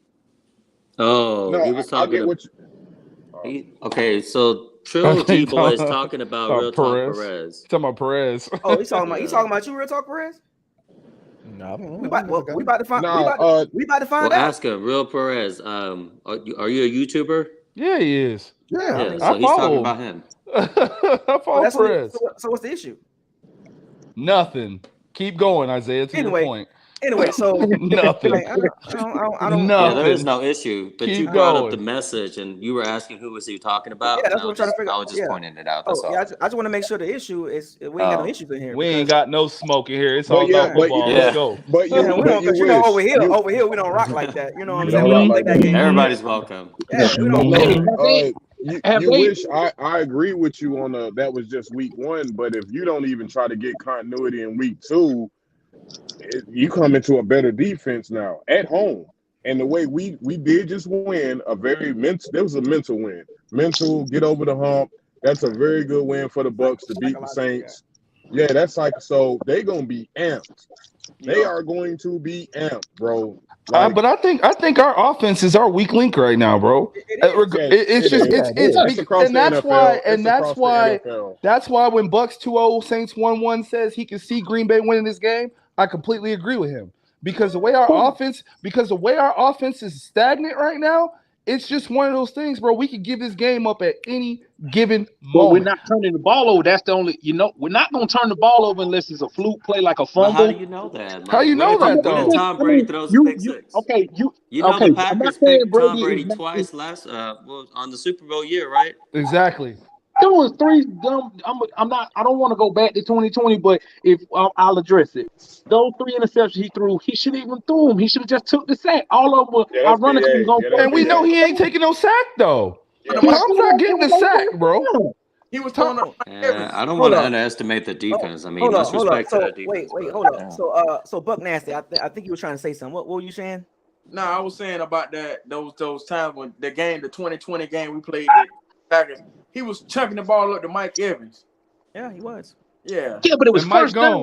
Oh, No, he was I talking. get what Okay, so Trill G Boy is talking about Real Talk Perez. Talking about Perez. Oh, he's talking about you, Real Talk Perez. No, we about to find. We about to find out. Ask him, Real Perez. Are you a YouTuber? Yeah, he is. Yeah, so I he's talking about him. I follow Perez. So what's the issue? Nothing. Keep going, Isaiah. To your point. Anyway, so nothing. I don't Yeah, there is no issue. But Keep you brought going. up the message, and you were asking who was he talking about. Yeah, that's what I'm trying to figure out. I was just pointing it out. That's all. Yeah, I just want to make sure the issue is we ain't got no issues in here. We ain't got no smoke in here. It's all about football. Let's go. But you know, over here we don't rock like that. You know what I'm saying? We don't play that game. Everybody's welcome. Yeah, we don't. You wish I agree with you on that was just week 1, but if you don't even try to get continuity in week 2, you come into a better defense now at home. And the way we did just win a very mental. There was a mental win. Mental, get over the hump. That's a very good win for the Bucs to beat the Saints. Yeah, that's like so they're gonna be amped. They are going to be amped, bro. Like, but I think our offense is our weak link right now, bro. It's across and the that's NFL. why It's that's why when Bucs 2-0 Saints 1-1 says he can see Green Bay winning this game, I completely agree with him because the way our offense is stagnant right now, it's just one of those things, bro. We could give this game up at any given moment. But we're not turning the ball over. That's the only, we're not going to turn the ball over unless it's a fluke play like a fumble. But how do you know that? How you know that, though? When Tom Brady throws a pick six. You know the Packers picked Tom Brady twice last on the Super Bowl year, right? Exactly. There was three dumb. I don't want to go back to 2020, but if I'll address it. Those 3 interceptions he threw, he shouldn't even threw them. He should have just took the sack. All of them were ironically on purpose. And we know he ain't taking no sack though. Tom's not getting the sack, bro. He was throwing up. I don't want to underestimate the defense. I mean, much respect to that defense. Wait, hold up. So Buck Nasty, I think you were trying to say something. What were you saying? No, I was saying about those times when the 2020 game we played the Packers, he was chucking the ball up to Mike Evans. Yeah, he was. Yeah, but it was Mike gone.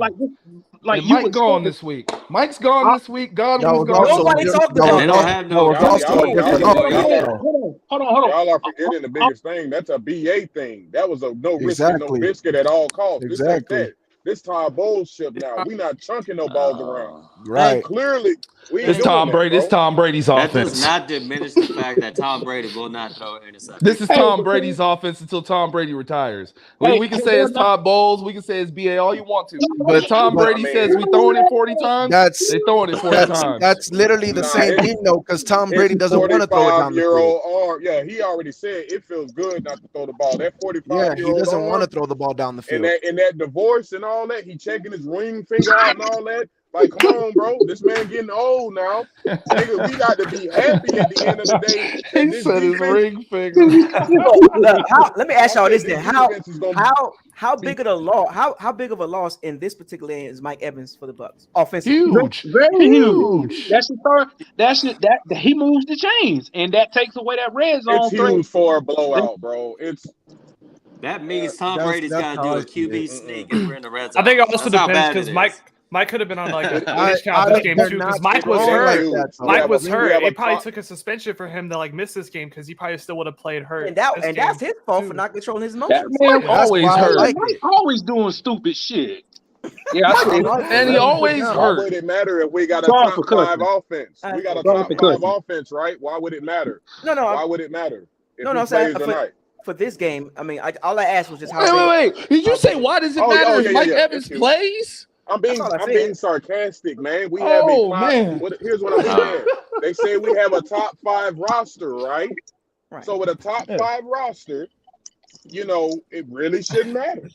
Like Mike gone this week. Mike's gone this week. Godwin's gone. Nobody talked about They don't have no. Hold on. Y'all are forgetting the biggest thing. That's a BA thing. That was a no risk and no biscuit at all costs. This ain't that. This Tom bullshit now. We not chunking no balls around. Right. And clearly, It's Tom Brady. It's Tom Brady's That offense. does not diminish the fact that Tom Brady will not throw an interception. This is Tom Brady's offense until Tom Brady retires. We can say it's Todd Bowles. We can say it's BA all you want to. But Tom Brady says we throwing it 40 times. They throwing it 40 times. That's literally the same thing though, because Tom Brady doesn't want to throw it down the field. Arm. Yeah, he already said it feels good not to throw the ball. That 45-year-old Yeah, he doesn't want to throw the ball down the field. And that divorce and all that, he checking his ring finger out and all that. Like, come on, bro. This man getting old now. Nigga, we got to be happy at the end of the day. He said his ring finger. Let me ask y'all this then. How big of a loss? How big of a loss in this particular game is Mike Evans for the Bucs? Offensively, huge, very huge. That's the third. That he moves the chains, and that takes away that red zone. It's huge for a blowout, bro. That means Tom Brady's got to do a QB sneak if we're in the red zone. I think it also depends because Mike could have been on like a discount this game too because Mike was hurt. Mike was hurt. It probably took a suspension for him to like miss this game because he probably still would have played hurt. And that's his fault for not controlling his emotions. That man always hurt. Mike always doing stupid shit. Yeah, and he always hurt. Why would it matter if we got a top 5 offense? We got a top 5 offense, right? Why would it matter? No. Why would it matter? I'm saying for this game, I mean, all I asked was just how. Wait. Did you say why does it matter if Mike Evans plays? I'm being sarcastic, man. We have a 5. Here's what I'm saying. They say we have a top 5 roster, right? So with a top 5 roster, it really shouldn't matter.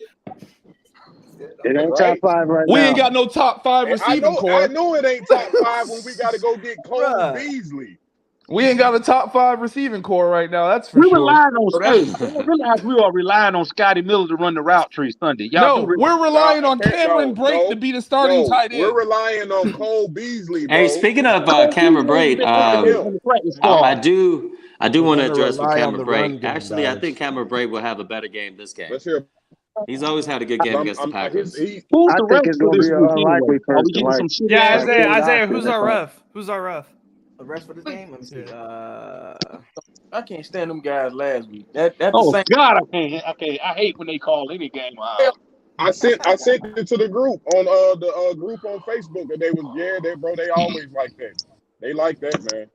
It ain't top 5 right now. We ain't got no top 5 receiving core. I know it ain't top 5 when we got to go get Cole Beasley. We ain't got a top 5 receiving core right now. That's for sure. We are relying on Scotty Miller to run the route tree Sunday. We're relying on Cameron Brate to be the starting tight end. We're relying on Cole Beasley. Bro. Hey, speaking of Cameron Brate, I do want to address with Cameron Brate. Actually, I think Cameron Brate will have a better game this game. Let's hear. He's always had a good game against the Packers. I think it's going to be an unlikely person. Yeah, Isaiah, who's our ref? The rest for this game? Let me see. I can't stand them guys last week. God, I hate when they call any game out. I sent it to the group on the group on Facebook, and they always like that. They like that, man.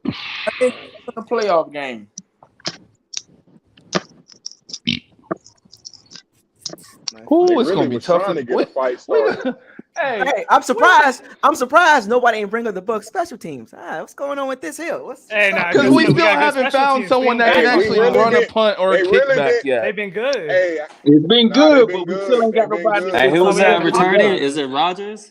I think it's a playoff game. It's gonna be tough to get a fight started. Hey, I'm surprised nobody ain't bring up the Bucs special teams. What's going on with this here? Because we still haven't found someone that can actually run a punt or a kickback yet. They've been good. It's been good, but we still ain't got nobody. Hey, who was that returning? Is it Rodgers?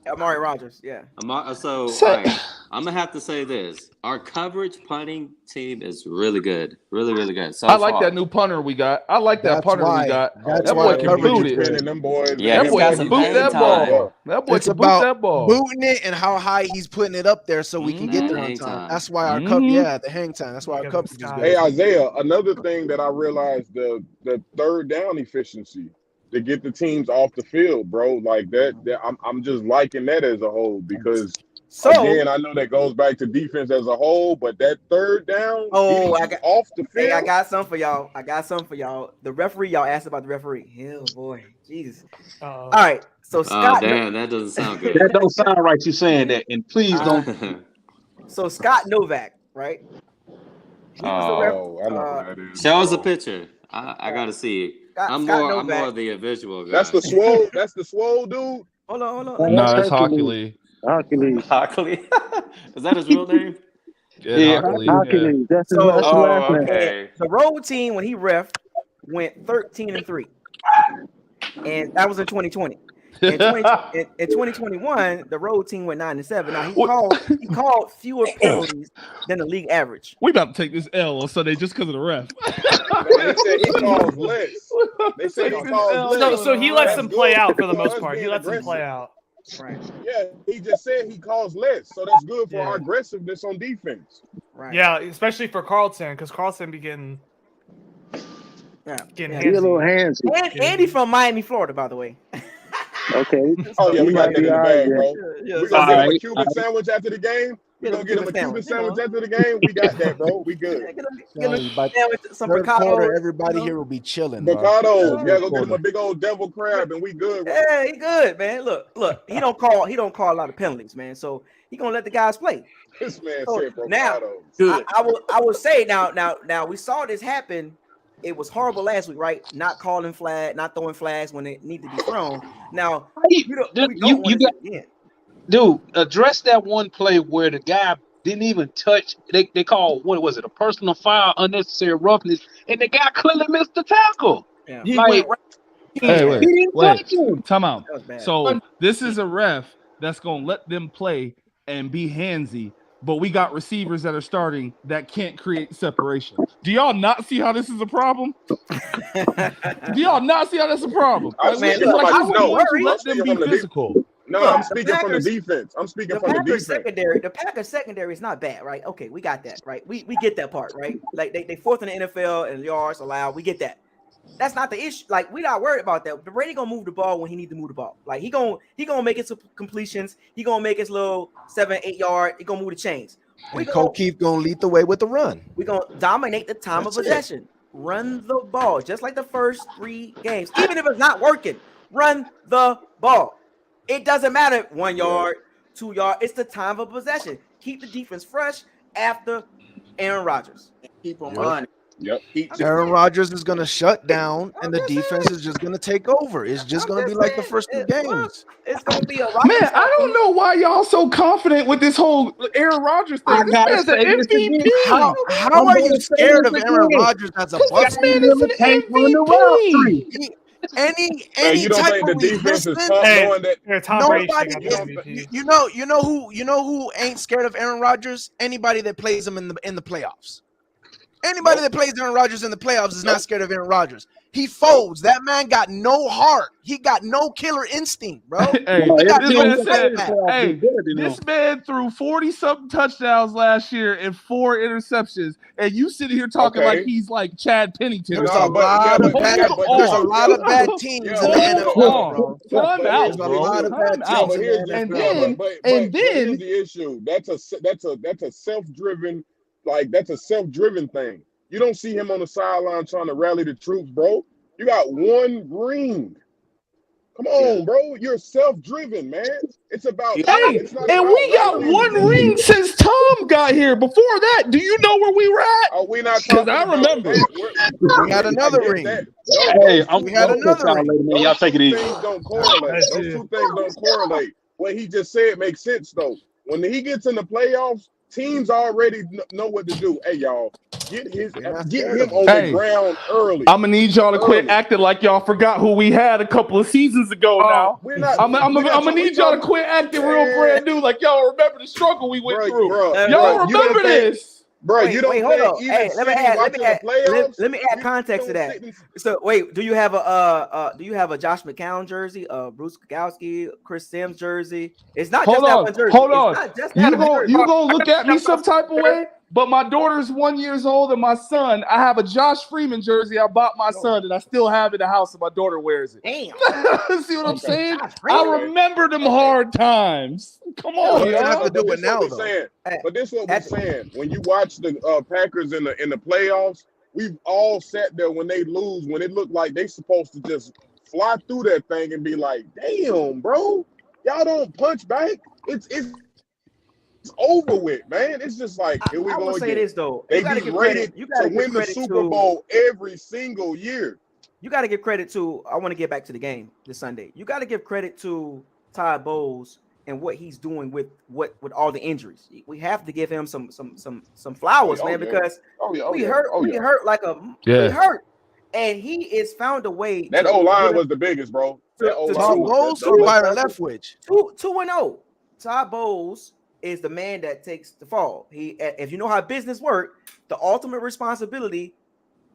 Amari Rodgers, yeah. All right. I'm gonna have to say this: our coverage punting team is really good, really good. So I like far. that new punter we got. I like that punter we got. That's That why boy can boot coverage is it. good. Them boys, Yeah, That he's boy got can some boot hang that time. ball. That boy It's can boot about that ball. booting it and how high he's putting it up there so we can get That there on hang time. time. That's why our the hang time. That's why our coverage is Hey good. Isaiah, another thing that I realized the third down efficiency to get the teams off the field, bro. Like that I'm just liking that as a whole because again, I know that goes back to defense as a whole, but that third down getting you off the field. Hey, I got something for y'all. The referee, y'all asked about the referee. Hell boy, Jesus. All right, so Scott. Damn, that doesn't sound good. That don't sound right. You saying that, and please don't. So Scott Novak, right? He was the ref. I know who that is. Show us a picture. I gotta see it. I'm more of the visual guy. That's the swole. That's the swole dude. Hold on. No, that's Hercules. Hercules. Is that his real name? Yeah, Hercules. That's his So, last name. okay. The road team when he ref went 13-3, and that was in 2020. In 2021, the road team went 9-7. Now he called fewer penalties than the league average. We about to take this L on Sunday just because of the ref. They said he calls less. They said he calls less. So he lets them play out for the most part. He lets them play out. Right. Yeah, he just said he calls less, so that's good for our aggressiveness on defense. Right. Yeah, especially for Carlton, because Carlton be getting He a little handsy. And Andy from Miami, Florida, by the way. Okay. Oh yeah, He we got might that in be the all bag, right, bro. Yeah. We're gonna get him a Alright, Cuban sandwich after the game. We're gonna get him a Cuban sandwich after the game. We got that, bro. We good. Some Third Picado, quarter, everybody here will be chilling. bro. Bocados, yeah, go get Quarter. him a big old devil crab, and we good. Yeah, he good, man. Look. He don't call a lot of penalties, man. So he gonna let the guys play. This man So said now, Bocados. I will say now we saw this happen. It was horrible last week, right? Not calling flag, not throwing flags when it need to be thrown. Now we don't want to do it again. Dude, address that one play where the guy didn't even touch. They call, what was it, a personal foul, unnecessary roughness, and the guy clearly missed the tackle. Yeah. He went right. He didn't touch him. Time out. That was bad. So this is a ref that's gonna let them play and be handsy, but we got receivers that are starting that can't create separation. Do y'all not see how this is a problem? Do y'all not see how that's a problem? I'm speaking from Let them be physical. No, I'm speaking from the defense. I'm speaking from the defense. The Packers secondary is not bad, right? Okay, we got that, right? We get that part, right? Like they fourth in the NFL and yards allowed. We get that. That's not the issue. Like, we're not worried about that. Brady gonna move the ball when he needs to move the ball. Like he gonna make it to completions. He gonna make his little 7-8 yard. He gonna move the chains. And Cole Keith gonna lead the way with the run. We're gonna dominate the time of possession. Run the ball, just like the first 3 games. Even if it's not working, run the ball. It doesn't matter 1 yard, 2 yard. It's the time of possession. Keep the defense fresh after Aaron Rodgers. Keep them on. Yep. Aaron Rodgers is going to shut down, and the defense is just going to take over. It's just going to be like the first 2 games. It's going to be a Man, I don't know why y'all so confident with this whole Aaron Rodgers thing. This man's an MVP. How are you scared of Aaron Rodgers as a Bucs? Man is an MVP. Any you don't type think of the defense is resistance, tough knowing that Tom Brady nobody, you know who ain't scared of Aaron Rodgers? Anybody that plays him in the playoffs. Anybody that plays Aaron Rodgers in the playoffs is not scared of Aaron Rodgers. He folds. That man got no heart. He got no killer instinct, bro. This man threw 40-something touchdowns last year and 4 interceptions, and you sitting here talking like he's like Chad Pennington. There's a lot of bad teams in the NFL, bro. There's a lot of bad teams in the NFL. But here's the issue. That's a self-driven. Like, that's a self-driven thing. You don't see him on the sideline trying to rally the troops, bro. You got 1 ring. Come on, bro. You're self-driven, man. It's about. We got 1 ring since Tom got here. Before that, do you know where we were at? Oh, we not because I remember. We had another ring. We had another ring. Y'all take it easy. Those 2 things don't correlate. Those 2 things don't correlate. What he just said makes sense though. When he gets in the playoffs, teams already know what to do. Hey, y'all, get him on Hey, the ground early. I'm gonna need y'all to quit acting like y'all forgot who we had a couple of seasons ago. Now We're not. I'm gonna need y'all to quit acting real brand new, like y'all remember the struggle we went through. Y'all remember this? Bro, wait, you don't hold think on. even Hey, let me watching the playoffs? let me add context to that. So wait, do you have a Josh McCown jersey, Bruce Kukowski, Chris Sims jersey? It's not just that one jersey. Hold on. It's not just that You gonna look at me some type of way? But my daughter's 1 year old and my son, I have a Josh Freeman jersey I bought my son, and I still have it in the house, and my daughter wears it. Damn. See what I'm saying? I remember them hard times. Come on, You have y'all. to do it now, though. But this is what we're saying. When you watch the Packers in the playoffs, we've all sat there when they lose, when it looked like they supposed to just fly through that thing and be like, "Damn, bro, y'all don't punch back." It's over with, man. It's just like, here we I go will again. say this though. They You gotta be give rated credit. You gotta to give win the credit Super to Bowl every single year. You got to give credit to. I want to get back to the game this Sunday. You got to give credit to Todd Bowles and what he's doing with all the injuries. We have to give him some flowers, man, because we hurt like we hurt, and he is found a way. That O line was the biggest, bro. Todd Bowles or Byron Leftwich? 2-0. Todd Bowles is the man that takes the fall. If you know how business work, the ultimate responsibility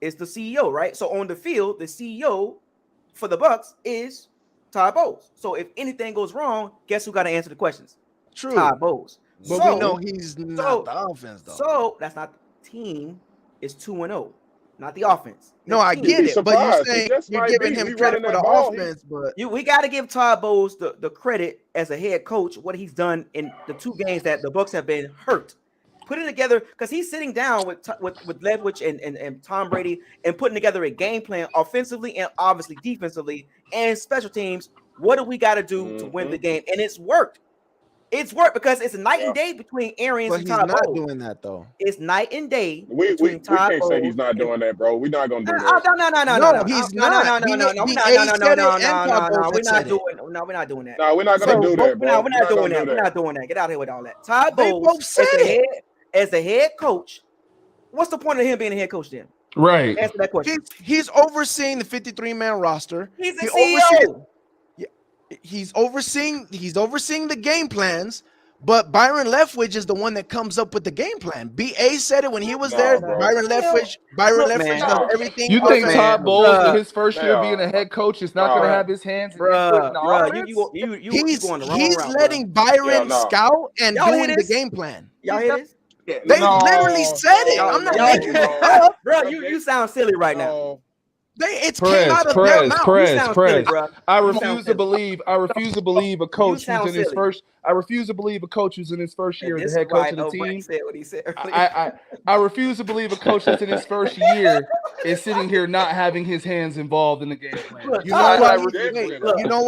is the CEO, right? So on the field, the CEO for the Bucs is Todd Bowles. So if anything goes wrong, guess who got to answer the questions? True. Todd Bowles. But we know he's not the offense, though. So that's not the team. It's 2-0, not the offense. No, I get it, but you're saying you're giving him credit for the offense, but we got to give Todd Bowles the credit as a head coach, what he's done in the 2 games that the Bucs have been hurt. Putting together, because he's sitting down with Leftwich and Tom Brady and putting together a game plan offensively and obviously defensively and special teams. What do we got to do to win the game? And it's worked. It's worked because it's night and day between Arians and Todd Bowles. But he's not doing that, though. It's night and day we between Todd can't Bowles. say he's not doing that, bro. We're not gonna do that. No, he's not. We're not doing that. No, we're not gonna do that, bro. We're not doing that. We're not doing that. Get out of here with all that. Todd Bowles as a head coach. What's the point of him being a head coach then? Right. Answer that question. He's overseeing the 53-man roster. He's the CEO. He's overseeing the game plans, but Byron Leftwich is the one that comes up with the game plan. BA said it when he was there. Bro. Byron Leftwich does everything. You think Todd Bowles in his first year being a head coach is not going to have his hands in the offense? He's letting Byron scout and doing the game plan. Y'all hear this? They literally said it. I'm not making it up. Bro, you sound silly right now. It came out of their mouth. Perez. I refuse to believe a coach who's in his first. I refuse to believe a coach who's in his first year as the head coach of the team. I refuse to believe a coach that's in his first year is sitting here not having his hands involved in the game plan. You know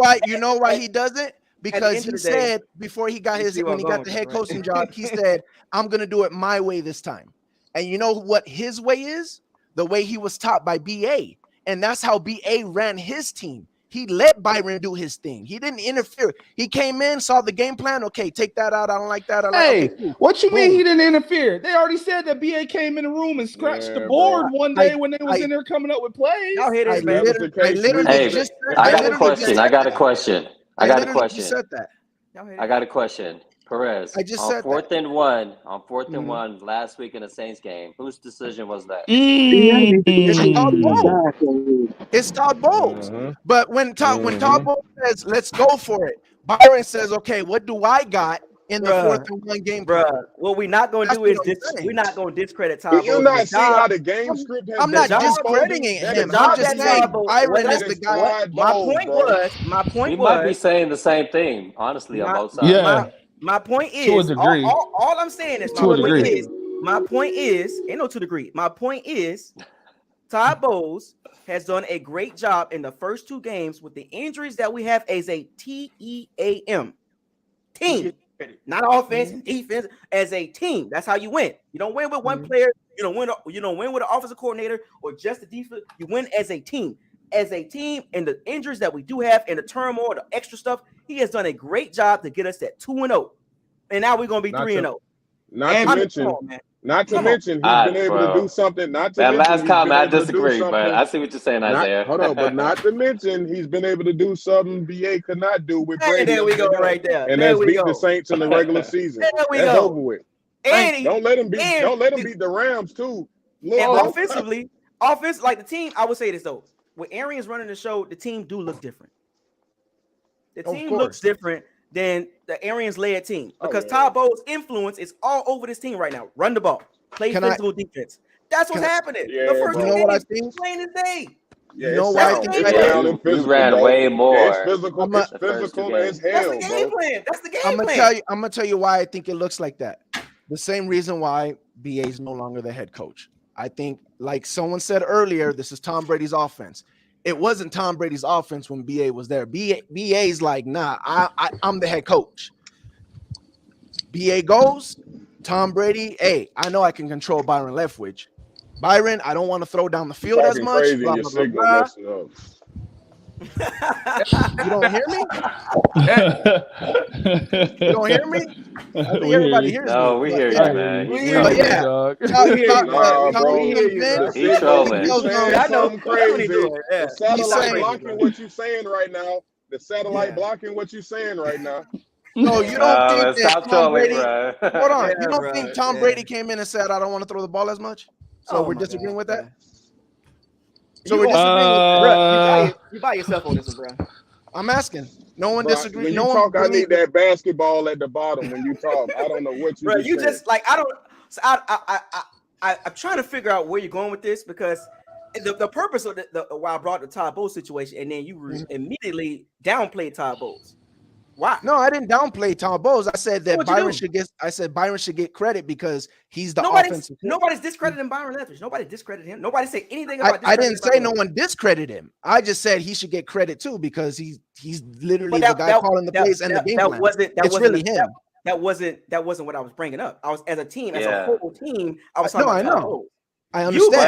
why he doesn't? Because he said before he got the head coaching job, he said, "I'm gonna do it my way this time." And you know what his way is? The way he was taught by BA. And that's how BA ran his team. He let Byron do his thing. He didn't interfere. He came in, saw the game plan. Okay, take that out. I don't like that. What you mean he didn't interfere? They already said that BA came in the room and scratched the board one day when they was in there coming up with plays. Y'all hear this, man? I got a question. I got a question. I got a question. Perez, I just on said fourth and one last week in the Saints game, whose decision was that? It's Todd Bowles. But when Todd Bowles says, "Let's go for it," Byron says, "Okay, what do I got in the 4th and 1 game?" Bro, what we're not going to do is we're not going to discredit Todd Bowles. You not see how the game script has I'm not discrediting him. I'm just saying Byron is the guy. My point We was might be saying the same thing, honestly, on both sides. Yeah. My point is, to a degree. All I'm saying is, my point is, ain't no to a degree. My point is, Todd Bowles has done a great job in the first 2 games with the injuries that we have as a team, not offense, defense, as a team. That's how you win. You don't win with one player. You don't win with an offensive coordinator or just the defense. You win as a team. As a team, and the injuries that we do have and the turmoil, the extra stuff, he has done a great job to get us at 2-0. And now we're gonna be 3-0. Not to mention, he's been able to do something. Not to that mention, last comment, I disagree, but I see what you're saying, Isaiah. Hold on, but not to mention, he's been able to do something BA could not do with Brady. There we go, right there. And there that's we beat go. the Saints in the regular season. There we that's go. over with. And don't let him beat. Don't let him beat the Rams too. And offensively, like the team, I would say this though: when Arians running the show, the team do look different. The team looks different than the Arians-led team because Todd Bowles' influence is all over this team right now. Run the ball, play physical defense. That's what's happening. The first you know what I think? Plain as day. You know what I think? We ran way more. It's physical. It's physical as hell, That's the game plan. That's the game I'm plan. gonna tell you why I think it looks like that. The same reason why BA is no longer the head coach. I think, like someone said earlier, this is Tom Brady's offense. It wasn't Tom Brady's offense when BA was there. BA's like, nah, I'm the head coach. BA goes, Tom Brady, hey, I know I can control Byron Leftwich. Byron, I don't want to throw down the field as much. Blah, blah, blah, blah. You don't hear me? You don't hear me? I think everybody hears me. No, we hear you, man. We hear you. Yeah. He's trolling. I know. Crazy. The satellite blocking what you're saying right now. The satellite blocking what you're saying right now. No, you don't think that Tom Brady. Bro. Hold on. You don't think Tom Brady came in and said, I don't want to throw the ball as much? So we're disagreeing with that? So we're disagreeing with you by yourself on this one, bro. I'm asking. No one disagrees. When you no talk, one I need that basketball at the bottom when you talk. I don't know what you bro, you saying. just like I don't so I'm trying to figure out where you're going with this because the purpose of the why I brought the Todd Bowles situation and then you immediately downplayed Todd Bowles. Why? No, I didn't downplay Tom Bowles. I said that Byron should get credit because he's the offensive. Nobody's discrediting Byron Leftwich. Nobody discredited him. Nobody said anything about. I didn't say no one discredited him. I just said he should get credit too because he's literally the guy calling the plays and the game plan. It's really him. That wasn't what I was bringing up. I was as a team, as a whole team. I was talking about. I know. I understand.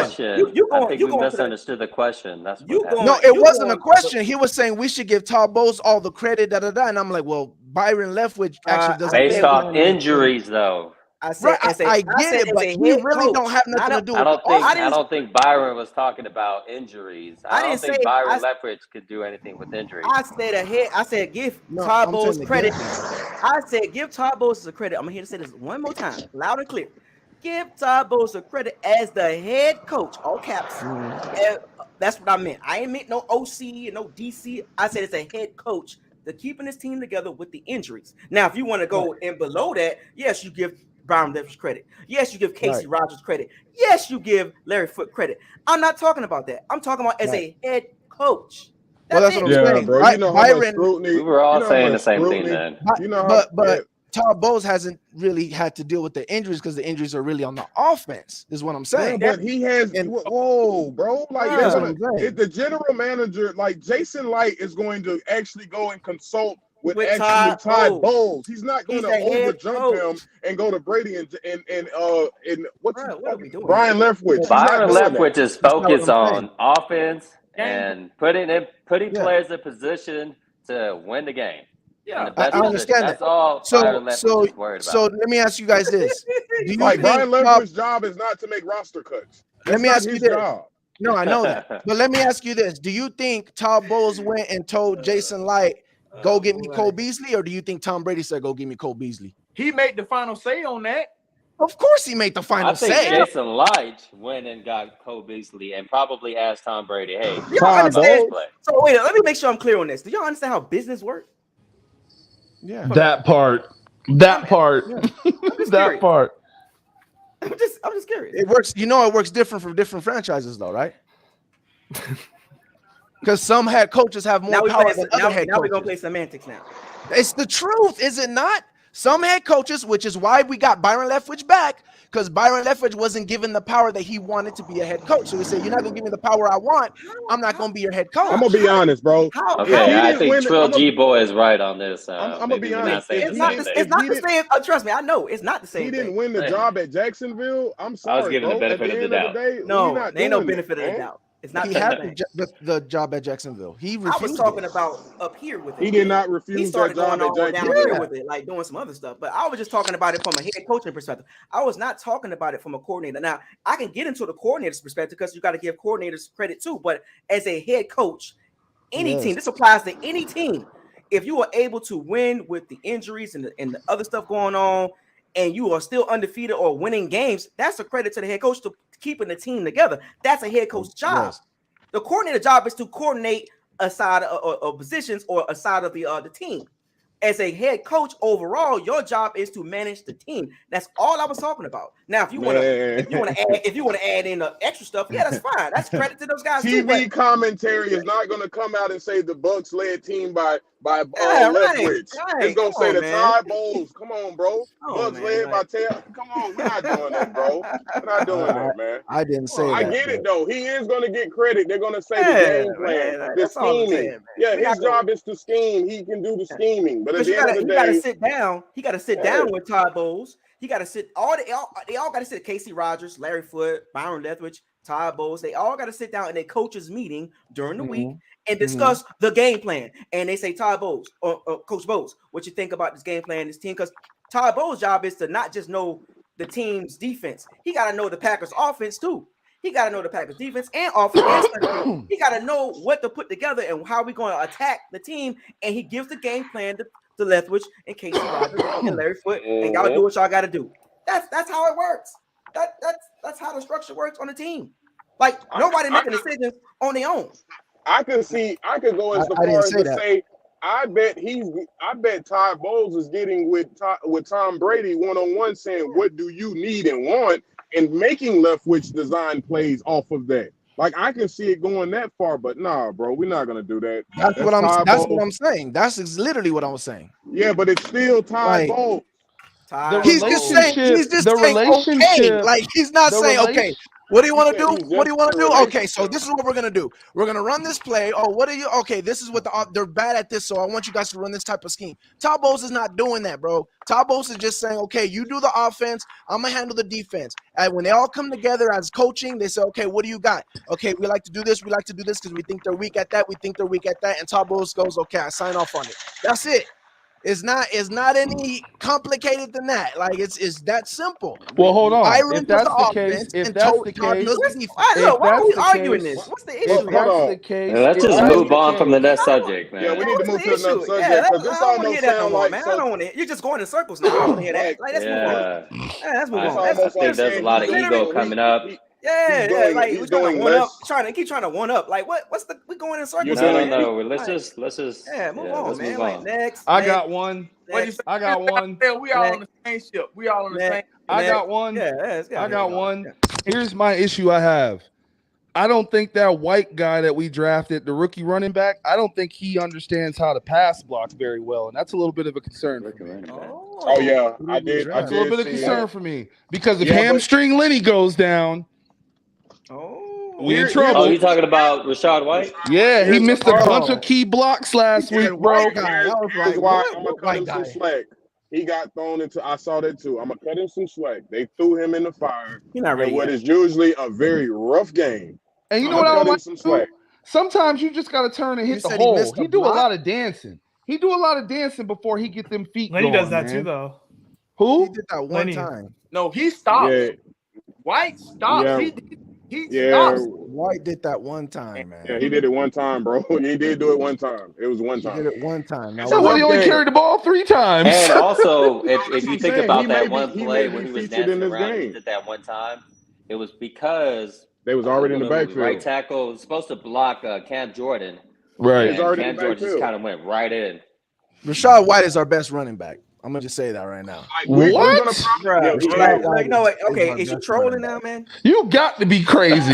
I think we misunderstood the question. That's what no, it wasn't a question. He was saying we should give Todd Bowles all the credit, and I'm like, well, Byron Leftwich actually doesn't. Based off injuries, though. I get it, but we really don't have nothing to do with it. I don't think Byron was talking about injuries. I don't think Byron Leftwich could do anything with injuries. I said give Todd Bowles credit. I said give Todd Bowles the credit. I'm here to say this one more time, loud and clear. Give Todd Bowles the credit as the head coach, all caps. That's what I meant. I ain't meant no OC and no DC. I said it's a head coach that's keeping his team together with the injuries. Now, if you want to go in below that, yes, you give Byron Leftwich credit. Yes, you give Casey Rogers credit. Yes, you give Larry Foote credit. I'm not talking about that. I'm talking about as a head coach. That's what I'm saying. Bro. You know Byron, we were all saying the same thing then. But Todd Bowles hasn't really had to deal with the injuries because the injuries are really on the offense, is what I'm saying. Yeah, but he has. Whoa, bro! Like if the general manager, like Jason Light, is going to actually go and consult with Todd Bowles. He's not going to overjump him and go to Brady and what's Brian Leftwich. Byron Leftwich is focused on offense and putting players in position to win the game. Yeah, I understand that. That's all. So let me ask you guys this: do you think Brian Leftwich's job is not to make roster cuts? Let me ask you this. No, I know that, but let me ask you this: do you think Todd Bowles went and told Jason Light, "Go get me Cole Beasley," or do you think Tom Brady said, "Go get me Cole Beasley"? He made the final say on that. Of course, he made the final say. I think Jason Light went and got Cole Beasley and probably asked Tom Brady, "Hey, y'all understand?" So wait, let me make sure I'm clear on this. Do y'all understand how business works? Yeah, that part. Yeah. That part. I'm just curious. It works. You know, it works different from different franchises, though, right? Because some head coaches have more power than other head coaches. Now we're gonna play semantics. Now it's the truth, is it not? Some head coaches, which is why we got Byron Leftwich back, because Byron Leftwich wasn't given the power that he wanted to be a head coach. So he said, "You're not gonna give me the power I want. I'm not gonna be your head coach." I'm gonna be honest, bro. Okay, I think Trill G Boy is right on this. I'm gonna be honest. It's not the same. Trust me, I know it's not the same. He didn't win the job at Jacksonville. I'm sorry. I was giving the benefit of the doubt. No, there ain't no benefit of the doubt. It's not He the had same thing. the job at Jacksonville. He refused. I was talking about up here with it. He did not He refuse started that job going at on down Jacksonville. here with it, like doing some other stuff. But I was just talking about it from a head coaching perspective. I was not talking about it from a coordinator. Now, I can get into the coordinator's perspective because you got to give coordinators credit too. But as a head coach, any team, this applies to any team. If you are able to win with the injuries and the other stuff going on, and you are still undefeated or winning games, that's a credit to the head coach to keeping the team together. That's a head coach's job. Yes. The coordinator job is to coordinate a side of positions or a side of the team. As a head coach, overall, your job is to manage the team. That's all I was talking about. Now, if you want to add in the extra stuff, yeah, that's fine. That's credit to those guys too. TV commentary is not going to come out and say the Bucs led team by Leftwich. It's going to say the Ty Bowles. Come on, bro. Bucs led by Taylor. Come on, we're not doing that, bro. We're not doing that, man. I didn't say that. I get it, though. He is going to get credit. They're going to say the game plan, the scheming. Yeah, his job is to scheme. He can do the scheming. But at the end of the day, he got to sit down. He got to sit down with Ty Bowles. He got to sit. They all got to sit. Casey Rogers, Larry Foote, Byron Leftwich, Ty Bowles. They all got to sit down in a coaches meeting during the week and discuss the game plan. And they say, Ty Bowles or Coach Bowles, what you think about this game plan, this team? Because Ty Bowles' job is to not just know the team's defense. He got to know the Packers' offense too. He got to know the Packers' defense and offense. He got to know what to put together and how we're going to attack the team. And he gives the game plan to Leftwich and Casey Rogers and Larry Foote, and y'all do what y'all got to do. That's how it works. That's how the structure works on the team. Like nobody making decisions on their own. I could go as far as to say, I bet Ty Bowles is getting with Tom Brady one-on-one, saying, what do you need and want, and making Leftwich design plays off of that. Like I can see it going that far, but nah, bro, we're not gonna do that. That's what I'm saying. That's literally what I was saying. Yeah, but it's still Ty Bowles. He's just saying okay. Like he's not saying okay. What do you want to do? What do you want to do? Okay, so this is what we're gonna do. We're gonna run this play. Oh, what are you? Okay, this is what they're bad at this, so I want you guys to run this type of scheme. Ty Bowles is not doing that, bro. Ty Bowles is just saying, okay, you do the offense, I'm gonna handle the defense. And when they all come together as coaching, they say, okay, what do you got? Okay, we like to do this because we think they're weak at that. We think they're weak at that. And Ty Bowles goes, okay, I sign off on it. That's it. It's not any complicated than that. Like it's that simple. Well, hold on. If that's the case, why are we arguing this? What's the issue? If that's the case, let's just move on from the next subject, man. Yeah, we need to move to another subject because this almost sounds like I don't want to. You're just going in circles now. I don't want to hear that. Like, let's move on. Let's move on. I think there's a lot of ego coming up. Like we're trying to one up, keep trying to one up. Like we going in circles? No. Let's just move on, man. Like next. I got one. I got one. We all on the same ship. We all on the same. I got one. I got one. Here's my issue I have. I don't think that white guy that we drafted, the rookie running back, I don't think he understands how to pass block very well, and that's a little bit of a concern for me. Oh yeah, I did. That's a little bit of concern for me because if hamstring Lenny goes down, we in trouble. Oh, you talking about Rashad White? Yeah, he missed a bunch of key blocks last week, bro. That's why I'm gonna cut him some slack. He got thrown into. I saw that too. I'm gonna cut him some slack. They threw him in the fire. He's not ready. What is usually a very rough game. And you know what I like to do? Sometimes you just got to turn and hit the hole. He do a lot of dancing. He do a lot of dancing before he get them feet Lenny going, does that too, though. Who? He did that one time. No, he stopped. Yeah. White stopped. Yeah. He Yeah. stopped. White did that one time, man. Yeah, he did it one time, bro. He did do it one time. It was one time. He did it one time. So what? He only carried the ball 3 times. And also, if you think about that one play when he was dancing around, he did that one time. It was because they was already in the backfield. Right tackle was supposed to block Cam Jordan. Right. And Cam Jordan just kind of went right in. Rashad White is our best running back. I'm gonna just say that right now. What? You know what? Okay, is you trolling now, man? You got to be crazy.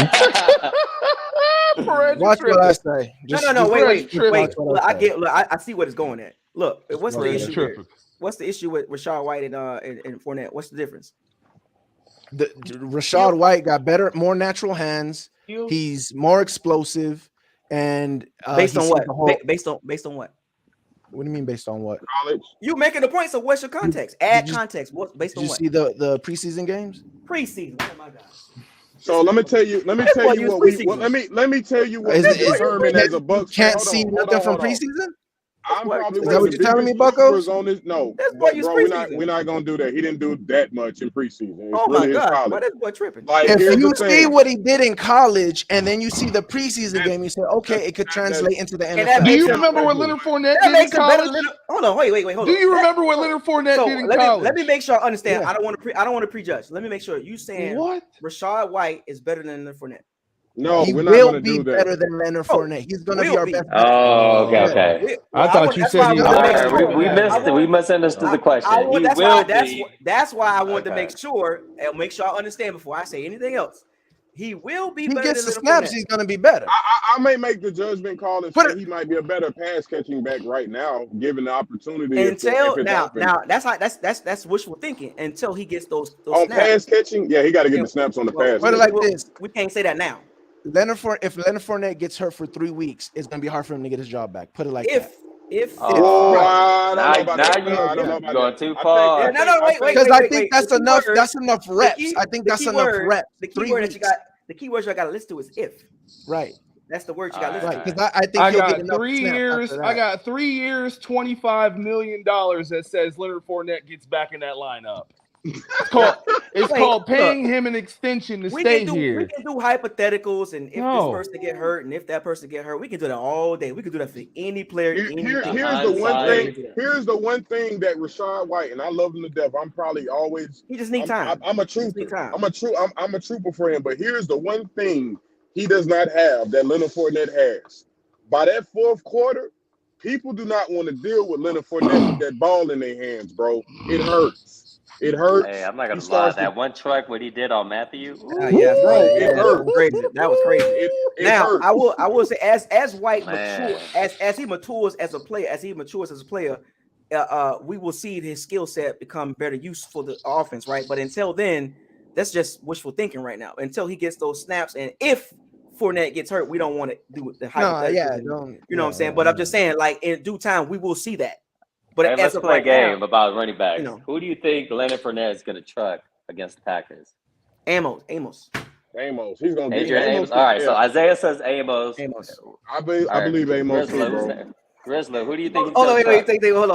Watch what I say. No. Wait. Look, I see what it's going at. Look, what's the issue here? What's the issue with Rashad White and Fournette? What's the difference? Rashad White got more natural hands. He's more explosive, and based on what? Based on what? What do you mean based on what? College. You making the point, so what's your context? Add context. What based on what? Did you see the preseason games? Preseason. Oh my God. So let me tell you what let me tell you what we determined as a Bucs fan. Can't see nothing from preseason. I'm probably Is one that of what the you're telling me, biggest Buccos? believers on this. No, but bro, we're not gonna do that. He didn't do that much in preseason. It's Oh my really his God, college. what is boy tripping? Like, If here's you the see thing. what he did in college and then you see the preseason game, you say, okay, it could translate into the And that NFL. Do makes you him remember what Leonard Fournette that did in makes him better. college? Hold on, wait, hold Do on. you remember what Leonard Fournette did in college? Let me make sure I understand. Yeah. I don't want to prejudge. Let me make sure you saying What? Rashad White is better than Leonard Fournette. No, He we're not will gonna be do that. better than Leonard Fournette. He's gonna be Will our be. best. Oh, okay, bet. okay. I thought you said he. We misunderstood the question. He will be. That's why I wanted to Okay. make sure and make sure I understand before I say anything else. He will be He better gets than the Leonard snaps. Fournette. He's gonna be better. I may make the judgment call and say he might be a better pass catching back right now, given the opportunity. Until if now that's wishful thinking. Until he gets those on snaps. pass catching, yeah, he got to get the snaps on the pass. Put it like this: we can't say that now. if Leonard Fournette gets hurt for 3 weeks, it's gonna be hard for him to get his job back. Put it like that. Now you're going too far. Wait. Because I think that's The key enough. word- That's enough the reps. key- I think the that's key enough word- reps. The key 3 word weeks. that you got. The key words I got to listen to is if. Right. That's the word you got to listen Right. to. Because I think I he'll got get enough 3 snaps years. after I that. got 3 years, $25 million that says Leonard Fournette gets back in that lineup. It's called paying him an extension to stay here. We can do hypotheticals and if this person get hurt and if that person get hurt, we can do that all day. We can do that for any player. Here's the one thing that Rashad White, and I love him to death. I'm probably always he just need time. I'm a trooper. I'm a trooper for him. But here's the one thing he does not have that Leonard Fournette has. By that fourth quarter, people do not want to deal with Leonard Fournette with that ball in their hands, bro. It hurts. It hurts. Hey, I'm not gonna lie. That one truck what he did on Matthew. It hurt. Crazy. That was crazy. It now hurt. I will say as White matures as he matures as a player, we will see his skill set become better use for the offense, right? But until then, that's just wishful thinking right now. Until he gets those snaps, and if Fournette gets hurt, we don't want to do the hypothetical. You know what I'm saying? But I'm just saying, like in due time, we will see that. But hey, let's play a game about running backs. You know. Who do you think Leonard Fournette is going to truck against the Packers? Amos. He's going to be Amos. All right, so Isaiah says Amos. I believe Amos. Grizzly, who do you think? Hold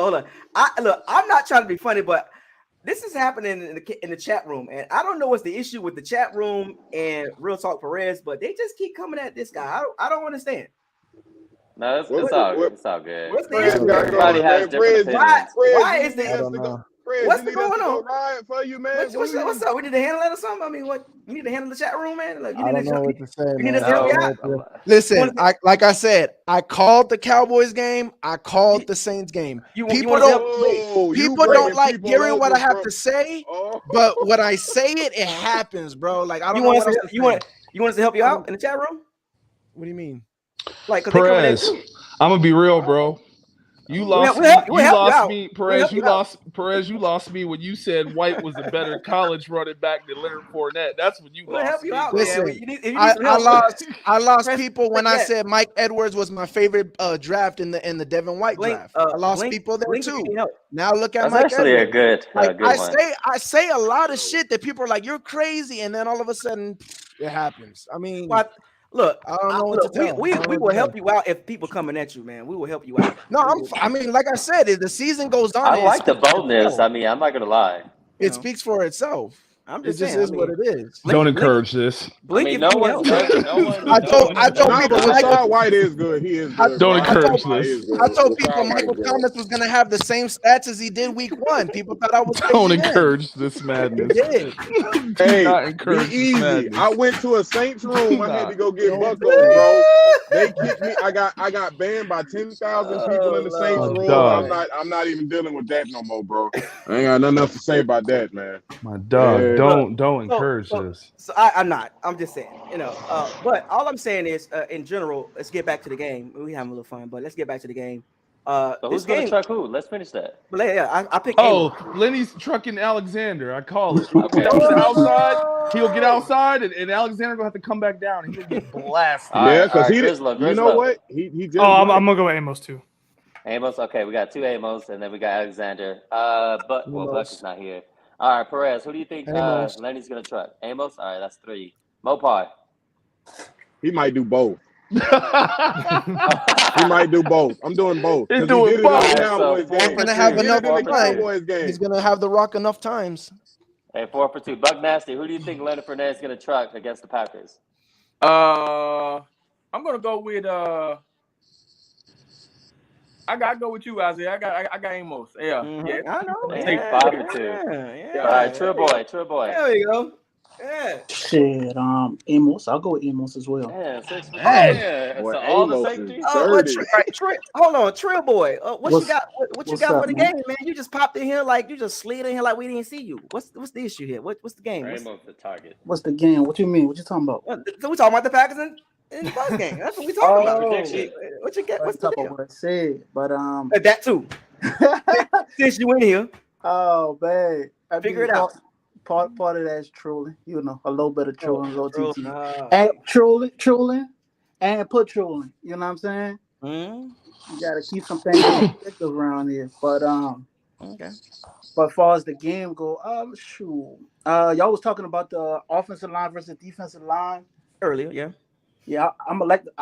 on. I'm not trying to be funny, but this is happening in the chat room, and I don't know what's the issue with the chat room and Real Talk Perez, but they just keep coming at this guy. I don't understand. No, it's all good. What's the issue? Everybody has different opinions. Why is the what's going on? Riot for you, man. What's up? We need to handle that or something? I mean, what you need to handle the chat room, man? Like, I don't know what to say. You need us to help you out. Listen, like I said, I called the Cowboys game. I called the Saints game. People don't like hearing what I have to say, but when I say it happens, bro. Like I don't know what else to say. You want us to help you out in the chat room? What do you mean? Like, Perez, I'm gonna be real, bro. You lost me, Perez. You lost me when you said White was a better college running back than Leonard Fournette. That's when you lost me. Listen, I lost people when I said Mike Edwards was my favorite draft in the Devin White draft. I lost people there too. Now look at Mike actually Edwards. a good one. I say a lot of shit that people are like, you're crazy, and then all of a sudden it happens. I mean, look, I don't know what to tell. We will help you out if people coming at you, man. We will help you out. No, I mean, like I said, as the season goes on, I like the boldness. I mean, I'm not gonna lie. It speaks for itself. I'm It just just saying, is what it is. Don't encourage this. Blink no one. I told people Rashad White is good. He is good. Don't encourage this. I told people Michael Thomas was going to have the same stats as he did week 1. People thought I was crazy. Don't encourage this madness. Hey, not encourage be easy. madness. I went to a Saints room. I had to go get Buccos, bro. They kicked me. I got banned by 10,000 people in the Saints room. I'm not even dealing with that no more, bro. I ain't got nothing else to say about that, man. My dog, don't encourage this. So I'm not. I'm just saying, but all I'm saying is, in general, let's get back to the game. We having a little fun, but let's get back to the game. So who's going to truck who? Let's finish that. But yeah, I picked. Lenny's trucking Alexander. I call it. Okay. He'll get outside, and Alexander gonna have to come back down, and he'll get blasted. Yeah, because you know what? He just. I'm gonna go with Amos too. Amos, okay, we got 2 Amos, and then we got Alexander. Buck is not here. All right, Perez, who do you think Lenny's gonna truck? Amos. All right, that's 3. Mopai. He might do both. He might do both. I'm doing both. He's Because he did it in the Alright, so Cowboys 4 game. He's for gonna 2. have He did enough it in the 4 for 2. Cowboys game. He's gonna have the rock enough times. Hey, 4 for 2. Buck Nasty, who do you think Leonard Fournette is going to truck against the Packers? I'm gonna go with I gotta go with you, Isaiah. I got Amos. Yeah, yeah. I know. Hey, Yeah, 5 for 2. yeah. All right, Trill Boy. There we go. Yeah. Shit, Amos. I'll go with Amos as well. Yeah, 6 for 2. Hey. Yeah. Boy, So all the Amos safeties. is dirty. Hold on, Trill Boy. What you got? What you what's got up, for the man? game, man? You just popped in here like you just slid in here like we didn't see you. What's the issue here? What's the game? Amos the target. What's the game? What you mean? What you talking about? So we talking about the Packers in the Bucs game. That's what we talking about. Prediction. What you get? What's That's the what deal? I said, but That too. Since you in here, oh man, figure it out. Part of that is trolling, you know, a little bit of trolling, a little TT, Uh, and trolling, and put trolling. You know what I'm saying? mm, You gotta keep some things perspective around here. But okay. But as far as the game go, shoot, y'all was talking about the offensive line versus defensive line Earlier, yeah. Yeah, I'm gonna like to.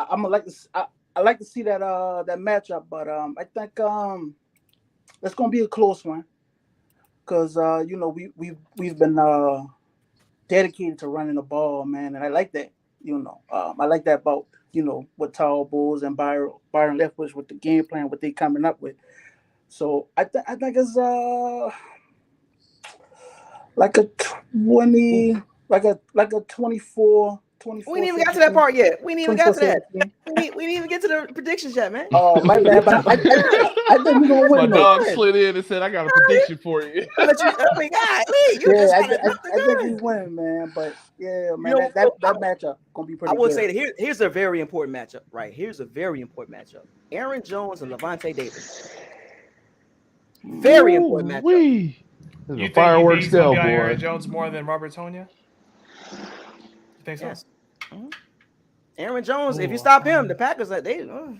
I like to see that that matchup, but I think it's gonna be a close one. Because you know we've been dedicated to running the ball, man, and I like that. You know, I like that about with Tall Bulls and Byron Leftwich with the game plan, what they coming up with. So I think it's like a 20, like a 24. We ain't even got to that part yet. We ain't even got to that. We didn't even get to the predictions yet, man. Oh, my bad. But I think we're gonna My win. dog slid in and said, "I got a prediction for you." I think we win, man. But yeah, man, that matchup gonna be pretty. I will good. say that here's a very important matchup, right? Here's a very important matchup. Aaron Jones and Levante Davis. Very important matchup. You think Fireworks he's gonna be sale, on Aaron boy. Jones more than Robert Tonya? You think so? Yes. Aaron Jones, if you stop him, the Packers they don't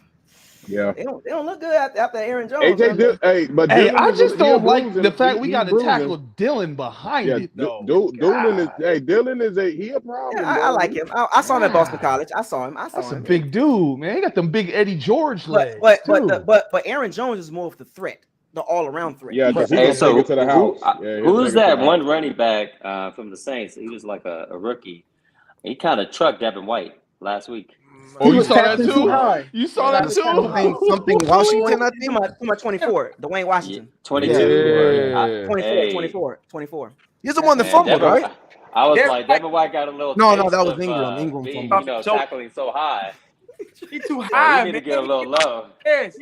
look good after Aaron Jones. I just don't like the fact we He's got to bruising. tackle Dylan behind it though. Dylan is a problem. Yeah, I like him. I saw him at Boston College. I saw him. That's a big dude, man. He got them big Eddie George legs. But Aaron Jones is more of the threat, the all-around threat. Yeah, because he's gonna take it to the house. Who's that one running back from the Saints? He was like a rookie. He kind of trucked Devin White last week. Oh, you saw that too? You saw that too? Something Washington, I think. Number 24, Dwayne Washington. 22. 24. He's the one that fumbled, right? I was like, Devin White got a little. No, taste that was of, Ingram. being, fumbled. tackling so high. He too So high, he need man. to get a little love. Yes,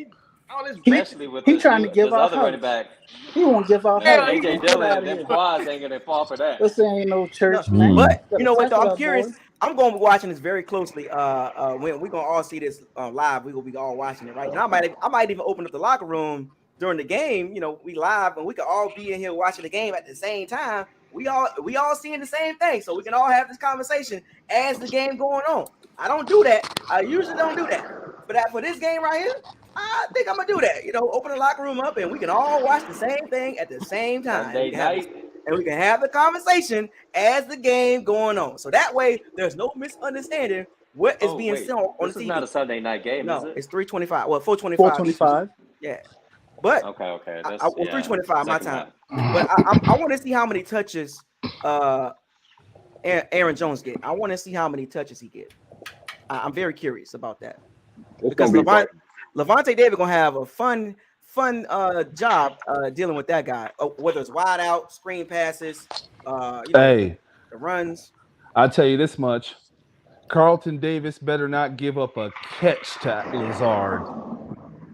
all this Especially with He this, trying to give this our other running house. back. He won't give out. AJ Dillon and them quads ain't gonna fall for that. This ain't no church, man. But you know what? Though, I'm Tackle curious. that boy. I'm going to be watching this very closely. When we're gonna all see this live, we will be all watching it, right? And I might even open up the locker room during the game. You know, we live, and we can all be in here watching the game at the same time. We all seeing the same thing, so we can all have this conversation as the game going on. I don't do that. I usually don't do that. But for this game right here, I think I'm gonna do that. You know, open the locker room up, and we can all watch the same thing at the same time. Sunday night. And we can have the conversation as the game going on. So that way, there's no misunderstanding what is being said on This TV. is not a Sunday night game, No, is it? it's 3:25. Well, 4:25. 4:25. Yeah, but Okay. That's, 3:25 my second time. half. But I want to see how many touches Aaron Jones get. I want to see how many touches he get. I'm very curious about that because Levante David gonna have a fun job dealing with that guy, whether it's wide out, screen passes, Hey, the runs. I'll tell you this much. Carlton Davis better not give up a catch to Lazard.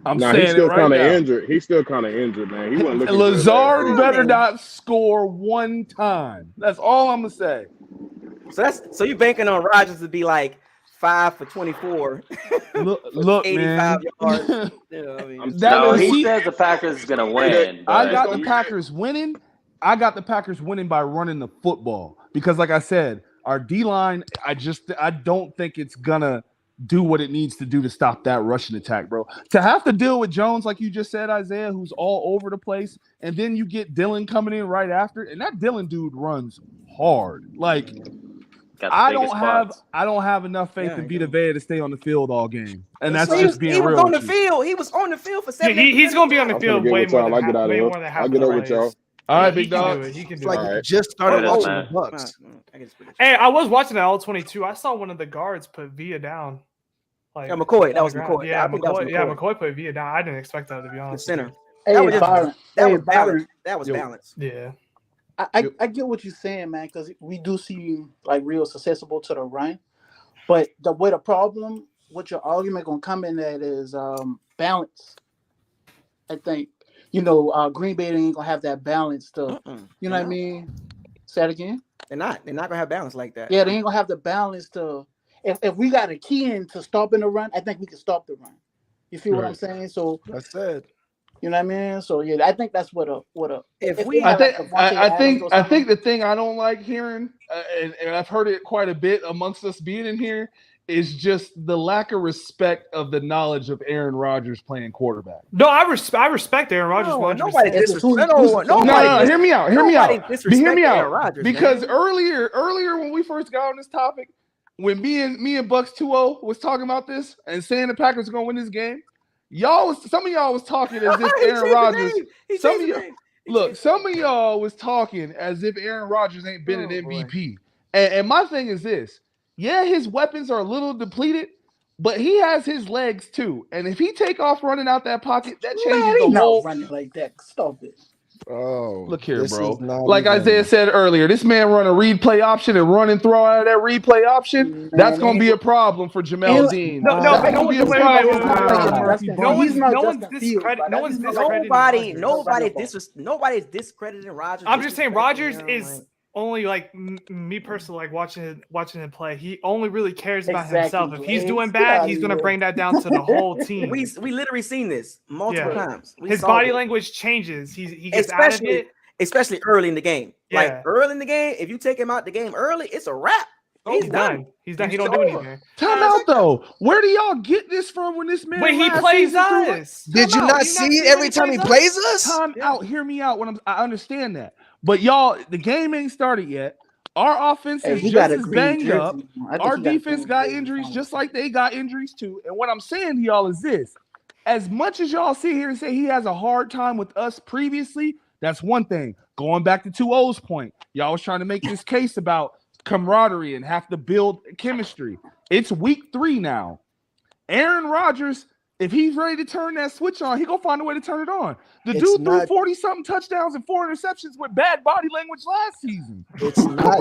I'm saying he's still it right kind of now. injured. He's still kind of injured, man. He wasn't looking good Lazard last week. better not score one time. That's all I'm gonna say. So you banking on Rodgers to be like 5 for 24. Look, 85 man. yards. You know, I mean, No, he says the Packers is gonna win. I got the Packers winning. I got the Packers winning by running the football because, like I said, our D line. I don't think it's gonna do what it needs to do to stop that rushing attack, bro. To have to deal with Jones, like you just said, Isaiah, who's all over the place, and then you get Dylan coming in right after, and that Dylan dude runs hard. Like got the I biggest don't have enough faith in Vita Vea to stay on the field all game, and that's So just being he was real. on the field. He was on the field for 7. He's going to be on the I'm field finna get way with more y'all. than I get out of way here. more than half I of get the over with y'all. plays. All right, He big can dog. do it. He can It's do like it. he just started It is, watching man. the Bucs. Hey, I was watching that all 22. I saw one of the guards put Via down. Like McCoy. That on was the ground. McCoy. Yeah, I think that was McCoy. Yeah, McCoy. McCoy put Via down. I didn't expect that, to be The honest. center. Hey, That was just Byron. that Hey, was balance. Byron. That was balance. Yeah. I get what you're saying, man, because we do see you like real susceptible to the run. But the problem with your argument gonna come in at is balance. I think Green Bay ain't gonna have that balance to, you know what I mean? Say it again. They're not gonna have balance like that. Yeah, they ain't gonna have the balance to. If we got a key in to stopping the run, I think we can stop the run. You see what I'm saying? So That's it. you know what I mean? So yeah, I think that's what a. If they we, have, like, Devontae Adams or I something. think the thing I don't like hearing, and I've heard it quite a bit amongst us being in here, is just the lack of respect of the knowledge of Aaron Rodgers playing quarterback. No, I respect Aaron Rodgers. No, 100%. nobody disrespect. No, hear me out. Hear me out. Hear me Aaron out. Rodgers, Because man. earlier when we first got on this topic, when me and Bucs 2-0 was talking about this and saying the Packers are gonna win this game, some of y'all was talking as if Aaron Rodgers. Some of y'all was talking as if Aaron Rodgers ain't been an MVP. And my thing is this: yeah, his weapons are a little depleted, but he has his legs too. And if he take off running out that pocket, that changes the whole. Not running like that. Stop it. Oh, look here, this bro. is not Like even- Isaiah said earlier, this man run a read play option and run and throw out of that read play option. That's gonna be a problem for Jamel Dean. That's gonna be a problem for Murphy Bunting. Nobody's discrediting Rodgers. I'm just saying Rodgers is only like me personally, like watching him play. He only really cares about himself. If he's doing bad, he's gonna bring that down to the whole team. We literally seen this multiple times. His body language changes. He gets out of it. Especially early in the game. Yeah. Like early in the game, if you take him out the game early, it's a wrap. He's done. He's done. He don't do anything. Time out though. Where do y'all get this from when this man? When he plays us. Did you not see it every time he plays us? Time out. Hear me out. I understand that, but y'all, the game ain't started yet. Our offense is just as banged up. Our defense got injuries just like they got injuries too. And what I'm saying to y'all is this: as much as y'all sit here and say he has a hard time with us previously, that's one thing. Going back to 2-0's point, y'all was trying to make this case about camaraderie and have to build chemistry. It's week 3 now. Aaron Rodgers, if he's ready to turn that switch on, he gonna find a way to turn it on. The dude threw 40-something touchdowns and 4 interceptions with bad body language last season. It's not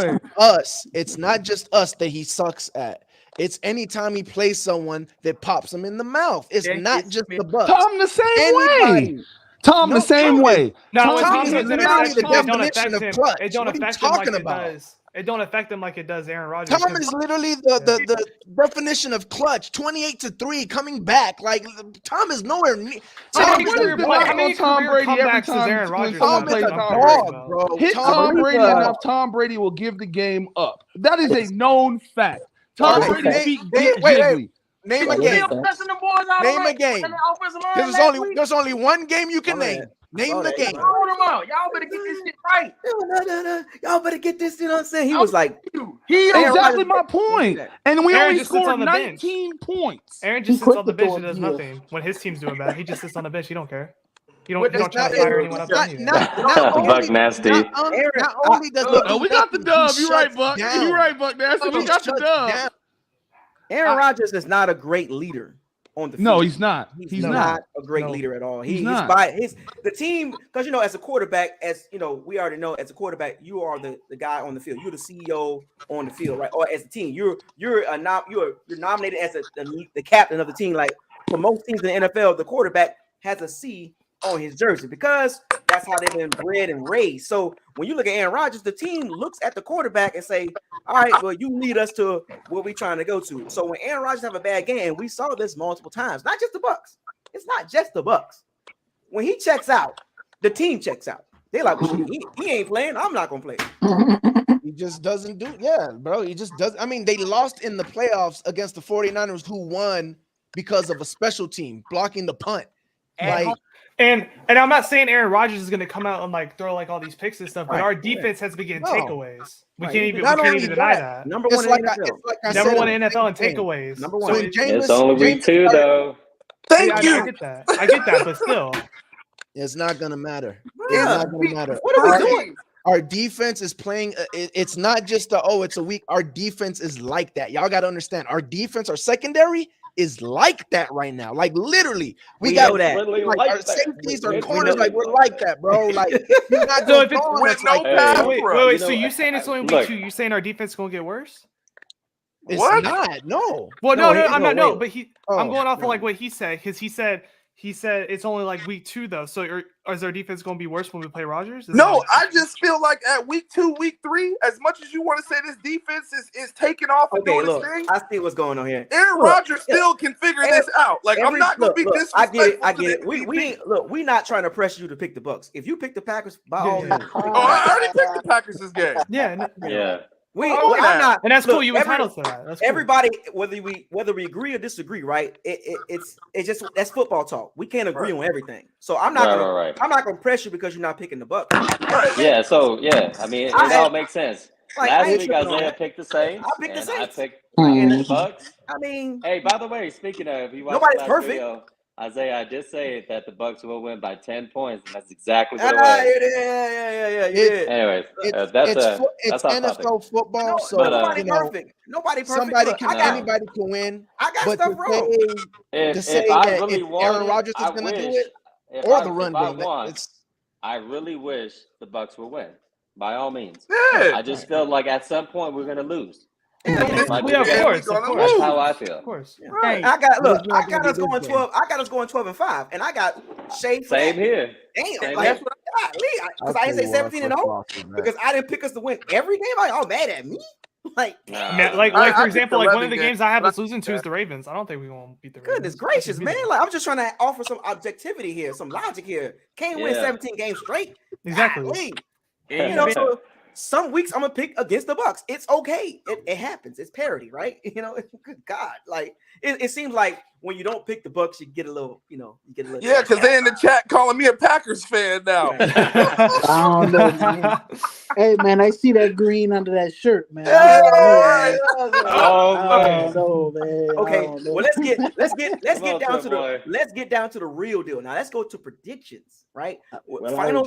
just us. It's not just us that he sucks at. It's anytime he plays someone that pops him in the mouth. It's not just the Bucs. Tom the same way. Tom the same way. No, Tom it is don't literally the affect definition of him. clutch. It don't What are you affect him like talking it about? does. It don't affect him like it does Aaron Rodgers. Tom is literally the definition of clutch. 28-3 coming back. Like Tom is nowhere near. Tom Brady every time Aaron Rodgers someone plays Tom Brady. Hit Tom Brady enough, Tom Brady will give the game up. That is a known fact. Tom Brady's feet get jiggly. Name a game. Name a game. There's only one game you can name. Name the game. Y'all better get this shit right. No. Y'all better get this. You know what I'm saying? He was like, exactly my point. And we Aaron only just sits scored on the 19 points. Aaron just sits on the bench and does nothing. When his team's doing bad, he just sits on the bench. He don't care. You don't try to fire anyone up. Buck nasty. Not only does he we got the dub. You're right, Buck. You're right, Buck Nasty. We got the dub. Aaron Rodgers is not a great leader on the field. No, he's not. He's not a great leader at all. He's the team, because as a quarterback, we already know, as a quarterback, you are the guy on the field. You're the CEO on the field, right? Or as a team, you're nominated as the captain of the team. Like for most teams in the NFL, the quarterback has a C on his jersey because that's how they've been bred and raised. So when you look at Aaron Rodgers, the team looks at the quarterback and say, all right, well, you lead us to where we're trying to go to. So when Aaron Rodgers have a bad game, and we saw this multiple times, not just the Bucs. It's not just the Bucs. When he checks out, the team checks out. They're like, well, he ain't playing. I'm not going to play. He just doesn't do bro. He just does. I mean, they lost in the playoffs against the 49ers, who won because of a special team blocking the punt. And I'm not saying Aaron Rodgers is going to come out and like throw like all these picks and stuff, but Right. our defense has been getting takeaways. We Right. can't even Not only deny that, that. number one in the NFL. Number one in NFL in takeaways. Number one. So It's only week 2 though. I get that. I get that, but still. It's not gonna matter. It's Yeah. not gonna matter. What are we doing? Our defense is playing. It's not just it's a week. Our defense is like that. Y'all got to understand. Our defense, our secondary is like that right now. Like literally, we got know that. like our safeties, our corners, like we're like that, bro. Like you're not So gonna if it's go on us like wait, that. wait. So you saying it's only week 2? You saying our defense gonna get worse? It's not. No. Well, no, I'm not. No, wait. but I'm going off of like what he said because he said it's only like week 2 though. So is our defense going to be worse when we play Rodgers? No, I just feel like at week 2, week 3, as much as you want to say this defense is taking off and doing look, its thing, I see what's going on here. Aaron Rodgers still can figure this out. Like I'm not going to be disrespectful. I get it. We not trying to press you to pick the Bucs. If you pick the Packers, by all means. I already picked the Packers this game. Yeah. I'm not, and that's cool. You entitled to that. That's cool. Everybody, whether we agree or disagree, right? It's just that's football talk. We can't agree on everything. So I'm not gonna press you because you're not picking the Bucs. Yeah. So yeah, I mean, it all makes sense. Last week Isaiah picked the Saints. I picked the Saints. I picked the Bucs. I mean, hey, by the way, speaking of, you watched nobody's last perfect. video, Isaiah, I did say that the Bucs will win by 10 points, and that's exactly what it was. Yeah. Anyways, it's our NFL topic. football, so nobody perfect. Nobody perfect. Anybody can win. I got but stuff wrong. To say if I that really if wanted, Aaron Rodgers is going to do it, or the run game, I really wish the Bucs would win. By all means. Yeah. I just feel like at some point we're gonna lose. Yeah, of course. That's how I feel. Of course. Yeah. Right. I got us going 12. I got us going 12-5, and I got shade for Same that. here. Damn, like because I didn't say 17-0 because I didn't pick us to win every game. Like, oh, mad at me? Like for example, like one of the games I have us losing to is the Ravens. I don't think we won't beat the Ravens. Goodness gracious, man! Like I'm just trying to offer some objectivity here, some logic here. Can't win 17 games straight. Exactly. You know, so some weeks I'm gonna pick against the Bucs. It's okay. It happens. It's parity, right? You know, good God, like it seems like when you don't pick the Bucs, you get a little, Yeah, because they in the chat calling me a Packers fan now. I don't know, man. Hey, man, I see that green under that shirt, man. Oh, man. Okay, well let's get down to the real deal. Now let's go to predictions, right? Final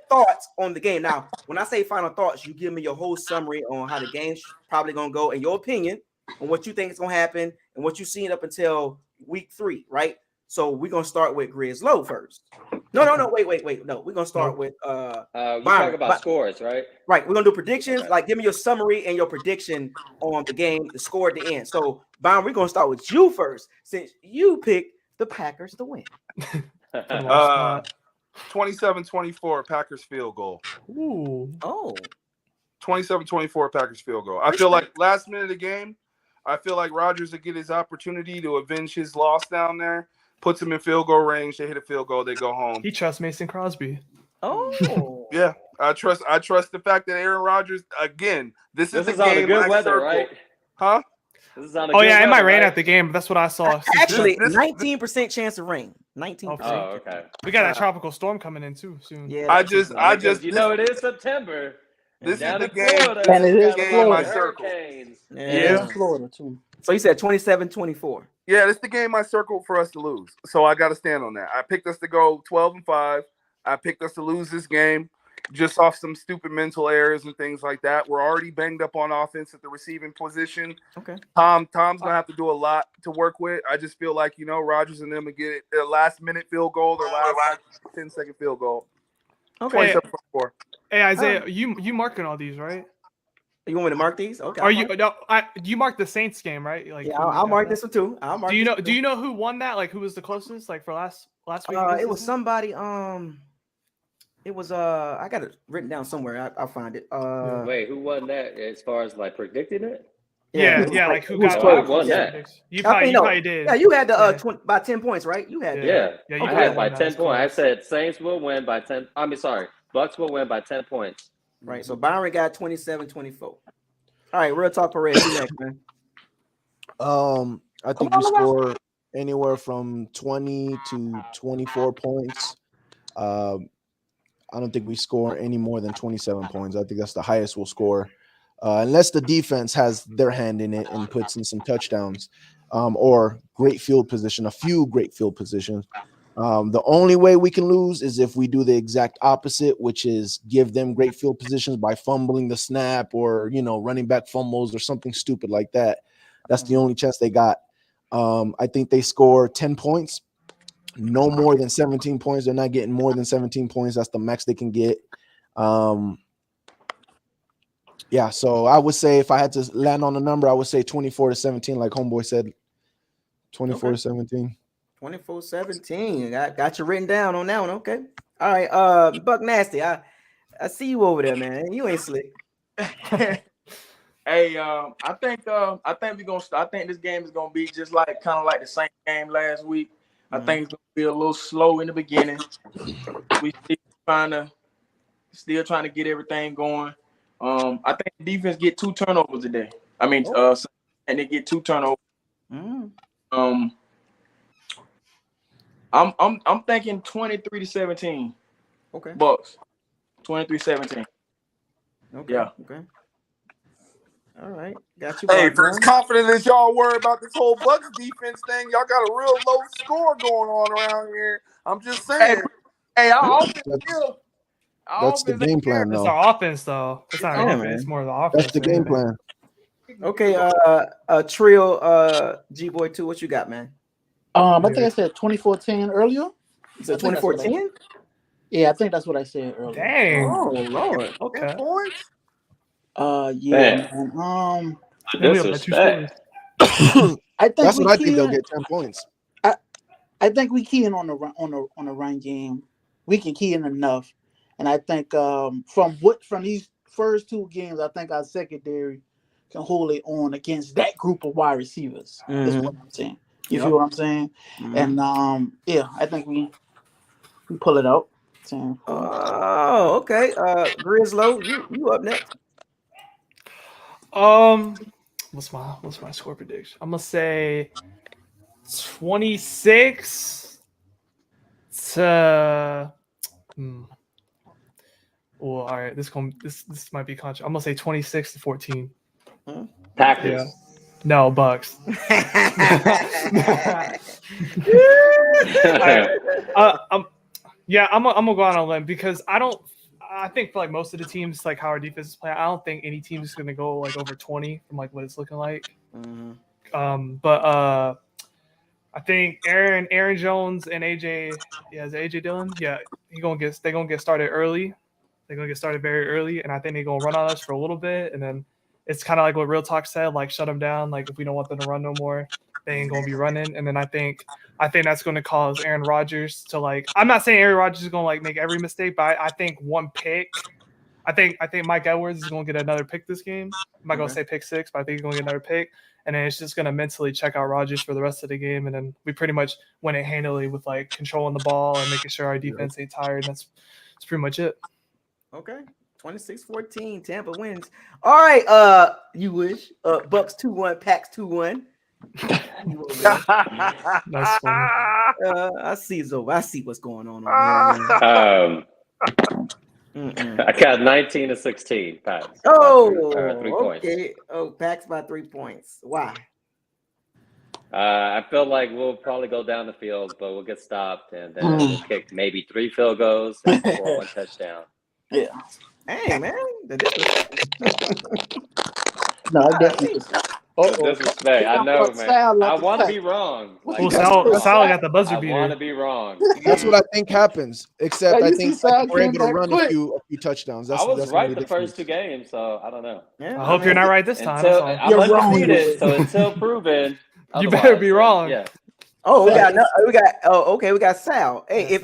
thoughts on the game. Now, when I say final thoughts, you give me your whole summary on how the game's probably gonna go and your opinion on what you think is gonna happen and what you've seen up until week 3, right? So we're gonna start with Grizz Low first. No, wait. No, we're gonna start with you talk about scores, right? Right. We're gonna do predictions. Okay. Like give me your summary and your prediction on the game, the score at the end. So Byron, we're gonna start with you first, since you picked the Packers to win. 27-24 Packers field goal. Ooh. Oh. 27-24 Packers field goal. I feel like last minute of the game, I feel like Rodgers will get his opportunity to avenge his loss down there. Puts him in field goal range. They hit a field goal. They go home. He trusts Mason Crosby. Oh. Yeah, I trust the fact that Aaron Rodgers again. This is the on game. The good weather, circle. right? Huh? This is on it might weather, rain right? at the game, but that's what I saw. Actually, 19% chance of rain. 19%. Oh, okay. We got that tropical storm coming in too soon. Yeah. I just it is September. This Down is the in game. Florida, And it is game Florida. I circle. Yeah, Florida too. So you said 27-24. Yeah, this is the game I circled for us to lose. So I got to stand on that. I picked us to go 12-5. I picked us to lose this game just off some stupid mental errors and things like that. We're already banged up on offense at the receiving position. Okay. Tom's going to have to do a lot to work with. I just feel like, Rodgers and them will get their last-minute field goal, their last 10-second field goal. Okay. 27-24. Hey, Isaiah, you marking all these, right? You want me to mark these? Okay. Are you? No, you marked the Saints game, right? Like, yeah, I'll mark this one too. I'll mark. Do you know who won that? Like, who was the closest? Like for last week? It was somebody. It was I got it written down somewhere. I'll find it. Wait, who won that as far as like predicting it? Yeah, like who got won that? You probably did. Yeah, you had the by 10 points, right? You had I had by 10 points. I said Saints will win by 10. Bucs will win by 10 points. Right. So Byron got 27-24. All right, real talk parade. You next, man. I think we score anywhere from 20 to 24 points. I don't think we score any more than 27 points. I think that's the highest we'll score, unless the defense has their hand in it and puts in some touchdowns or great field position, a few great field positions. The only way we can lose is if we do the exact opposite, which is give them great field positions by fumbling the snap or, running back fumbles or something stupid like that. That's the only chance they got. I think they score 10 points. No more than 17 points. They're not getting more than 17 points. That's the max they can get. Yeah, so I would say if I had to land on a number, I would say 24-17, like Homeboy said. 24-17. 24-17. Got you written down on that one. Okay. All right. Buck Nasty. I see you over there, man. You ain't slick. Hey, I think this game is gonna be just like kind of like the same game last week. I think it's gonna be a little slow in the beginning. We still trying to get everything going. I think the defense get 2 turnovers today. And they get 2 turnovers. I'm thinking 23-17. Okay. Bucs. 23-17. Okay. Yeah. Okay. All right. Got you. Hey, for as confident as y'all were about this whole Bucs defense thing, y'all got a real low score going on around here. I'm just saying. Hey, our offense still. That's the game plan, It's though. our offense, though. It's not our Yeah, offense. It's man. more of the offense. That's the game plan. Okay. Trio. G-Boy 2. What you got, man? I think I said 24-10 earlier. You said 24-10? Yeah, I think that's what I said earlier. Dang. Oh Lord. Okay. Points. Yeah, Man. man. Disrespect. I think that's what I think they'll get 10 points. I think we key in on the run game. We can key in enough, and I think from these first 2 games, I think our secondary can hold it on against that group of wide receivers. Is what I'm saying. You feel what I'm saying? And I think we pull it out. Oh, okay. Grizzlo, you up next? What's my score prediction? I'm gonna say 26 to. Well, all right. This might be controversial. I'm gonna say 26-14. Packers. Yeah. No, Bucs. I'm gonna go out on a limb because I think for like most of the teams, like how our defense is playing, I don't think any team is gonna go like over 20 from like what it's looking like. But I think Aaron Jones and AJ, is it AJ Dillon? Yeah, they're gonna get started early. They're gonna get started very early, and I think they're gonna run on us for a little bit, and then it's kind of like what Real Talk said, like shut them down. Like if we don't want them to run no more, they ain't gonna be running. And then I think that's gonna cause Aaron Rodgers to like. I'm not saying Aaron Rodgers is gonna like make every mistake, but I think one pick. I think Mike Edwards is gonna get another pick this game. I'm not gonna say pick 6, but I think he's gonna get another pick. And then it's just gonna mentally check out Rodgers for the rest of the game, and then we pretty much win it handily with like controlling the ball and making sure our defense ain't tired. That's pretty much it. Okay. 26-14. Tampa wins. All right. You wish. Bucs 2-1. Packs 2-1. That's funny. I see what's going on over here. I got 19-16. Packs. Oh, 3 points. okay. Oh, Packs by 3 points. Why? I feel like we'll probably go down the field, but we'll get stopped, and then we'll kick maybe 3 field goals and score 1 touchdown. Yeah. Hey, man. No, I definitely. Disrespect. I know, man. I want to be wrong. Like, Sal got the buzzer beater. I want to be wrong. That's what I think happens. Except I think we're able to run quick. a few touchdowns. I was right the first 2 games, so I don't know. Yeah, I hope you're not right this time. I'm undefeated, so until proven, you better be wrong. Yeah. Oh, we got Sal. Hey, if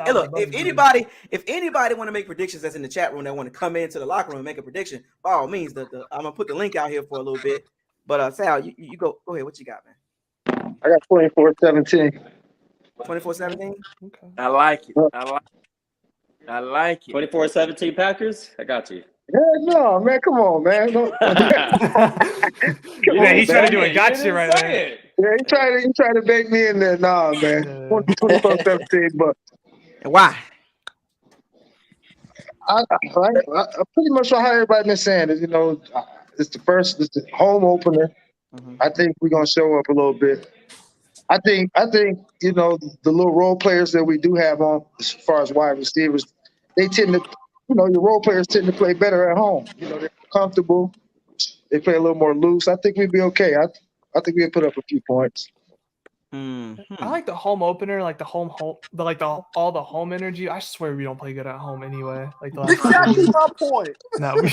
anybody want to make predictions that's in the chat room that want to come into the locker room and make a prediction, by all means, I'm gonna put the link out here for a little bit. But Sal, you go ahead. What you got, man? I got 24-17. 24-17. Okay. I like it. I like it. 24-17 Packers. I got you. Yeah, no, man, come on, man. He's trying to do a gotcha right there. Yeah, he tried to bait me in there. Nah, man. 24-17, but why? I pretty much how everybody been saying is, it's the home opener. I think we're gonna show up a little bit. I think the little role players that we do have on as far as wide receivers, they tend to, your role players tend to play better at home. They're comfortable. They play a little more loose. I think we'd be okay. I think we'd put up a few points. I like the home opener, like the all the home energy. I swear we don't play good at home anyway. Like the last Exactly my point. No, we.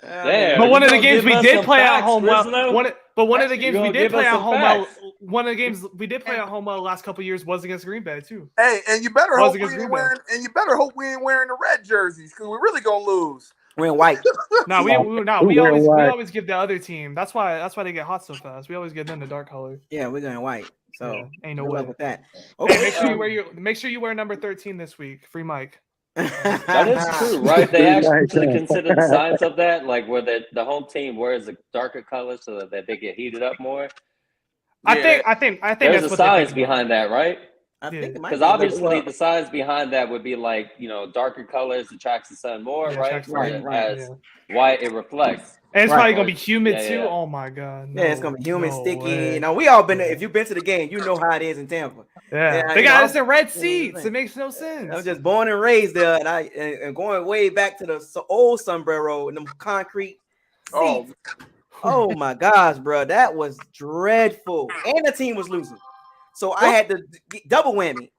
Damn, but one you of the gonna games give we us did some play at facts, home well. Rizzo? One of the games You we gonna did give play us at some home well. facts? One of the games we did play at home well the last couple of years was against Green Bay too. Hey, and you better Was hope we against ain't Green Bay. wearing, and you better hope we ain't wearing the red jerseys because we're really gonna lose. We're in white. We always give the other team. That's why they get hot so fast. We always give them the dark color. Yeah, we're going white. So ain't no good way luck with that. Okay, make sure you wear number 13 this week. Free Mike. That is true, right? They actually consider the science of that, like where the home team wears a darker color so that they get heated up more. I think there's that's a what science behind that, right? I think it might Because be. obviously the science behind that would be like, darker colors attracts the sun more, right? As white it reflects. And it's probably gonna be humid too. Yeah. Oh my god. Yeah, it's gonna be humid, sticky. Way. We all been there. If you've been to the game, you know how it is in Tampa. Yeah, they got us in red seats. It makes no sense. I was just born and raised there, and going way back to the old sombrero and them concrete seats. Oh my gosh, bro, that was dreadful. And the team was losing, so I had to double whammy.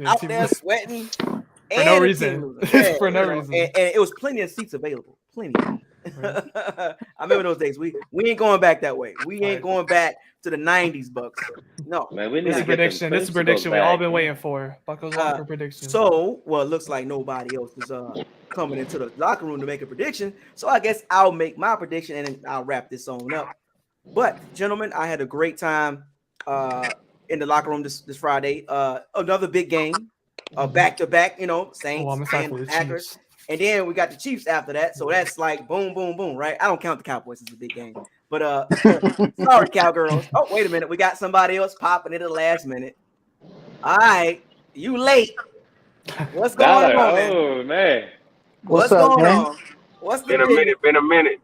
Out there sweating for no reason. For no reason. And it was plenty of seats available. Plenty. I remember those days. We ain't going back that way. We ain't going back to the 90s Bucs. No. Man, we need This is prediction. This is prediction we all been waiting for. Buckles on for prediction. So, it looks like nobody else is coming into the locker room to make a prediction. So I guess I'll make my prediction and then I'll wrap this on up. But gentlemen, I had a great time in the locker room this Friday. Another big game. Back to back, Saints and Packers. And then we got the Chiefs after that. So that's like boom, boom, boom, right? I don't count the Cowboys as a big game. But sorry, Cowgirls. Oh, wait a minute. We got somebody else popping in at the last minute. All right. You late. What's going on, man? Oh, man. What's going on? What's the Been a minute, Been a minute,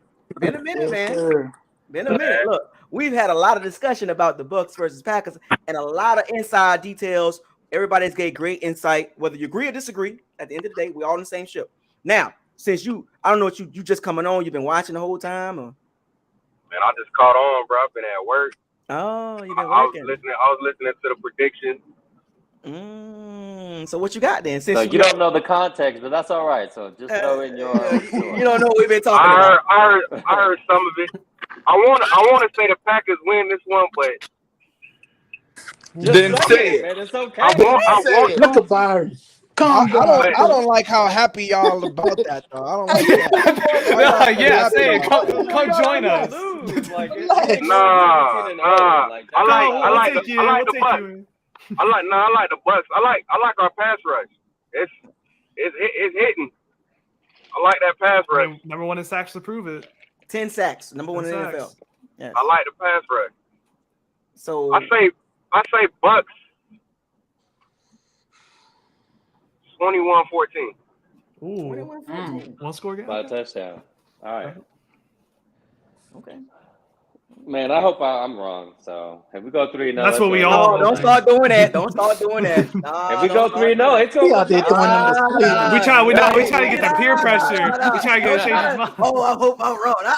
man. Been a minute. Look, we've had a lot of discussion about the Bucs versus Packers and a lot of inside details. Everybody's got great insight, whether you agree or disagree. At the end of the day, we're all in the same ship. Now, since I don't know what you just coming on, you've been watching the whole time, or? Man, I just caught on, bro. I've been at work. Oh, you've been I working. I was listening to the prediction. So what you got then? Since So you don't know the context, but that's all right. So just throw in your. You don't know what we've been talking about. I heard some of it. I want to say the Packers win this one, but then say it. Man, it's okay. I want Look at Byron. I don't like how happy y'all about that though. I don't like that. Say it. Come join us. I like the Bucs. I like the Bucs. I like our pass rush. It's hitting. I like that pass rush. Number one in sacks to prove it. 10 sacks, number one in the NFL. Yes. I like the pass rush. So I say Bucs 21-14. Ooh. 21-14. One score game. 5 touchdowns. All right. Okay. Man, I hope I'm wrong. So if we go 3-0, that's what we all. Don't start doing that. Don't start doing that. If we go 3-0, it's over. We try to get the peer pressure. We try to get change his mind. Oh, I hope I'm wrong. No.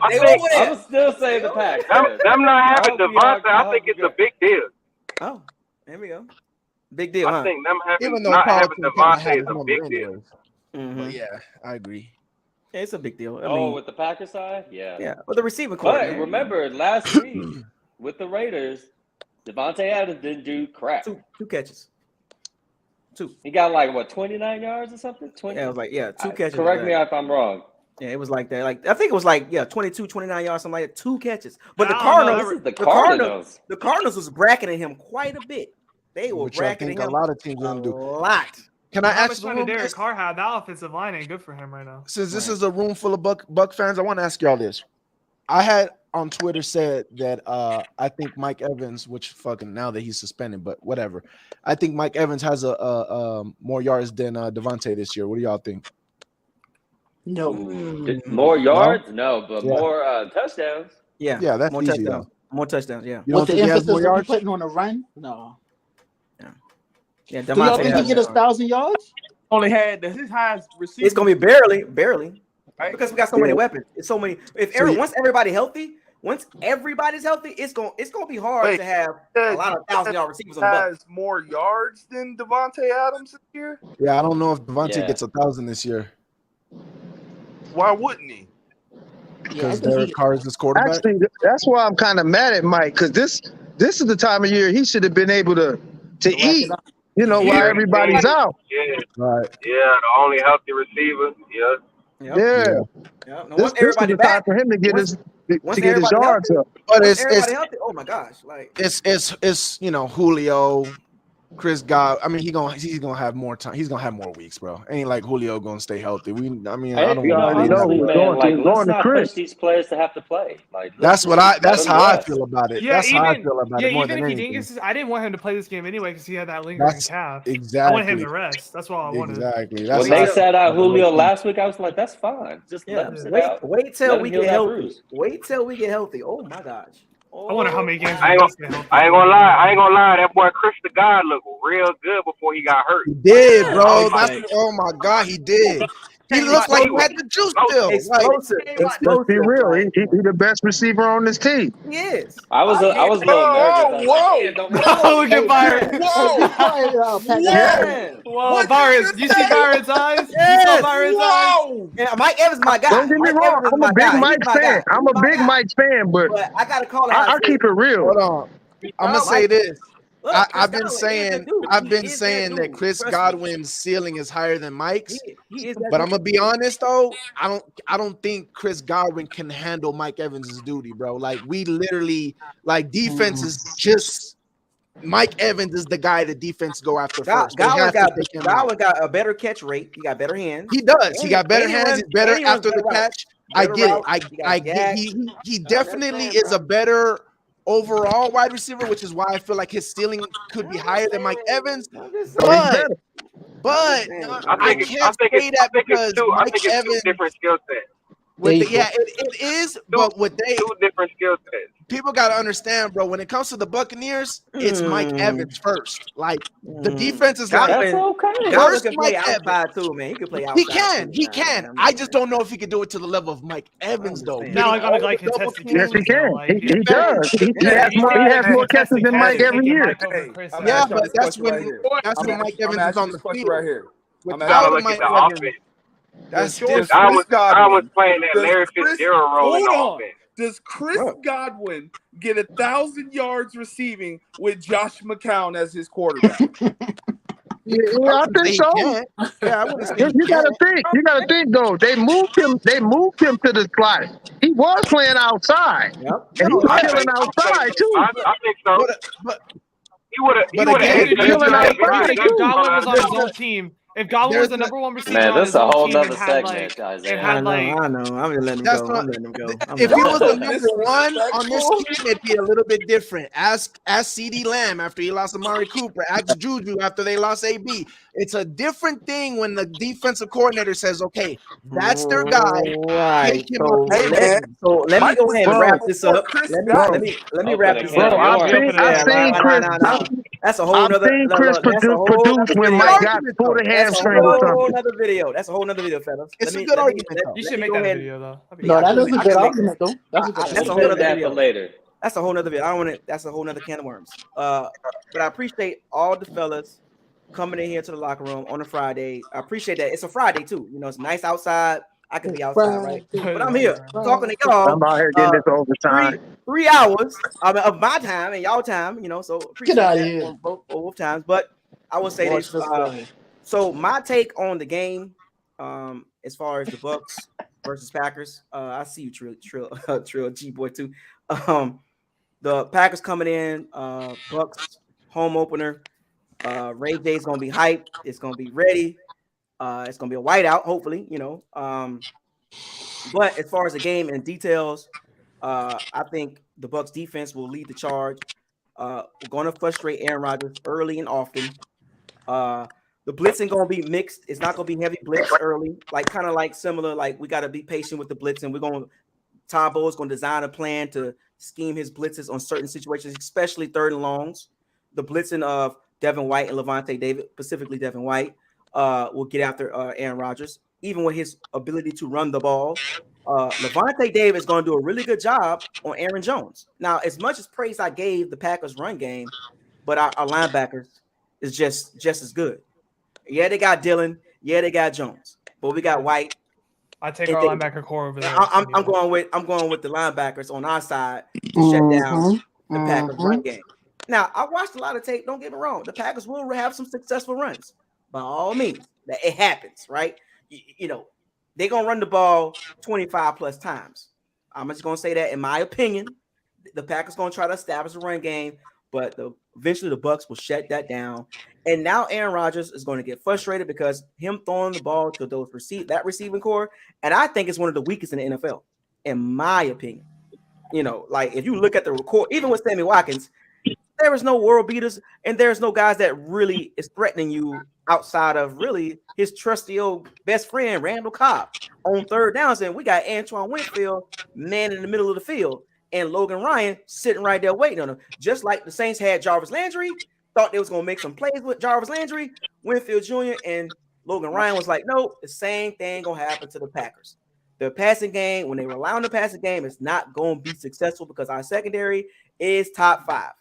I would still say the Pack. Them not having Devontae, I think it's a big deal. Oh, there we go. Big deal. I think them Even though not having Devontae Devontae is a big deal. But yeah, I agree. Yeah, it's a big deal. I mean, mean, with the Packers side, yeah. With the receiver core. But remember, last week with the Raiders, Devontae Adams didn't do crap. Two catches. Two. He got like what, 29 yards or something? 20. Yeah, it was like 2 catches. Correct me if I'm wrong. Yeah, it was like that. Like I think it was like 22, 29 yards, something like that. 2 catches. But the Cardinals, the Cardinals was bracketing him quite a bit. They were bracketing him a lot of teams gonna do. A lot. Can I How ask much Derek Carr had? That offensive line ain't good for him right now. Since this is a room full of Buck fans, I want to ask y'all this. I had on Twitter said that I think Mike Evans, which fucking now that he's suspended, but whatever. I think Mike Evans has a more yards than Devontae this year. What do y'all think? No. More yards? No, but more touchdowns. Yeah, that's more easy touchdowns. though. More touchdowns. Yeah. You don't think he has more yards? Putting on a run? No. Yeah. Do y'all think he get 1,000 yards? Only had his highest receiver. It's gonna be barely, right? because we got so many weapons. It's so many. Once everybody's healthy, it's gonna be hard to have a lot of 1,000-yard receivers on the Bucs. Has more yards than Devontae Adams this year. Yeah, I don't know if Devontae gets 1,000 this year. Why wouldn't he? Because Derek Carr is his quarterback. Actually, that's why I'm kind of mad at Mike, because this is the time of year he should have been able to eat. You know, while everybody's out. Yeah. Right. Yeah, the only healthy receiver. Yeah. Yeah. This is the time for him to get his yards up. But it's healthy. Oh my gosh! Like it's Julio, Chris God. I mean, he's gonna have more time. He's gonna have more weeks, bro. Ain't like Julio gonna stay healthy. I don't know. Let's not push these players to have to play. Like That's how I feel about it. Yeah, that's how I feel about it more even than if he anything. didn't I didn't want him to play this game anyway because he had that lingering calf. Exactly. I wanted him to rest. That's what I wanted. Exactly. When they sat out Julio last week, I was like, that's fine. Just let him sit out. Wait till Let we him heal get that healthy. bruise. Wait till we get healthy. Oh my gosh. I wonder how many games. I ain't gonna lie. That boy Chris the God looked real good before he got hurt. He did, bro. Oh my God, he did. He looks like he had the juice still. Explosive. Let's be real. He the best receiver on this team. He is. I was a little nervous. Look at Byron. Whoa, Byron. You see Byron's eyes? You saw Byron's eyes? Yeah, Mike Evans is my guy. Don't get me wrong. I'm a big Mike fan. I'm a big Mike fan, but I gotta call it. I keep it real. Hold on. I'm gonna say this. Look, I've been saying that Chris Godwin's ceiling is higher than Mike's. He is but I'm gonna be honest though, I don't think Chris Godwin can handle Mike Evans' duty, bro. Like we literally defense is just Mike Evans is the guy the defense go after first. Godwin got a better catch rate. He got better hands. He does. He got better hands. He's better after the catch. I get it. I get. He definitely is a better overall wide receiver, which is why I feel like his ceiling could be higher than Mike Evans. But I can't say that because Mike Evans different skill sets. It is, but two different skill sets. People got to understand, bro. When it comes to the Buccaneers, it's Mike Evans first. Like the defense is Godwin first can play outside too, man. He can play outside. He can. I just don't know if he can do it to the level of Mike Evans, though. Not like contested yes, he can. He does. He has more catches than Mike every year. Yeah, but that's when Mike Evans is on the field right here. Without Mike Evans, that's different. I was playing that Larry Fitzgerald role in the offense. Does Chris Godwin get 1,000 yards receiving with Josh McCown as his quarterback? Yeah, I think so. You gotta think though. They moved him to the slot. He was playing outside. And he was killing outside too. I think so. But he would have. If Godwin was on his own team. If Godwin was the number one receiver, man, that's a whole nother segment, guys. I know. I'm just letting him go. If he was the number one on this team, it'd be a little bit different. Ask CeeDee Lamb after he lost Amari Cooper. Ask Juju after they lost AB. It's a different thing when the defensive coordinator says, "Okay, that's their guy." Right. So let me go ahead and wrap this up. Let me wrap this up. I've seen Chris. That's a whole nother. I've seen Chris produce when Mike got pulled a hamstring or something. That's a whole nother video, fellas. It's a good argument. You should make that video though. No, that is a good argument though. That's a whole nother video later. That's a whole nother video. I don't want to. That's a whole nother can of worms. But I appreciate all the fellas coming in here to the locker room on a Friday. I appreciate that. It's a Friday too. You know, it's nice outside. I can be outside, right? But I'm here talking to y'all. I'm out here getting this overtime. 3 hours of my time and y'all time. You know, so appreciate Get out of that here. on both times. But I will say this. So my take on the game, as far as the Bucs versus Packers, I see you, Trill G boy too. The Packers coming in, Bucs home opener. Ray J's gonna be hyped. It's gonna be ready. It's gonna be a whiteout, hopefully, you know. But as far as the game and details, I think the Bucs defense will lead the charge. We're going to frustrate Aaron Rodgers early and often. The blitzing going to be mixed. It's not going to be heavy blitz early, like kind of like similar. Like we got to be patient with the blitzing. Todd Bowles going to design a plan to scheme his blitzes on certain situations, especially third and longs. The blitzing of Devin White and Levante David, specifically Devin White, will get after Aaron Rodgers, even with his ability to run the ball. Levante David is going to do a really good job on Aaron Jones. Now, as much as praise I gave the Packers run game, but our linebackers is just as good. Yeah, they got Dillon. Yeah, they got Jones, but we got White. I take our linebacker core over there. I'm going with the linebackers on our side to shut down the Packers run game. Now, I watched a lot of tape. Don't get me wrong. The Packers will have some successful runs. By all means, that it happens, right? You know, they're going to run the ball 25 plus times. I'm just going to say that in my opinion. The Packers going to try to establish a run game, but eventually the Bucs will shut that down. And now Aaron Rodgers is going to get frustrated because him throwing the ball to those receiving core, and I think it's one of the weakest in the NFL, in my opinion. You know, like if you look at the record, even with Sammy Watkins, there is no world beaters, and there's no guys that really is threatening you outside of really his trusty old best friend, Randall Cobb, on third downs. And we got Antoine Winfield, man in the middle of the field, and Logan Ryan sitting right there waiting on him. Just like the Saints had Jarvis Landry, thought they was going to make some plays with Jarvis Landry, Winfield Jr., and Logan Ryan was like, no, the same thing going to happen to the Packers. The passing game, when they rely on the passing game, is not going to be successful because our secondary is top 5.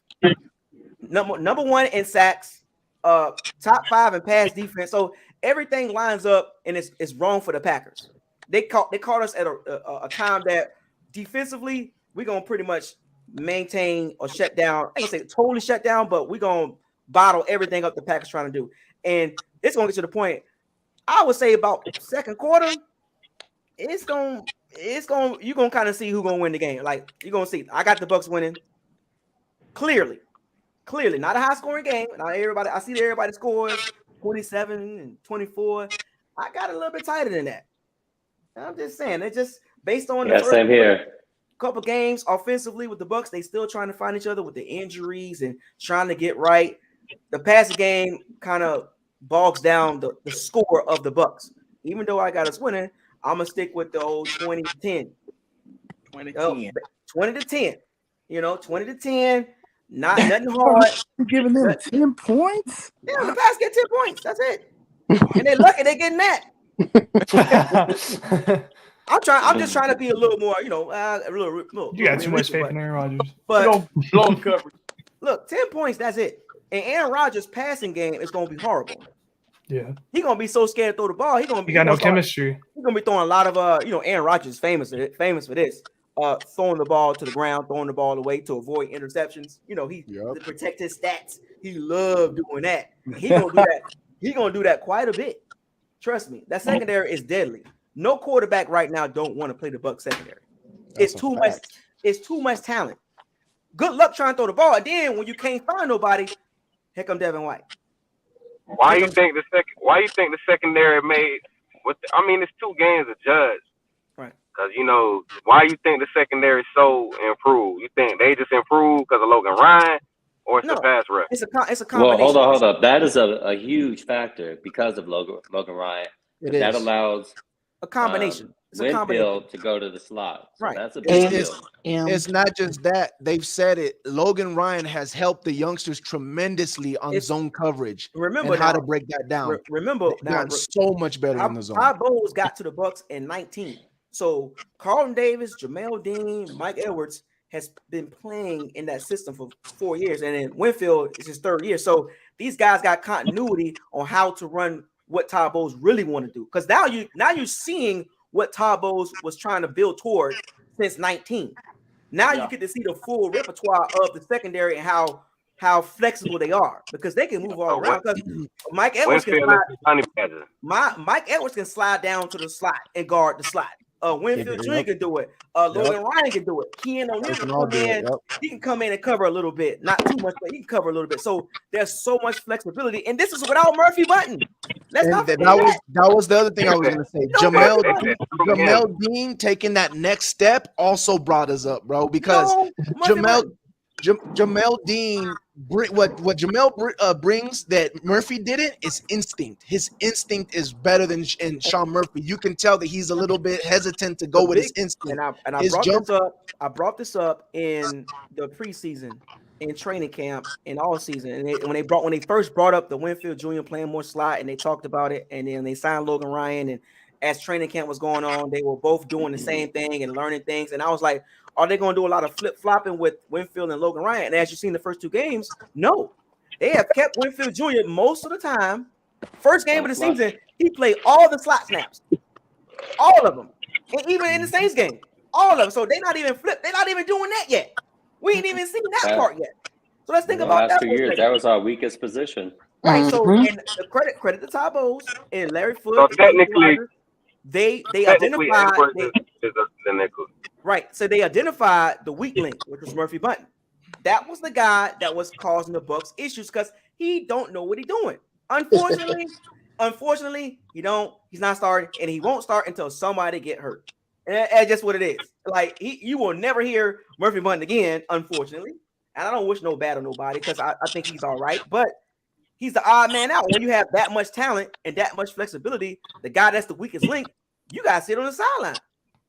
Number 1 in sacks, top 5 in pass defense. So everything lines up, and it's wrong for the Packers. They caught us at a time that defensively we're gonna pretty much maintain or shut down. I ain't gonna say totally shut down, but we're gonna bottle everything up the Packers trying to do. And it's gonna get to the point. I would say about second quarter, you're gonna kind of see who's gonna win the game. Like you're gonna see. I got the Bucs winning clearly, not a high scoring game. I see that everybody scores 27 and 24. I got a little bit tighter than that. I'm just saying, it's just based on the same here. Couple games offensively with the Bucs. They still trying to find each other with the injuries and trying to get right. The passing game kind of bogs down the score of the Bucs. Even though I got us winning, I'm gonna stick with the old 20-10. 20-10. You know, 20-10. Nothing hard. You're giving them 10 points? Yeah, the Packers get 10 points. That's it. And they're lucky they're getting that. I'm just trying to be a little more, you know, you got too much faith in Aaron Rodgers. But blow coverage. Look, 10 points, that's it. And Aaron Rodgers' passing game is going to be horrible. Yeah. He's going to be so scared to throw the ball. He got no chemistry. He's going to be throwing a lot of Aaron Rodgers is famous for this. Throwing the ball to the ground, throwing the ball away to avoid interceptions. You know, to protect his stats. He loved doing that. He gonna do that. He gonna do that quite a bit. Trust me. That secondary is deadly. No quarterback right now don't want to play the Bucs secondary. It's too much. It's too much talent. Good luck trying to throw the ball. And then when you can't find nobody, here come Devin White. Why you think the secondary made? It's 2 games to judge. Right. Because, why you think the secondary is so improved? You think they just improved because of Logan Ryan, or it's the pass rush? It's a combination. Well, hold up. That is a huge factor because of Logan Ryan. That allows a combination. Winfield to go to the slot. So right. That's a big deal. It's not just that. They've said it. Logan Ryan has helped the youngsters tremendously on zone coverage. Remember how to break that down. Remember now, so much better in the zone. Todd Bowles got to the Bucs in 19. So Carlton Davis, Jamel Dean, Mike Edwards has been playing in that system for 4 years, and then Winfield is his 3rd year. So these guys got continuity on how to run what Todd Bowles really want to do. Because now you're seeing what Todd Bowles was trying to build toward since 19. Now you get to see the full repertoire of the secondary and how flexible they are, because they can move all around. Because Mike Edwards can slide down to the slot and guard the slot. Winfield Jr. can do it. Logan Ryan can do it. Keanu O'Neal can come in. He can come in and cover a little bit, not too much, but he can cover a little bit. So there's so much flexibility, and this is without Murphy Button. Let's And not that forget was the other thing I was going to say. Nobody- Jamel Dean taking that next step also brought us up, bro, because Jamel Dean what Jamel brings that Murphy didn't is instinct. His instinct is better than Sean Murphy. You can tell that he's a little bit hesitant to go with his instinct. And I His brought jump. this up. I brought this up in the preseason, in training camp, in all season. And when they first brought up the Winfield Jr. playing more slot, and they talked about it, and then they signed Logan Ryan. And as training camp was going on, they were both doing the same thing and learning things. And I was like, are they going to do a lot of flip flopping with Winfield and Logan Ryan? And as you've seen the first two games, no, they have kept Winfield Jr. most of the time. First game of the season, he played all the slot snaps, all of them, and even in the Saints game, all of them. So they're not even they're not even doing that yet. We ain't even seen that part yet. So let's think about that. Last 2 years, that was our weakest position. Right. So and the credit to Todd Bowles and Larry Foote. So and technically, they technically identified Edwards is the nickel. right. So they identified the weak link, which was Murphy Bunting. That was the guy that was causing the Bucs issues because he don't know what he's doing. Unfortunately, he's not starting, and he won't start until somebody get hurt. And that's just what it is. Like you will never hear Murphy Bunting again, unfortunately. And I don't wish no bad on nobody because I think he's all right, but he's the odd man out. When you have that much talent and that much flexibility, the guy that's the weakest link, you gotta sit on the sideline.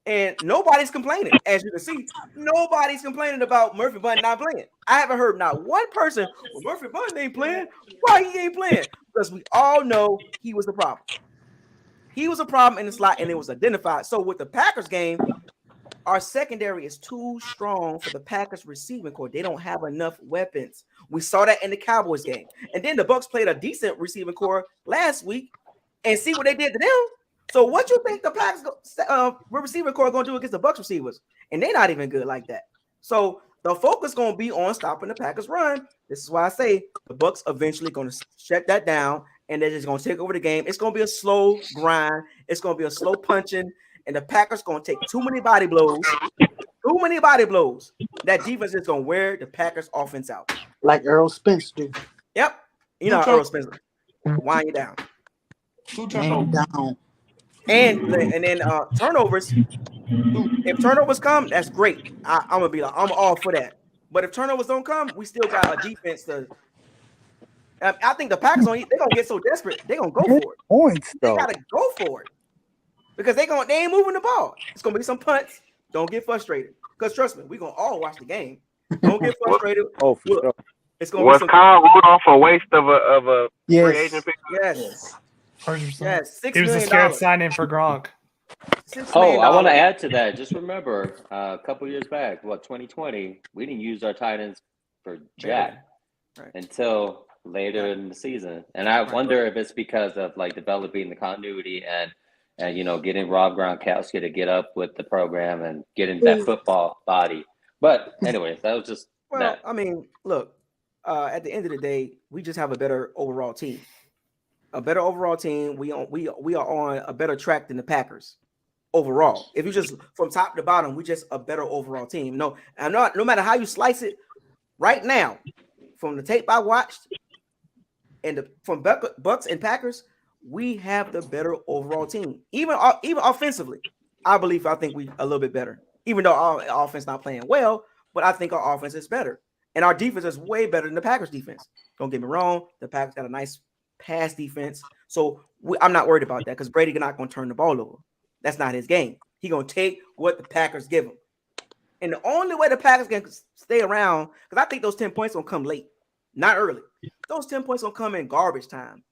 And nobody's complaining. As you can see, nobody's complaining about Murphy Bunting not playing. I haven't heard not one person, well, Murphy Bunting ain't playing. Why he ain't playing? Because we all know he was the problem. He was a problem in the slot, and it was identified. So with the Packers game, our secondary is too strong for the Packers receiving core. They don't have enough weapons. We saw that in the Cowboys game. And then the Bucs played a decent receiving core last week, and see what they did to them. So what you think the Packers receiving core going to do against the Bucs receivers? And they're not even good like that. So the focus going to be on stopping the Packers run. This is why I say the Bucs eventually going to shut that down, and they're just going to take over the game. It's going to be a slow grind. It's going to be a slow punching, and the Packers going to take too many body blows. That defense is going to wear the Packers offense out. Like Earl Spence do. Yep. You know Earl Spence. Wind you down. Down. And then turnovers. If turnovers come, that's great. I'm gonna be like, I'm all for that. But if turnovers don't come, we still got a defense to. I think the Packers they're gonna get so desperate, they're gonna go for it. Points They though. gotta go for it because they ain't moving the ball. It's gonna be some punts. Don't get frustrated because trust me, we're gonna all watch the game. Don't get frustrated. Oh, for sure. It's gonna Was be some Kyle Rudolph a waste of a free agent pick? Yes. 100%. Yes. $6 He was a million. scared sign-in for Gronk. Oh, I want to add to that. Just remember, a couple years back, 2020, we didn't use our tight ends for jack until later in the season. And I wonder if it's because of like developing the continuity and getting Rob Gronkowski to get up with the program and getting that football body. But anyways, that was just that. I mean, look, at the end of the day, we just have a better overall team. A better overall team. We are on a better track than the Packers overall. If you just from top to bottom, we just a better overall team. No matter how you slice it, right now, from the tape I watched, and from Bucs and Packers, we have the better overall team. Even offensively, I think we a little bit better. Even though our offense not playing well, but I think our offense is better, and our defense is way better than the Packers defense. Don't get me wrong, the Packers got a nice pass defense, so I'm not worried about that because Brady not going to turn the ball over. That's not his game. He going to take what the Packers give him, and the only way the Packers can stay around, because I think those 10 points going to come late, not early. Those 10 points going to come in garbage time.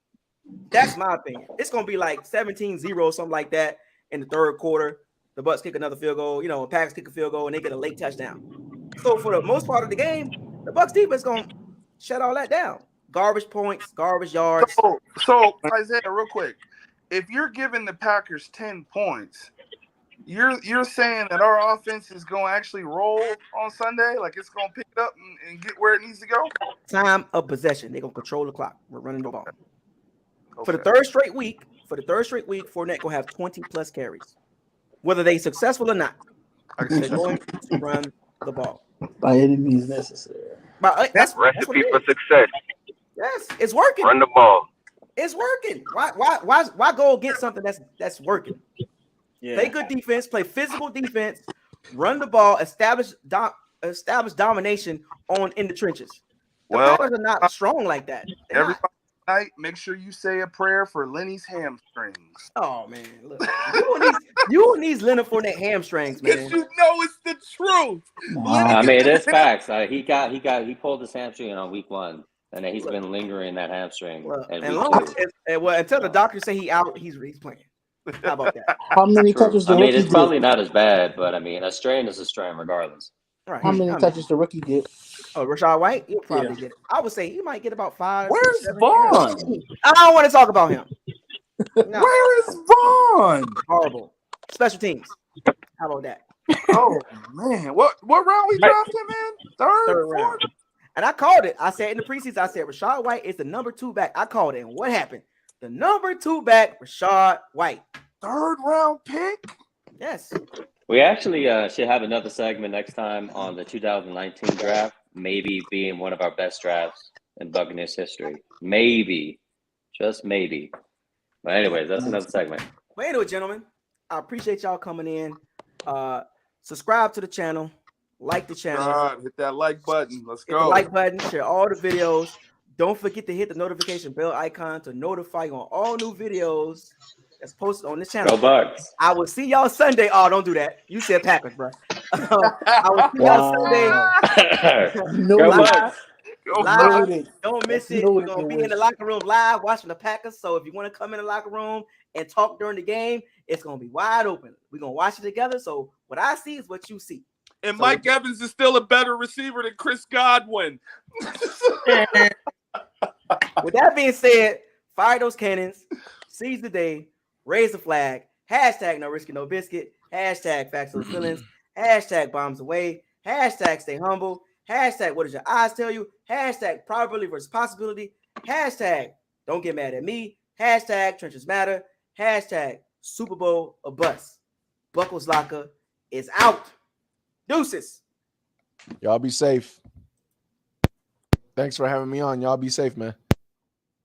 That's my opinion. It's going to be like 17-0, something like that in the third quarter. The Bucs kick another field goal, the Packers kick a field goal, and they get a late touchdown. So for the most part of the game, the Bucs defense going to shut all that down. Garbage points, garbage yards. So Isaiah, real quick, if you're giving the Packers 10 points, you're saying that our offense is going to actually roll on Sunday, like it's going to pick it up and get where it needs to go? Time of possession. They're going to control the clock. We're running the ball. Okay. For the third straight week, Fournette going to have 20-plus carries, whether they successful or not. They're going to run the ball. By any means necessary. That's recipe for success. Yes, it's working. Run the ball. It's working. Why go against something that's working? Yeah. Play good defense, play physical defense, run the ball, establish domination in the trenches. The Packers are not strong like that. They're not. Everybody tonight, make sure you say a prayer for Lenny's hamstrings. Oh man, look, you and these Leonard Fournette hamstrings, man. Because you know it's the truth. I mean, it is facts. He pulled his hamstring on week 1, and then he's been lingering that hamstring. Until the doctors say he out, he's playing. How about that? How many touches the rookie it's probably not as bad, but I mean, a strain is a strain regardless. Right. How many touches the rookie get? Oh, Rashad White, he'll probably get it. I would say he might get about 5. Where's 7 Vaughn? I don't want to talk about him. No. Where is Vaughn? Horrible. Special teams. How about that? Oh man, what round we drafted him in? Third, round. fourth? And I called it. I said in the preseason, I said Rashad White is the number 2 back. I called it. And what happened? The number 2 back, Rashad White. 3rd round pick? Yes. We actually should have another segment next time on the 2019 draft, maybe being one of our best drafts in Buccaneers history. Maybe. Just maybe. But anyways, that's another segment. But anyway, gentlemen, I appreciate y'all coming in. Subscribe to the channel. Like the channel. God, hit that like button. Let's Hit the go. like button. Share all the videos. Don't forget to hit the notification bell icon to notify you on all new videos that's posted on this channel. Go Bucs. I will see y'all Sunday. Oh, don't do that. You said Packers, bro. I will see y'all Sunday. Live. Don't miss it. We're going to be in the locker room live watching the Packers. So if you want to come in the locker room and talk during the game, it's going to be wide open. We're going to watch it together. So what I see is what you see. And Mike Evans is still a better receiver than Chris Godwin. With that being said, fire those cannons, seize the day, raise the flag, hashtag no risky, no biscuit, hashtag facts or feelings, hashtag bombs away, hashtag stay humble, hashtag what does your eyes tell you, hashtag probability versus possibility, hashtag don't get mad at me, hashtag trenches matter, hashtag Super Bowl or bust. Buckles Locker is out. Deuces. Y'all be safe. Thanks for having me on. Y'all be safe, man.